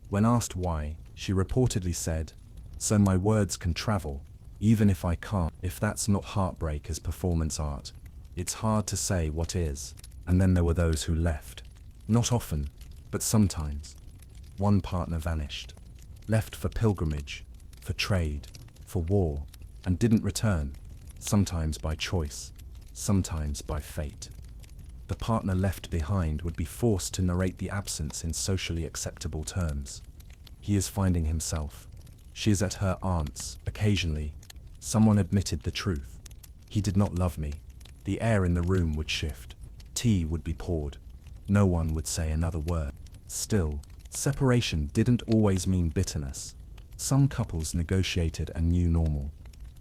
When asked why, she reportedly said, "So my words can travel, even if I can't." If that's not heartbreak as performance art, it's hard to say what is. And then there were those who left. Not often, but sometimes. One partner vanished, left for pilgrimage, for trade, for war, and didn't return, sometimes by choice, sometimes by fate. The partner left behind would be forced to narrate the absence in socially acceptable terms. He is finding himself. She is at her aunt's. Occasionally, someone admitted the truth. He did not love me. The air in the room would shift. Tea would be poured. No one would say another word. Still, separation didn't always mean bitterness. Some couples negotiated a new normal,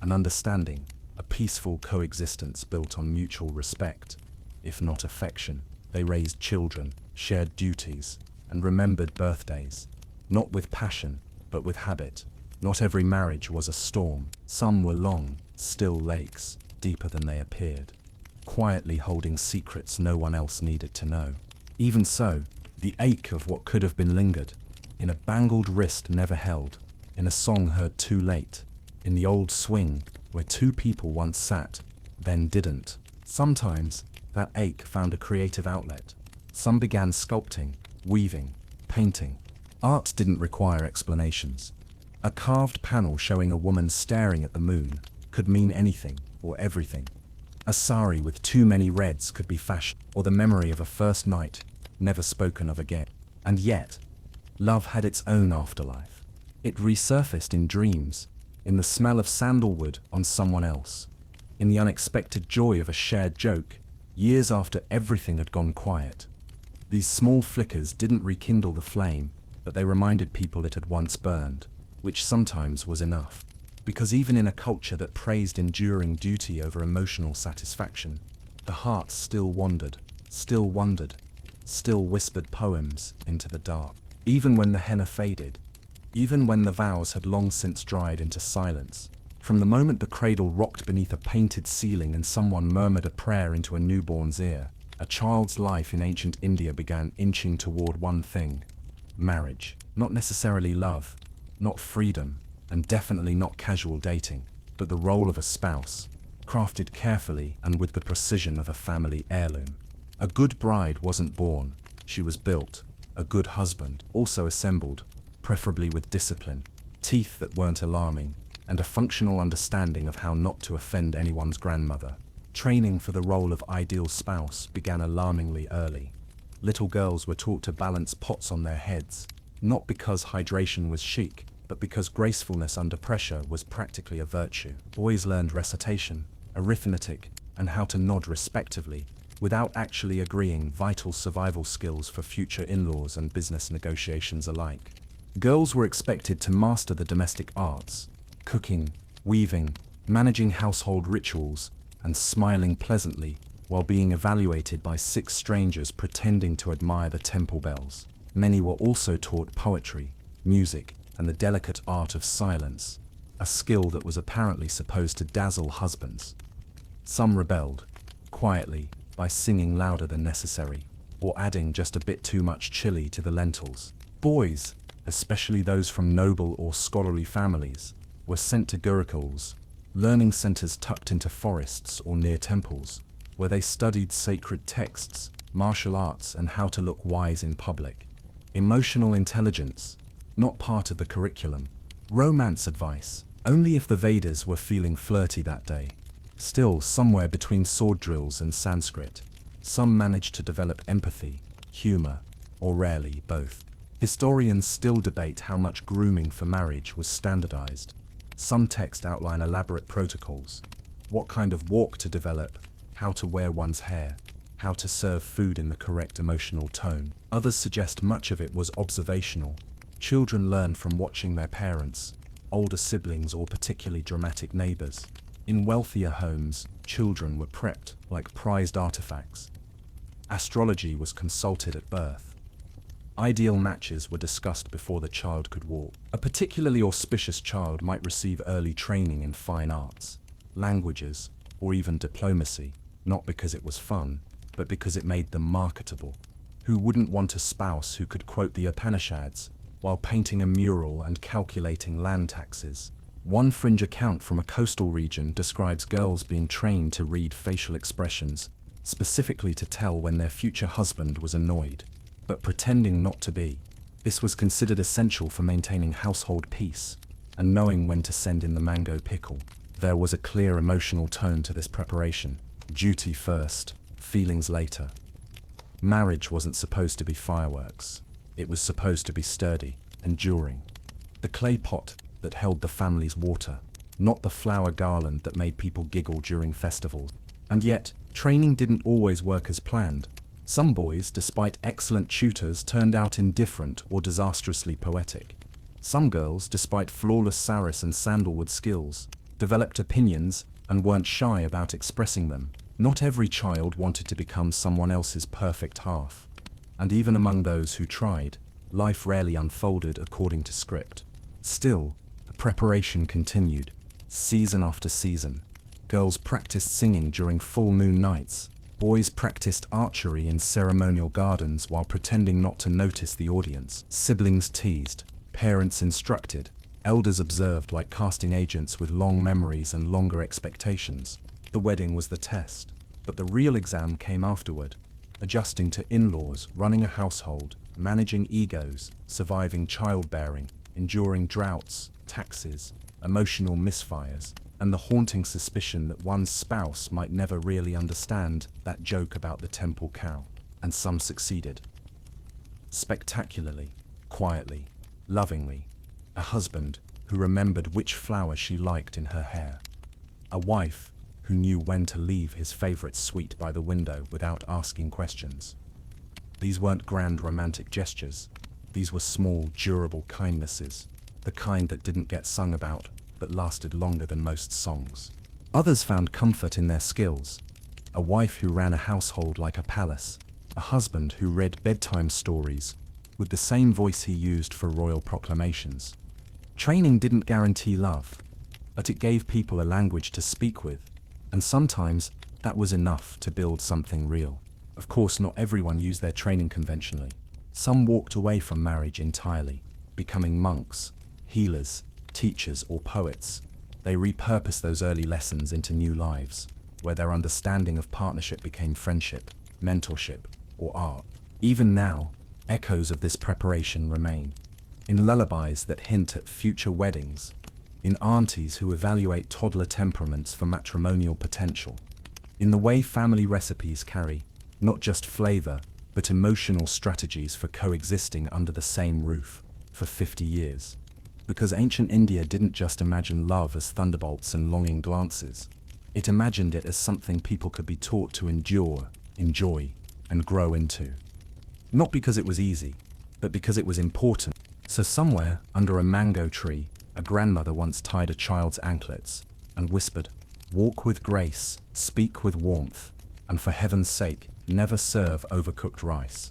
an understanding, a peaceful coexistence built on mutual respect, if not affection. They raised children, shared duties, and remembered birthdays, not with passion, but with habit. Not every marriage was a storm. Some were long, still lakes, deeper than they appeared, quietly holding secrets no one else needed to know. Even so, the ache of what could have been lingered, in a bangled wrist never held, in a song heard too late, in the old swing where two people once sat, then didn't. Sometimes, that ache found a creative outlet. Some began sculpting, weaving, painting. Art didn't require explanations. A carved panel showing a woman staring at the moon could mean anything or everything. A sari with too many reds could be fashion, or the memory of a first night never spoken of again. And yet, love had its own afterlife. It resurfaced in dreams, in the smell of sandalwood on someone else, in the unexpected joy of a shared joke, years after everything had gone quiet. These small flickers didn't rekindle the flame, but they reminded people it had once burned, which sometimes was enough. Because even in a culture that praised enduring duty over emotional satisfaction, the heart still wandered, still wondered, still whispered poems into the dark. Even when the henna faded, even when the vows had long since dried into silence, from the moment the cradle rocked beneath a painted ceiling and someone murmured a prayer into a newborn's ear, a child's life in ancient India began inching toward one thing: marriage. Not necessarily love, not freedom, and definitely not casual dating, but the role of a spouse, crafted carefully and with the precision of a family heirloom. A good bride wasn't born, she was built. A good husband, also assembled, preferably with discipline, teeth that weren't alarming, and a functional understanding of how not to offend anyone's grandmother. Training for the role of ideal spouse began alarmingly early. Little girls were taught to balance pots on their heads, not because hydration was chic, but because gracefulness under pressure was practically a virtue. Boys learned recitation, arithmetic, and how to nod respectively, without actually agreeing, vital survival skills for future in-laws and business negotiations alike. Girls were expected to master the domestic arts, cooking, weaving, managing household rituals, and smiling pleasantly while being evaluated by 6 strangers pretending to admire the temple bells. Many were also taught poetry, music, and the delicate art of silence, a skill that was apparently supposed to dazzle husbands. Some rebelled, quietly, by singing louder than necessary, or adding just a bit too much chili to the lentils. Boys, especially those from noble or scholarly families, were sent to gurukuls, learning centers tucked into forests or near temples, where they studied sacred texts, martial arts, and how to look wise in public. Emotional intelligence, not part of the curriculum. Romance advice, only if the Vedas were feeling flirty that day. Still, somewhere between sword drills and Sanskrit, some managed to develop empathy, humor, or rarely both. Historians still debate how much grooming for marriage was standardized. Some texts outline elaborate protocols, what kind of walk to develop, how to wear one's hair, how to serve food in the correct emotional tone. Others suggest much of it was observational. Children learn from watching their parents, older siblings, or particularly dramatic neighbors. In wealthier homes, children were prepped like prized artifacts. Astrology was consulted at birth. Ideal matches were discussed before the child could walk. A particularly auspicious child might receive early training in fine arts, languages, or even diplomacy, not because it was fun, but because it made them marketable. Who wouldn't want a spouse who could quote the Upanishads while painting a mural and calculating land taxes? One fringe account from a coastal region describes girls being trained to read facial expressions, specifically to tell when their future husband was annoyed, but pretending not to be. This was considered essential for maintaining household peace and knowing when to send in the mango pickle. There was a clear emotional tone to this preparation. Duty first, feelings later. Marriage wasn't supposed to be fireworks. It was supposed to be sturdy, enduring. The clay pot that held the family's water, not the flower garland that made people giggle during festivals. And yet, Training didn't always work as planned. Some boys, despite excellent tutors, turned out indifferent or disastrously poetic. Some girls, despite flawless saris and sandalwood skills, developed opinions and weren't shy about expressing them. Not every child wanted to become someone else's perfect half. And even among those who tried, life rarely unfolded according to script. Still, the preparation continued, season after season. Girls practiced singing during full moon nights. Boys practiced archery in ceremonial gardens while pretending not to notice the audience. Siblings teased, parents instructed, elders observed like casting agents with long memories and longer expectations. The wedding was the test, but the real exam came afterward. Adjusting to in-laws, running a household, managing egos, surviving childbearing, enduring droughts, taxes, emotional misfires, and the haunting suspicion that one's spouse might never really understand that joke about the temple cow. And some succeeded. Spectacularly, quietly, lovingly. A husband who remembered which flower she liked in her hair. A wife who knew when to leave his favorite sweet by the window without asking questions. These weren't grand romantic gestures. These were small, durable kindnesses, the kind that didn't get sung about, but lasted longer than most songs. Others found comfort in their skills. A wife who ran a household like a palace. A husband who read bedtime stories with the same voice he used for royal proclamations. Training didn't guarantee love, but it gave people a language to speak with, and sometimes that was enough to build something real. Of course, not everyone used their training conventionally. Some walked away from marriage entirely, becoming monks, healers, teachers, or poets. They repurposed those early lessons into new lives, where their understanding of partnership became friendship, mentorship, or art. Even now, echoes of this preparation remain. In lullabies that hint at future weddings, in aunties who evaluate toddler temperaments for matrimonial potential, in the way family recipes carry, not just flavor, but emotional strategies for coexisting under the same roof for 50 years. Because ancient India didn't just imagine love as thunderbolts and longing glances. It imagined it as something people could be taught to endure, enjoy, and grow into. Not because it was easy, but because it was important. So somewhere, under a mango tree, a grandmother once tied a child's anklets and whispered, "Walk with grace, speak with warmth, and for heaven's sake, never serve overcooked rice."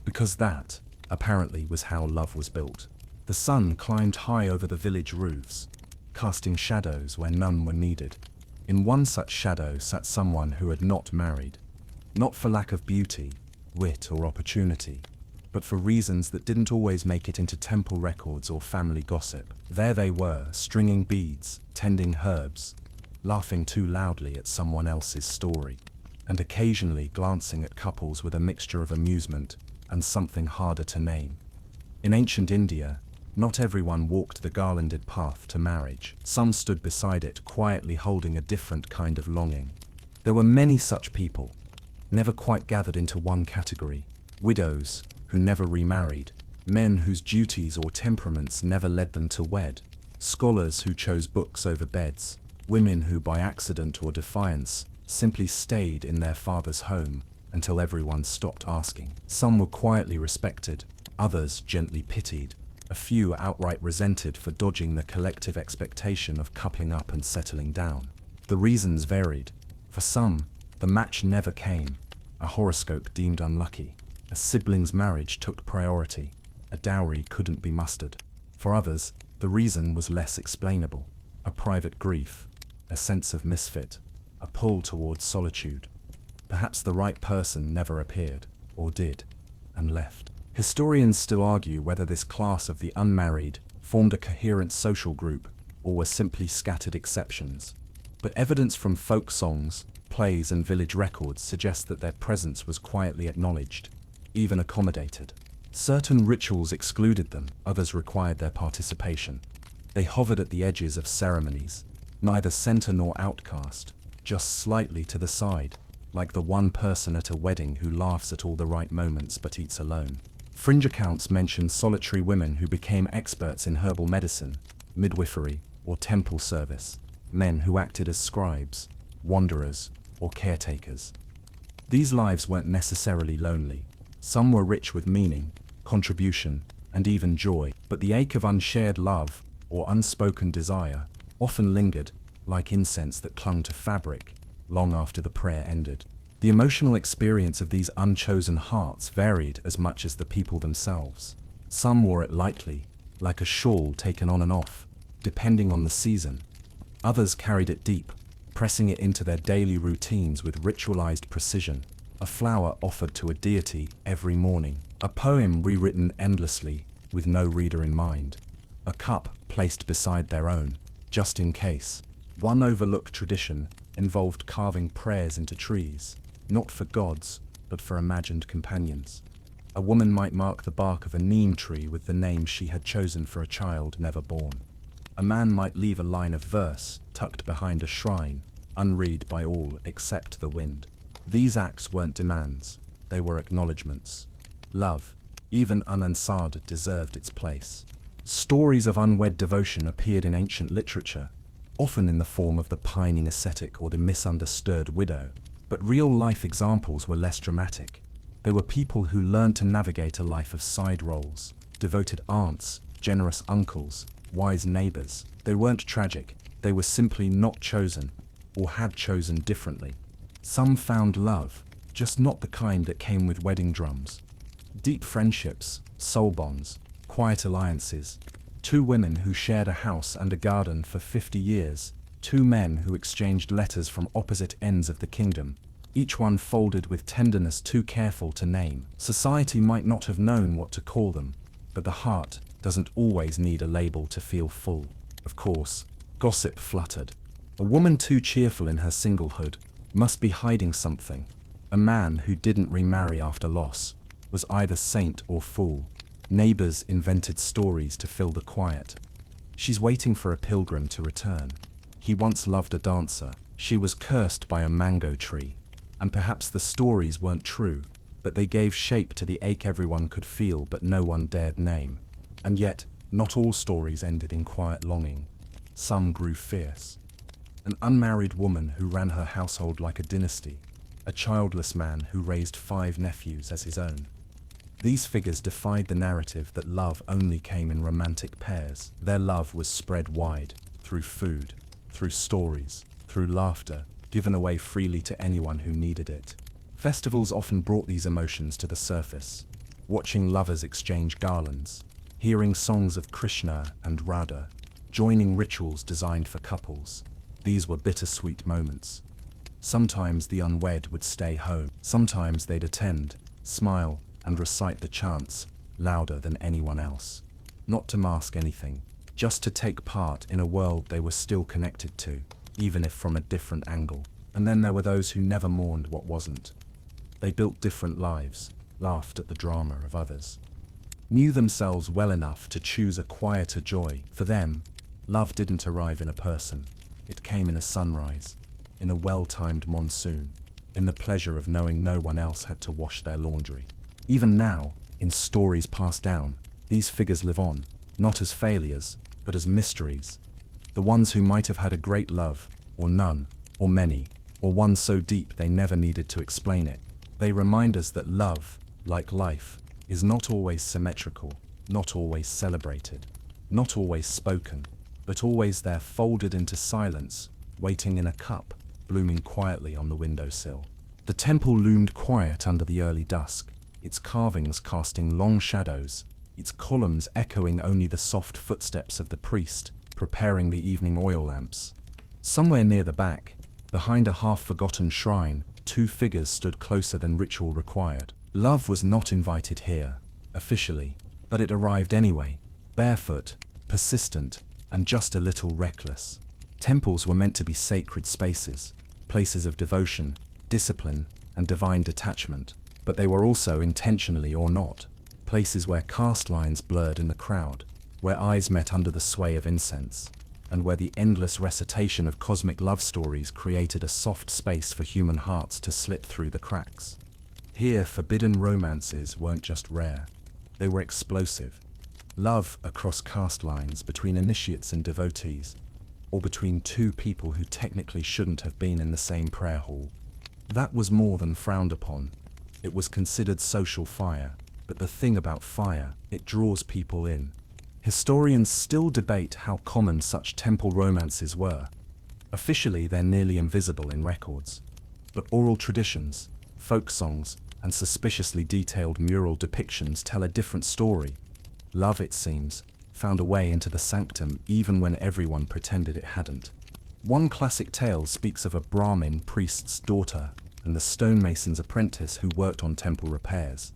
Because that, apparently, was how love was built. The sun climbed high over the village roofs, casting shadows where none were needed. In one such shadow sat someone who had not married, not for lack of beauty, wit, or opportunity, but for reasons that didn't always make it into temple records or family gossip. There they were, stringing beads, tending herbs, laughing too loudly at someone else's story, and occasionally glancing at couples with a mixture of amusement and something harder to name. In ancient India, not everyone walked the garlanded path to marriage. Some stood beside it, quietly holding a different kind of longing. There were many such people, never quite gathered into one category. Widows who never remarried, men whose duties or temperaments never led them to wed, scholars who chose books over beds, women who by accident or defiance simply stayed in their father's home until everyone stopped asking. Some were quietly respected, others gently pitied, a few outright resented for dodging the collective expectation of coupling up and settling down. The reasons varied. For some, the match never came, a horoscope deemed unlucky, a sibling's marriage took priority, a dowry couldn't be mustered. For others, the reason was less explainable, a private grief, a sense of misfit, a pull towards solitude. Perhaps the right person never appeared, or did, and left. Historians still argue whether this class of the unmarried formed a coherent social group or were simply scattered exceptions. But evidence from folk songs, plays, and village records suggests that their presence was quietly acknowledged, even accommodated. Certain rituals excluded them, others required their participation. They hovered at the edges of ceremonies, neither center nor outcast, just slightly to the side, like the one person at a wedding who laughs at all the right moments but eats alone. Fringe accounts mention solitary women who became experts in herbal medicine, midwifery, or temple service, men who acted as scribes, wanderers, or caretakers. These lives weren't necessarily lonely. Some were rich with meaning, contribution, and even joy, but the ache of unshared love, or unspoken desire, often lingered, like incense that clung to fabric, long after the prayer ended. The emotional experience of these unchosen hearts varied as much as the people themselves. Some wore it lightly, like a shawl taken on and off, depending on the season. Others carried it deep, pressing it into their daily routines with ritualized precision. A flower offered to a deity every morning, a poem rewritten endlessly with no reader in mind, a cup placed beside their own, just in case. One overlooked tradition involved carving prayers into trees, not for gods, but for imagined companions. A woman might mark the bark of a neem tree with the name she had chosen for a child never born. A man might leave a line of verse tucked behind a shrine, unread by all except the wind. These acts weren't demands, they were acknowledgements. Love, even unanswered, deserved its place. Stories of unwed devotion appeared in ancient literature, often in the form of the pining ascetic or the misunderstood widow. But real-life examples were less dramatic. They were people who learned to navigate a life of side roles, devoted aunts, generous uncles, wise neighbors. They weren't tragic, they were simply not chosen, or had chosen differently. Some found love, just not the kind that came with wedding drums. Deep friendships, soul bonds, quiet alliances. Two women who shared a house and a garden for 50 years. Two men who exchanged letters from opposite ends of the kingdom, each one folded with tenderness too careful to name. Society might not have known what to call them, but the heart doesn't always need a label to feel full. Of course, gossip fluttered. A woman too cheerful in her singlehood must be hiding something. A man who didn't remarry after loss was either saint or fool. Neighbors invented stories to fill the quiet. She's waiting for a pilgrim to return. He once loved a dancer. She was cursed by a mango tree. And perhaps the stories weren't true, but they gave shape to the ache everyone could feel but no one dared name. And yet, not all stories ended in quiet longing. Some grew fierce. An unmarried woman who ran her household like a dynasty. A childless man who raised 5 nephews as his own. These figures defied the narrative that love only came in romantic pairs. Their love was spread wide, through food, through stories, through laughter, given away freely to anyone who needed it. Festivals often brought these emotions to the surface. Watching lovers exchange garlands, hearing songs of Krishna and Radha, joining rituals designed for couples. These were bittersweet moments. Sometimes the unwed would stay home. Sometimes they'd attend, smile, and recite the chants, louder than anyone else. Not to mask anything, just to take part in a world they were still connected to, even if from a different angle. And then there were those who never mourned what wasn't. They built different lives, laughed at the drama of others, knew themselves well enough to choose a quieter joy. For them, love didn't arrive in a person. It came in a sunrise, in a well-timed monsoon, in the pleasure of knowing no one else had to wash their laundry. Even now, in stories passed down, these figures live on, not as failures, but as mysteries. The ones who might have had a great love, or none, or many, or one so deep they never needed to explain it. They remind us that love, like life, is not always symmetrical, not always celebrated, not always spoken, but always there folded into silence, waiting in a cup, blooming quietly on the windowsill. The temple loomed quiet under the early dusk, its carvings casting long shadows, its columns echoing only the soft footsteps of the priest, preparing the evening oil lamps. Somewhere near the back, behind a half-forgotten shrine, 2 figures stood closer than ritual required. Love was not invited here, officially, but it arrived anyway, barefoot, persistent, and just a little reckless. Temples were meant to be sacred spaces, places of devotion, discipline, and divine detachment, but they were also, intentionally or not, places where caste lines blurred in the crowd, where eyes met under the sway of incense, and where the endless recitation of cosmic love stories created a soft space for human hearts to slip through the cracks. Here, forbidden romances weren't just rare, they were explosive. Love across caste lines, between initiates and devotees, or between 2 people who technically shouldn't have been in the same prayer hall. That was more than frowned upon. It was considered social fire. But the thing about fire, it draws people in. Historians still debate how common such temple romances were. Officially, they're nearly invisible in records. But oral traditions, folk songs, and suspiciously detailed mural depictions tell a different story. Love, it seems, found a way into the sanctum even when everyone pretended it hadn't. One classic tale speaks of a Brahmin priest's daughter and the stonemason's apprentice who worked on temple repairs.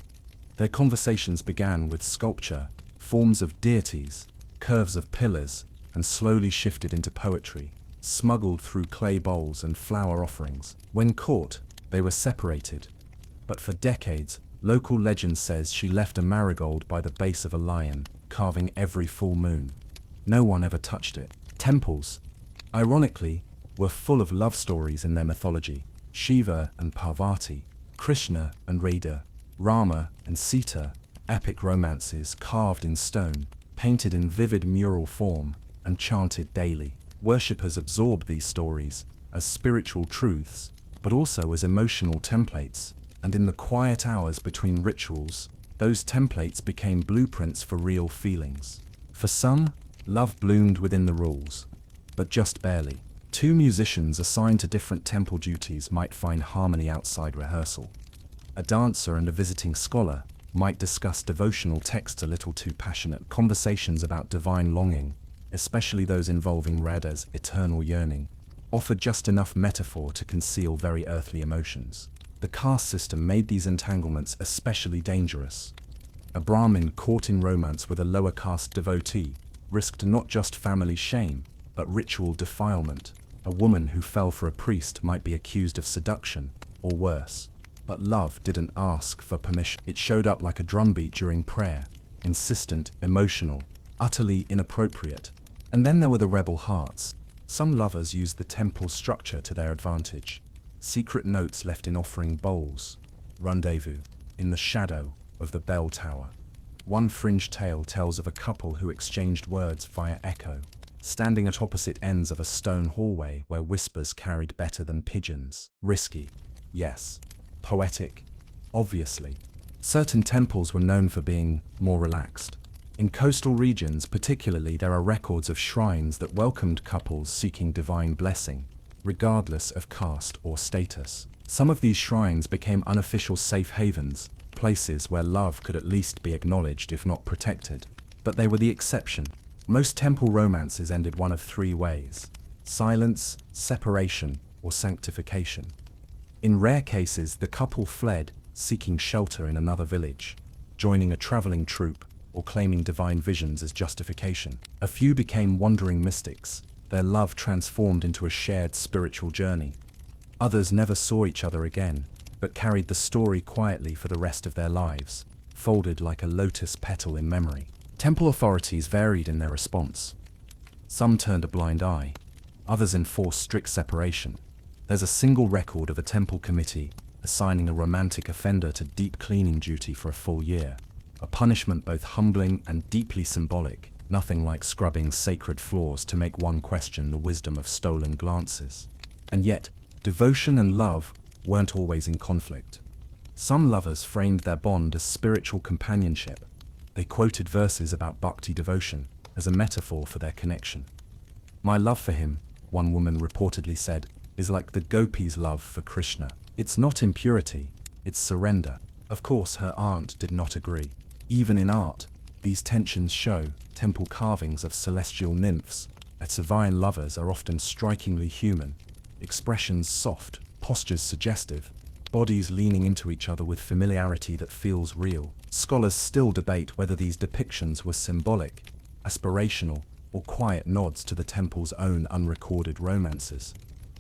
Their conversations began with sculpture, forms of deities, curves of pillars, and slowly shifted into poetry, smuggled through clay bowls and flower offerings. When caught, they were separated. But for decades, local legend says she left a marigold by the base of a lion, carving every full moon. No one ever touched it. Temples, ironically, were full of love stories in their mythology. Shiva and Parvati, Krishna and Radha, Rama and Sita, epic romances carved in stone, painted in vivid mural form, and chanted daily. Worshippers absorbed these stories as spiritual truths, but also as emotional templates, and in the quiet hours between rituals, those templates became blueprints for real feelings. For some, love bloomed within the rules, but just barely. Two musicians assigned to different temple duties might find harmony outside rehearsal. A dancer and a visiting scholar might discuss devotional texts a little too passionate. Conversations about divine longing, especially those involving Radha's eternal yearning, offered just enough metaphor to conceal very earthly emotions. The caste system made these entanglements especially dangerous. A Brahmin caught in romance with a lower caste devotee risked not just family shame, but ritual defilement. A woman who fell for a priest might be accused of seduction, or worse. But love didn't ask for permission. It showed up like a drumbeat during prayer, insistent, emotional, utterly inappropriate. And then there were the rebel hearts. Some lovers used the temple structure to their advantage. Secret notes left in offering bowls, rendezvous, in the shadow of the bell tower. One fringe tale tells of a couple who exchanged words via echo, standing at opposite ends of a stone hallway where whispers carried better than pigeons. Risky, yes. Poetic, obviously. Certain temples were known for being more relaxed. In coastal regions particularly, there are records of shrines that welcomed couples seeking divine blessing, regardless of caste or status. Some of these shrines became unofficial safe havens, places where love could at least be acknowledged if not protected. But they were the exception. Most temple romances ended one of three ways: silence, separation, or sanctification. In rare cases, the couple fled, seeking shelter in another village, joining a traveling troupe, or claiming divine visions as justification. A few became wandering mystics, their love transformed into a shared spiritual journey. Others never saw each other again, but carried the story quietly for the rest of their lives, folded like a lotus petal in memory. Temple authorities varied in their response. Some turned a blind eye, others enforced strict separation. There's a single record of a temple committee assigning a romantic offender to deep cleaning duty for a full year, a punishment both humbling and deeply symbolic, nothing like scrubbing sacred floors to make one question the wisdom of stolen glances. And yet, devotion and love weren't always in conflict. Some lovers framed their bond as spiritual companionship. They quoted verses about bhakti devotion as a metaphor for their connection. "My love for him," one woman reportedly said, "is like the gopis' love for Krishna. It's not impurity, it's surrender." Of course, her aunt did not agree. Even in art, these tensions show. Temple carvings of celestial nymphs and divine lovers are often strikingly human, expressions soft, postures suggestive, bodies leaning into each other with familiarity that feels real. Scholars still debate whether these depictions were symbolic, aspirational, or quiet nods to the temple's own unrecorded romances.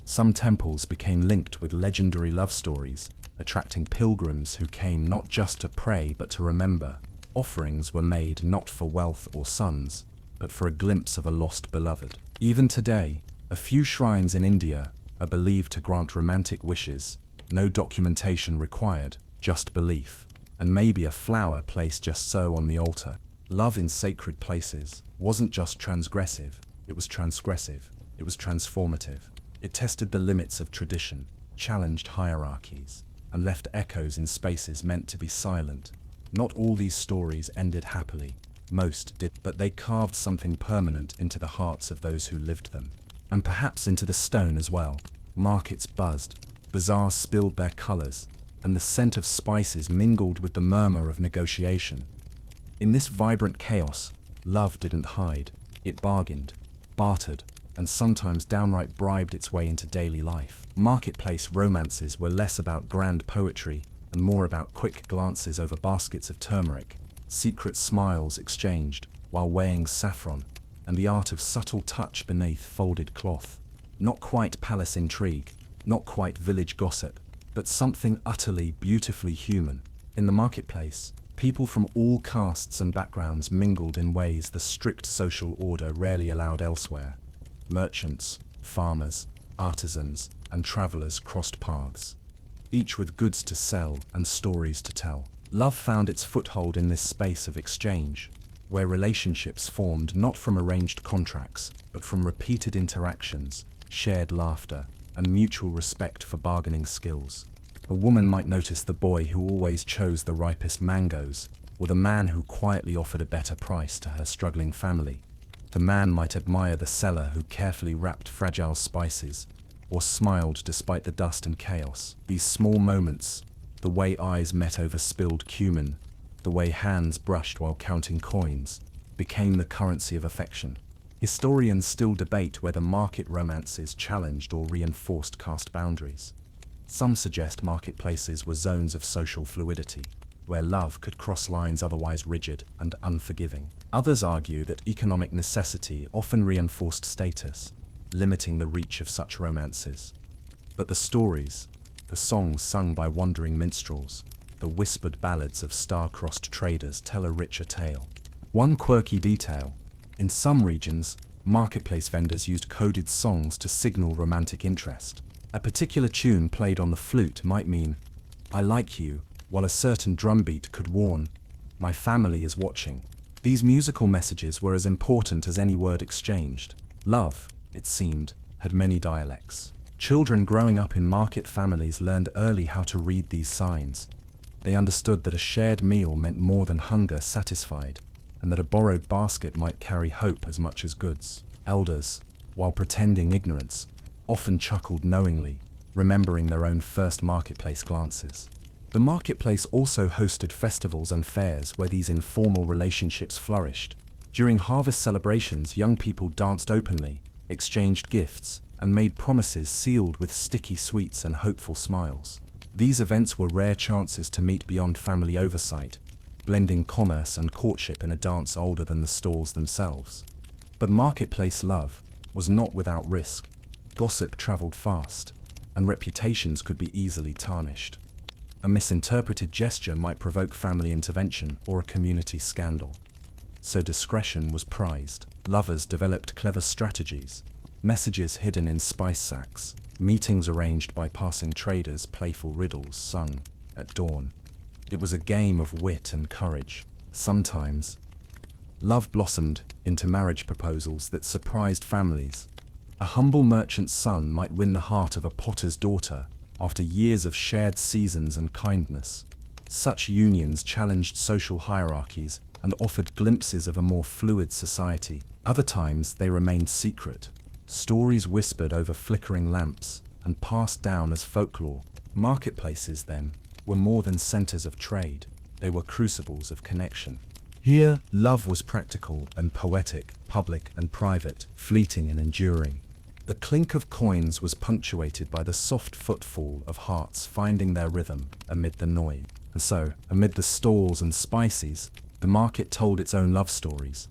Some temples became linked with legendary love stories, attracting pilgrims who came not just to pray but to remember. Offerings were made not for wealth or sons, but for a glimpse of a lost beloved. Even today, a few shrines in India are believed to grant romantic wishes, no documentation required, just belief, and maybe a flower placed just so on the altar. Love in sacred places wasn't just transgressive, it was transformative. It tested the limits of tradition. challenged hierarchies, and left echoes in spaces meant to be silent. Not all these stories ended happily. Most did, but they carved something permanent into the hearts of those who lived them. And perhaps into the stone as well. Markets buzzed, bazaars spilled their colors, and the scent of spices mingled with the murmur of negotiation. In this vibrant chaos, love didn't hide. It bargained, bartered, and sometimes downright bribed its way into daily life. Marketplace romances were less about grand poetry and more about quick glances over baskets of turmeric, secret smiles exchanged while weighing saffron, and the art of subtle touch beneath folded cloth. Not quite palace intrigue, not quite village gossip, but something utterly, beautifully human. In the marketplace, people from all castes and backgrounds mingled in ways the strict social order rarely allowed elsewhere. Merchants, farmers, artisans, and travelers crossed paths, each with goods to sell and stories to tell. Love found its foothold in this space of exchange, where relationships formed not from arranged contracts, but from repeated interactions, shared laughter, and mutual respect for bargaining skills. A woman might notice the boy who always chose the ripest mangoes, or the man who quietly offered a better price to her struggling family. The man might admire the seller who carefully wrapped fragile spices, or smiled despite the dust and chaos. These small moments, the way eyes met over spilled cumin, the way hands brushed while counting coins, became the currency of affection. Historians still debate whether market romances challenged or reinforced caste boundaries. Some suggest marketplaces were zones of social fluidity, where love could cross lines otherwise rigid and unforgiving. Others argue that economic necessity often reinforced status, limiting the reach of such romances. But the stories, the songs sung by wandering minstrels, the whispered ballads of star-crossed traders tell a richer tale. One quirky detail: in some regions, marketplace vendors used coded songs to signal romantic interest. A particular tune played on the flute might mean, "I like you," while a certain drumbeat could warn, "My family is watching." These musical messages were as important as any word exchanged. Love, it seemed, had many dialects. Children growing up in market families learned early how to read these signs. They understood that a shared meal meant more than hunger satisfied, and that a borrowed basket might carry hope as much as goods. Elders, while pretending ignorance, often chuckled knowingly, remembering their own first marketplace glances. The marketplace also hosted festivals and fairs where these informal relationships flourished. During harvest celebrations, young people danced openly, exchanged gifts, and made promises sealed with sticky sweets and hopeful smiles. These events were rare chances to meet beyond family oversight, blending commerce and courtship in a dance older than the stalls themselves. But marketplace love was not without risk. Gossip traveled fast, and reputations could be easily tarnished. A misinterpreted gesture might provoke family intervention or a community scandal. So discretion was prized. Lovers developed clever strategies, messages hidden in spice sacks, meetings arranged by passing traders, playful riddles sung at dawn. It was a game of wit and courage. Sometimes, love blossomed into marriage proposals that surprised families. A humble merchant's son might win the heart of a potter's daughter after years of shared seasons and kindness. Such unions challenged social hierarchies and offered glimpses of a more fluid society. Other times they remained secret, stories whispered over flickering lamps and passed down as folklore. Marketplaces, then, were more than centers of trade. They were crucibles of connection. Here, love was practical and poetic, public and private, fleeting and enduring. The clink of coins was punctuated by the soft footfall of hearts finding their rhythm amid the noise. And so, amid the stalls and spices, the market told its own love stories.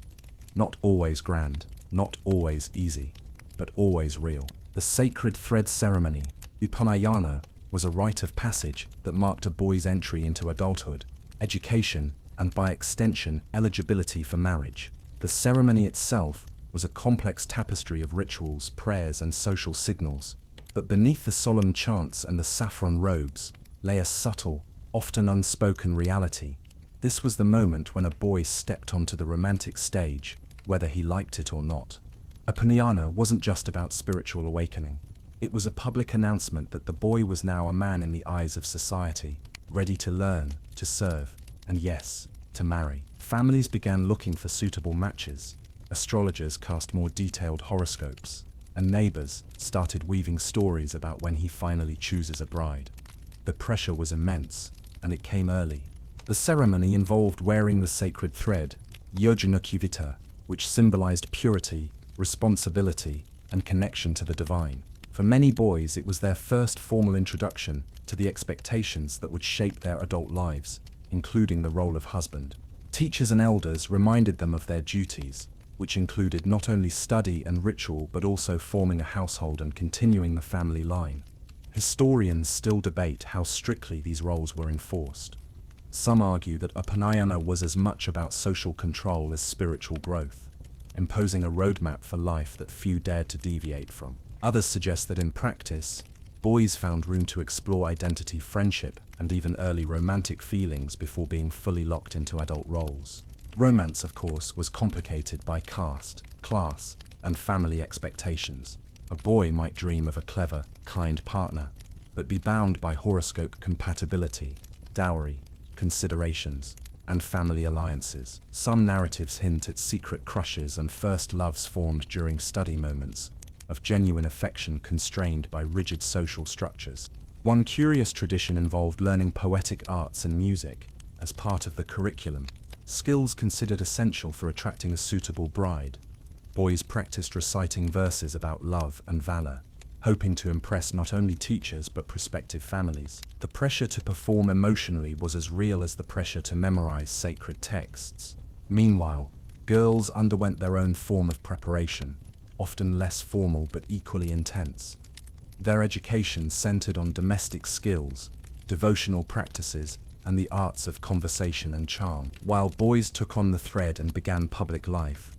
Not always grand, not always easy, but always real. The sacred thread ceremony, upanayana, was a rite of passage that marked a boy's entry into adulthood, education, and by extension, eligibility for marriage. The ceremony itself was a complex tapestry of rituals, prayers, and social signals. But beneath the solemn chants and the saffron robes lay a subtle, often unspoken reality. This was the moment when a boy stepped onto the romantic stage, whether he liked it or not. Upanayana wasn't just about spiritual awakening. It was a public announcement that the boy was now a man in the eyes of society, ready to learn, to serve, and yes, to marry. Families began looking for suitable matches, astrologers cast more detailed horoscopes, and neighbors started weaving stories about when he finally chooses a bride. The pressure was immense, and it came early. The ceremony involved wearing the sacred thread, yojinukuvita, which symbolized purity, responsibility, and connection to the divine. For many boys, it was their first formal introduction to the expectations that would shape their adult lives, including the role of husband. Teachers and elders reminded them of their duties, which included not only study and ritual but also forming a household and continuing the family line. Historians still debate how strictly these roles were enforced. Some argue that Upanayana was as much about social control as spiritual growth, imposing a roadmap for life that few dared to deviate from. Others suggest that in practice, boys found room to explore identity, friendship, and even early romantic feelings before being fully locked into adult roles. Romance, of course, was complicated by caste, class, and family expectations. A boy might dream of a clever, kind partner, but be bound by horoscope compatibility, dowry, considerations, and family alliances. Some narratives hint at secret crushes and first loves formed during study moments, of genuine affection constrained by rigid social structures. One curious tradition involved learning poetic arts and music as part of the curriculum, skills considered essential for attracting a suitable bride. Boys practiced reciting verses about love and valor, hoping to impress not only teachers but prospective families. The pressure to perform emotionally was as real as the pressure to memorize sacred texts. Meanwhile, girls underwent their own form of preparation, often less formal but equally intense. Their education centered on domestic skills, devotional practices, and the arts of conversation and charm. While boys took on the thread and began public life,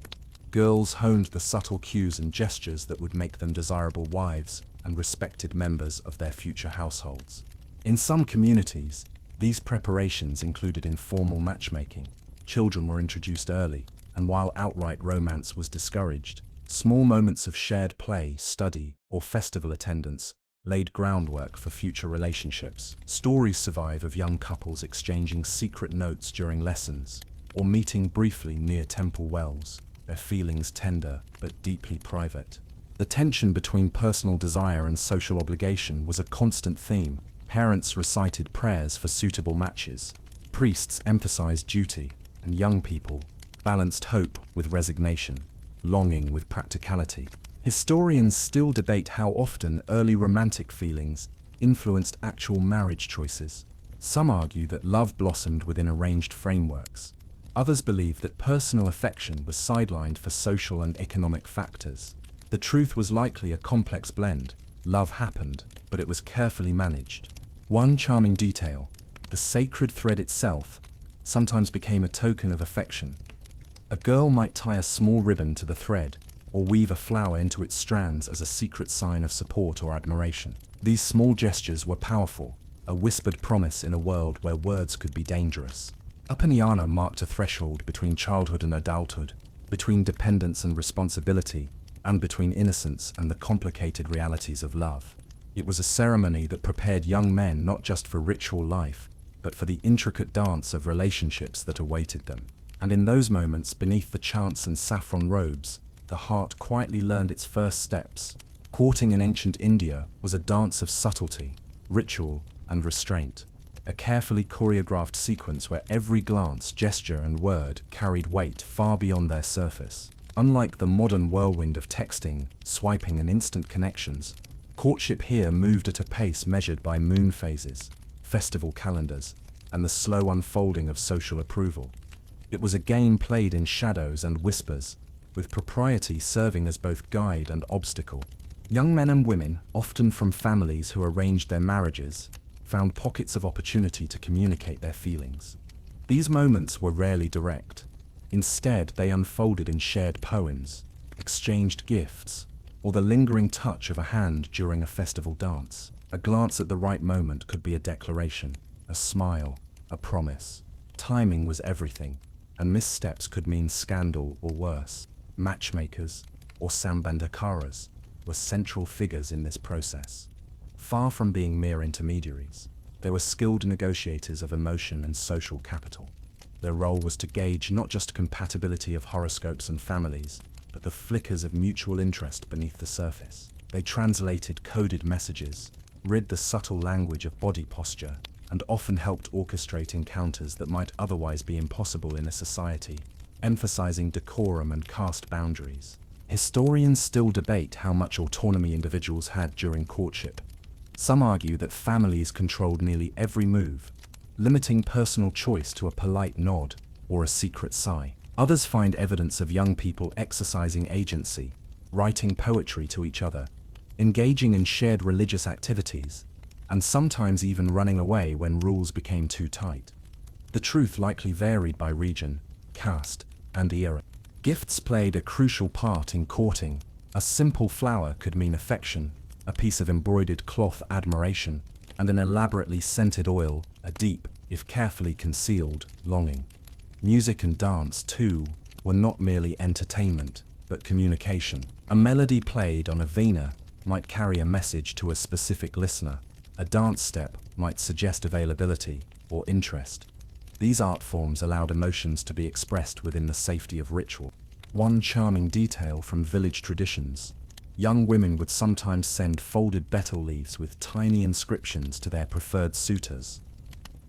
girls honed the subtle cues and gestures that would make them desirable wives and respected members of their future households. In some communities, these preparations included informal matchmaking. Children were introduced early, and while outright romance was discouraged, small moments of shared play, study, or festival attendance laid groundwork for future relationships. Stories survive of young couples exchanging secret notes during lessons, or meeting briefly near temple wells, their feelings tender but deeply private. The tension between personal desire and social obligation was a constant theme. Parents recited prayers for suitable matches, priests emphasized duty, and young people balanced hope with resignation, longing with practicality. Historians still debate how often early romantic feelings influenced actual marriage choices. Some argue that love blossomed within arranged frameworks. Others believe that personal affection was sidelined for social and economic factors. The truth was likely a complex blend. Love happened, but it was carefully managed. One charming detail, the sacred thread itself, sometimes became a token of affection. A girl might tie a small ribbon to the thread, or weave a flower into its strands as a secret sign of support or admiration. These small gestures were powerful, a whispered promise in a world where words could be dangerous. Upanayana marked a threshold between childhood and adulthood, between dependence and responsibility, and between innocence and the complicated realities of love. It was a ceremony that prepared young men not just for ritual life, but for the intricate dance of relationships that awaited them. And in those moments, beneath the chants and saffron robes, the heart quietly learned its first steps. Courting in ancient India was a dance of subtlety, ritual, and restraint, a carefully choreographed sequence where every glance, gesture, and word carried weight far beyond their surface. Unlike the modern whirlwind of texting, swiping, and instant connections, courtship here moved at a pace measured by moon phases, festival calendars, and the slow unfolding of social approval. It was a game played in shadows and whispers, with propriety serving as both guide and obstacle. Young men and women, often from families who arranged their marriages, found pockets of opportunity to communicate their feelings. These moments were rarely direct. Instead, they unfolded in shared poems, exchanged gifts, or the lingering touch of a hand during a festival dance. A glance at the right moment could be a declaration, a smile, a promise. Timing was everything, and missteps could mean scandal or worse. Matchmakers, or sambandakaras, were central figures in this process. Far from being mere intermediaries, they were skilled negotiators of emotion and social capital. Their role was to gauge not just compatibility of horoscopes and families, but the flickers of mutual interest beneath the surface. They translated coded messages, read the subtle language of body posture, and often helped orchestrate encounters that might otherwise be impossible in a society, emphasizing decorum and caste boundaries. Historians still debate how much autonomy individuals had during courtship. Some argue that families controlled nearly every move, limiting personal choice to a polite nod or a secret sigh. Others find evidence of young people exercising agency, writing poetry to each other, engaging in shared religious activities, and sometimes even running away when rules became too tight. The truth likely varied by region, caste, and era. Gifts played a crucial part in courting. A simple flower could mean affection, a piece of embroidered cloth admiration, and an elaborately scented oil, a deep, if carefully concealed, longing. Music and dance, too, were not merely entertainment, but communication. A melody played on a veena might carry a message to a specific listener. A dance step might suggest availability or interest. These art forms allowed emotions to be expressed within the safety of ritual. One charming detail from village traditions: young women would sometimes send folded betel leaves with tiny inscriptions to their preferred suitors.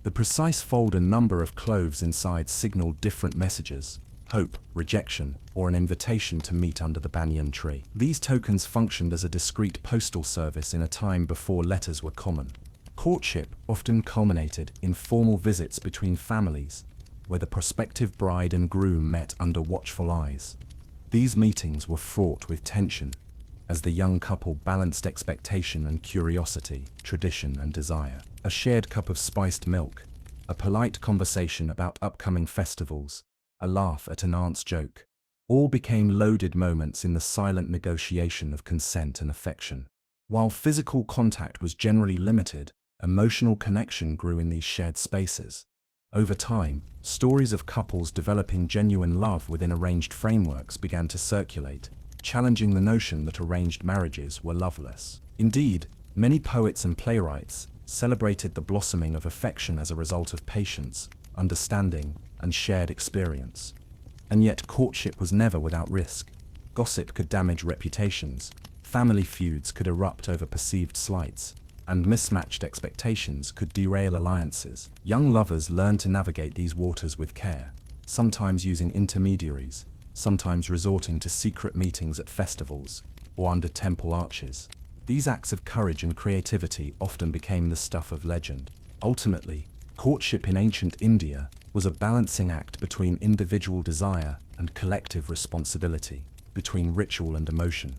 The precise fold and number of cloves inside signaled different messages: hope, rejection, or an invitation to meet under the banyan tree. These tokens functioned as a discreet postal service in a time before letters were common. Courtship often culminated in formal visits between families, where the prospective bride and groom met under watchful eyes. These meetings were fraught with tension, as the young couple balanced expectation and curiosity, tradition and desire. A shared cup of spiced milk, a polite conversation about upcoming festivals, a laugh at an aunt's joke, all became loaded moments in the silent negotiation of consent and affection. While physical contact was generally limited, emotional connection grew in these shared spaces. Over time, stories of couples developing genuine love within arranged frameworks began to circulate, challenging the notion that arranged marriages were loveless. Indeed, many poets and playwrights celebrated the blossoming of affection as a result of patience, understanding, and shared experience. And yet courtship was never without risk. Gossip could damage reputations, family feuds could erupt over perceived slights, and mismatched expectations could derail alliances. Young lovers learned to navigate these waters with care, sometimes using intermediaries, sometimes resorting to secret meetings at festivals or under temple arches. These acts of courage and creativity often became the stuff of legend. Ultimately, courtship in ancient India was a balancing act between individual desire and collective responsibility, between ritual and emotion.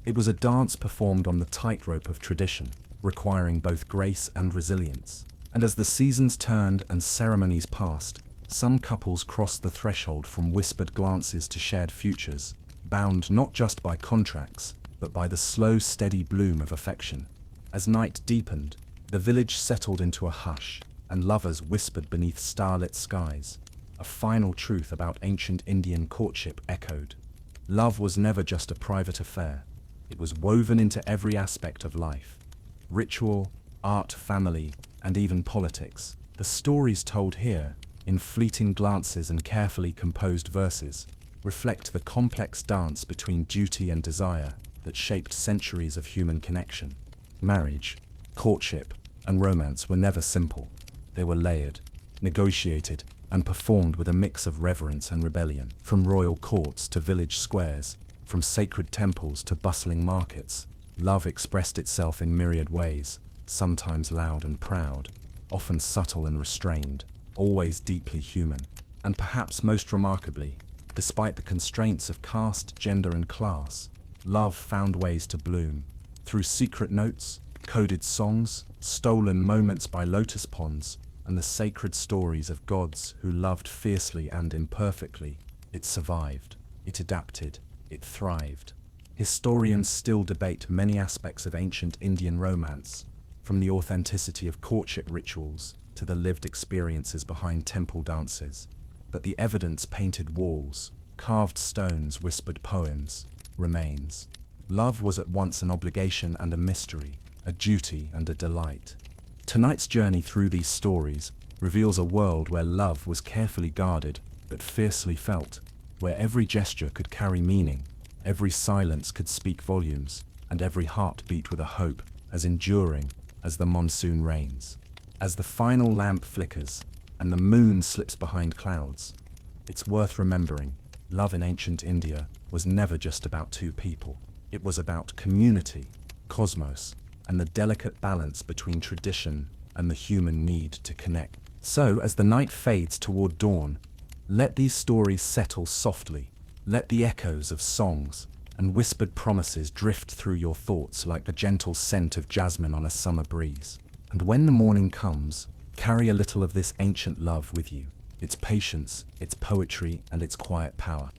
It was a dance performed on the tightrope of tradition, requiring both grace and resilience. And as the seasons turned and ceremonies passed, some couples crossed the threshold from whispered glances to shared futures, bound not just by contracts, but by the slow, steady bloom of affection. As night deepened, the village settled into a hush, and lovers whispered beneath starlit skies. A final truth about ancient Indian courtship echoed: love was never just a private affair. It was woven into every aspect of life: ritual, art, family, and even politics. The stories told here, in fleeting glances and carefully composed verses, reflect the complex dance between duty and desire that shaped centuries of human connection. Marriage, courtship, and romance were never simple. They were layered, negotiated, and performed with a mix of reverence and rebellion. From royal courts to village squares, from sacred temples to bustling markets, love expressed itself in myriad ways, sometimes loud and proud, often subtle and restrained, always deeply human. And perhaps most remarkably, despite the constraints of caste, gender, and class, love found ways to bloom. Through secret notes, coded songs, stolen moments by lotus ponds, and the sacred stories of gods who loved fiercely and imperfectly, it survived, it adapted, it thrived. Historians still debate many aspects of ancient Indian romance, from the authenticity of courtship rituals to the lived experiences behind temple dances. But the evidence: painted walls, carved stones, whispered poems, remains. Love was at once an obligation and a mystery, a duty and a delight. Tonight's journey through these stories reveals a world where love was carefully guarded but fiercely felt, where every gesture could carry meaning, every silence could speak volumes, and every heart beat with a hope as enduring as the monsoon rains. As the final lamp flickers and the moon slips behind clouds, it's worth remembering, love in ancient India was never just about two people. It was about community, cosmos, and the delicate balance between tradition and the human need to connect. So, as the night fades toward dawn, let these stories settle softly. Let the echoes of songs and whispered promises drift through your thoughts like the gentle scent of jasmine on a summer breeze. And when the morning comes, carry a little of this ancient love with you, its patience, its poetry, and its quiet power.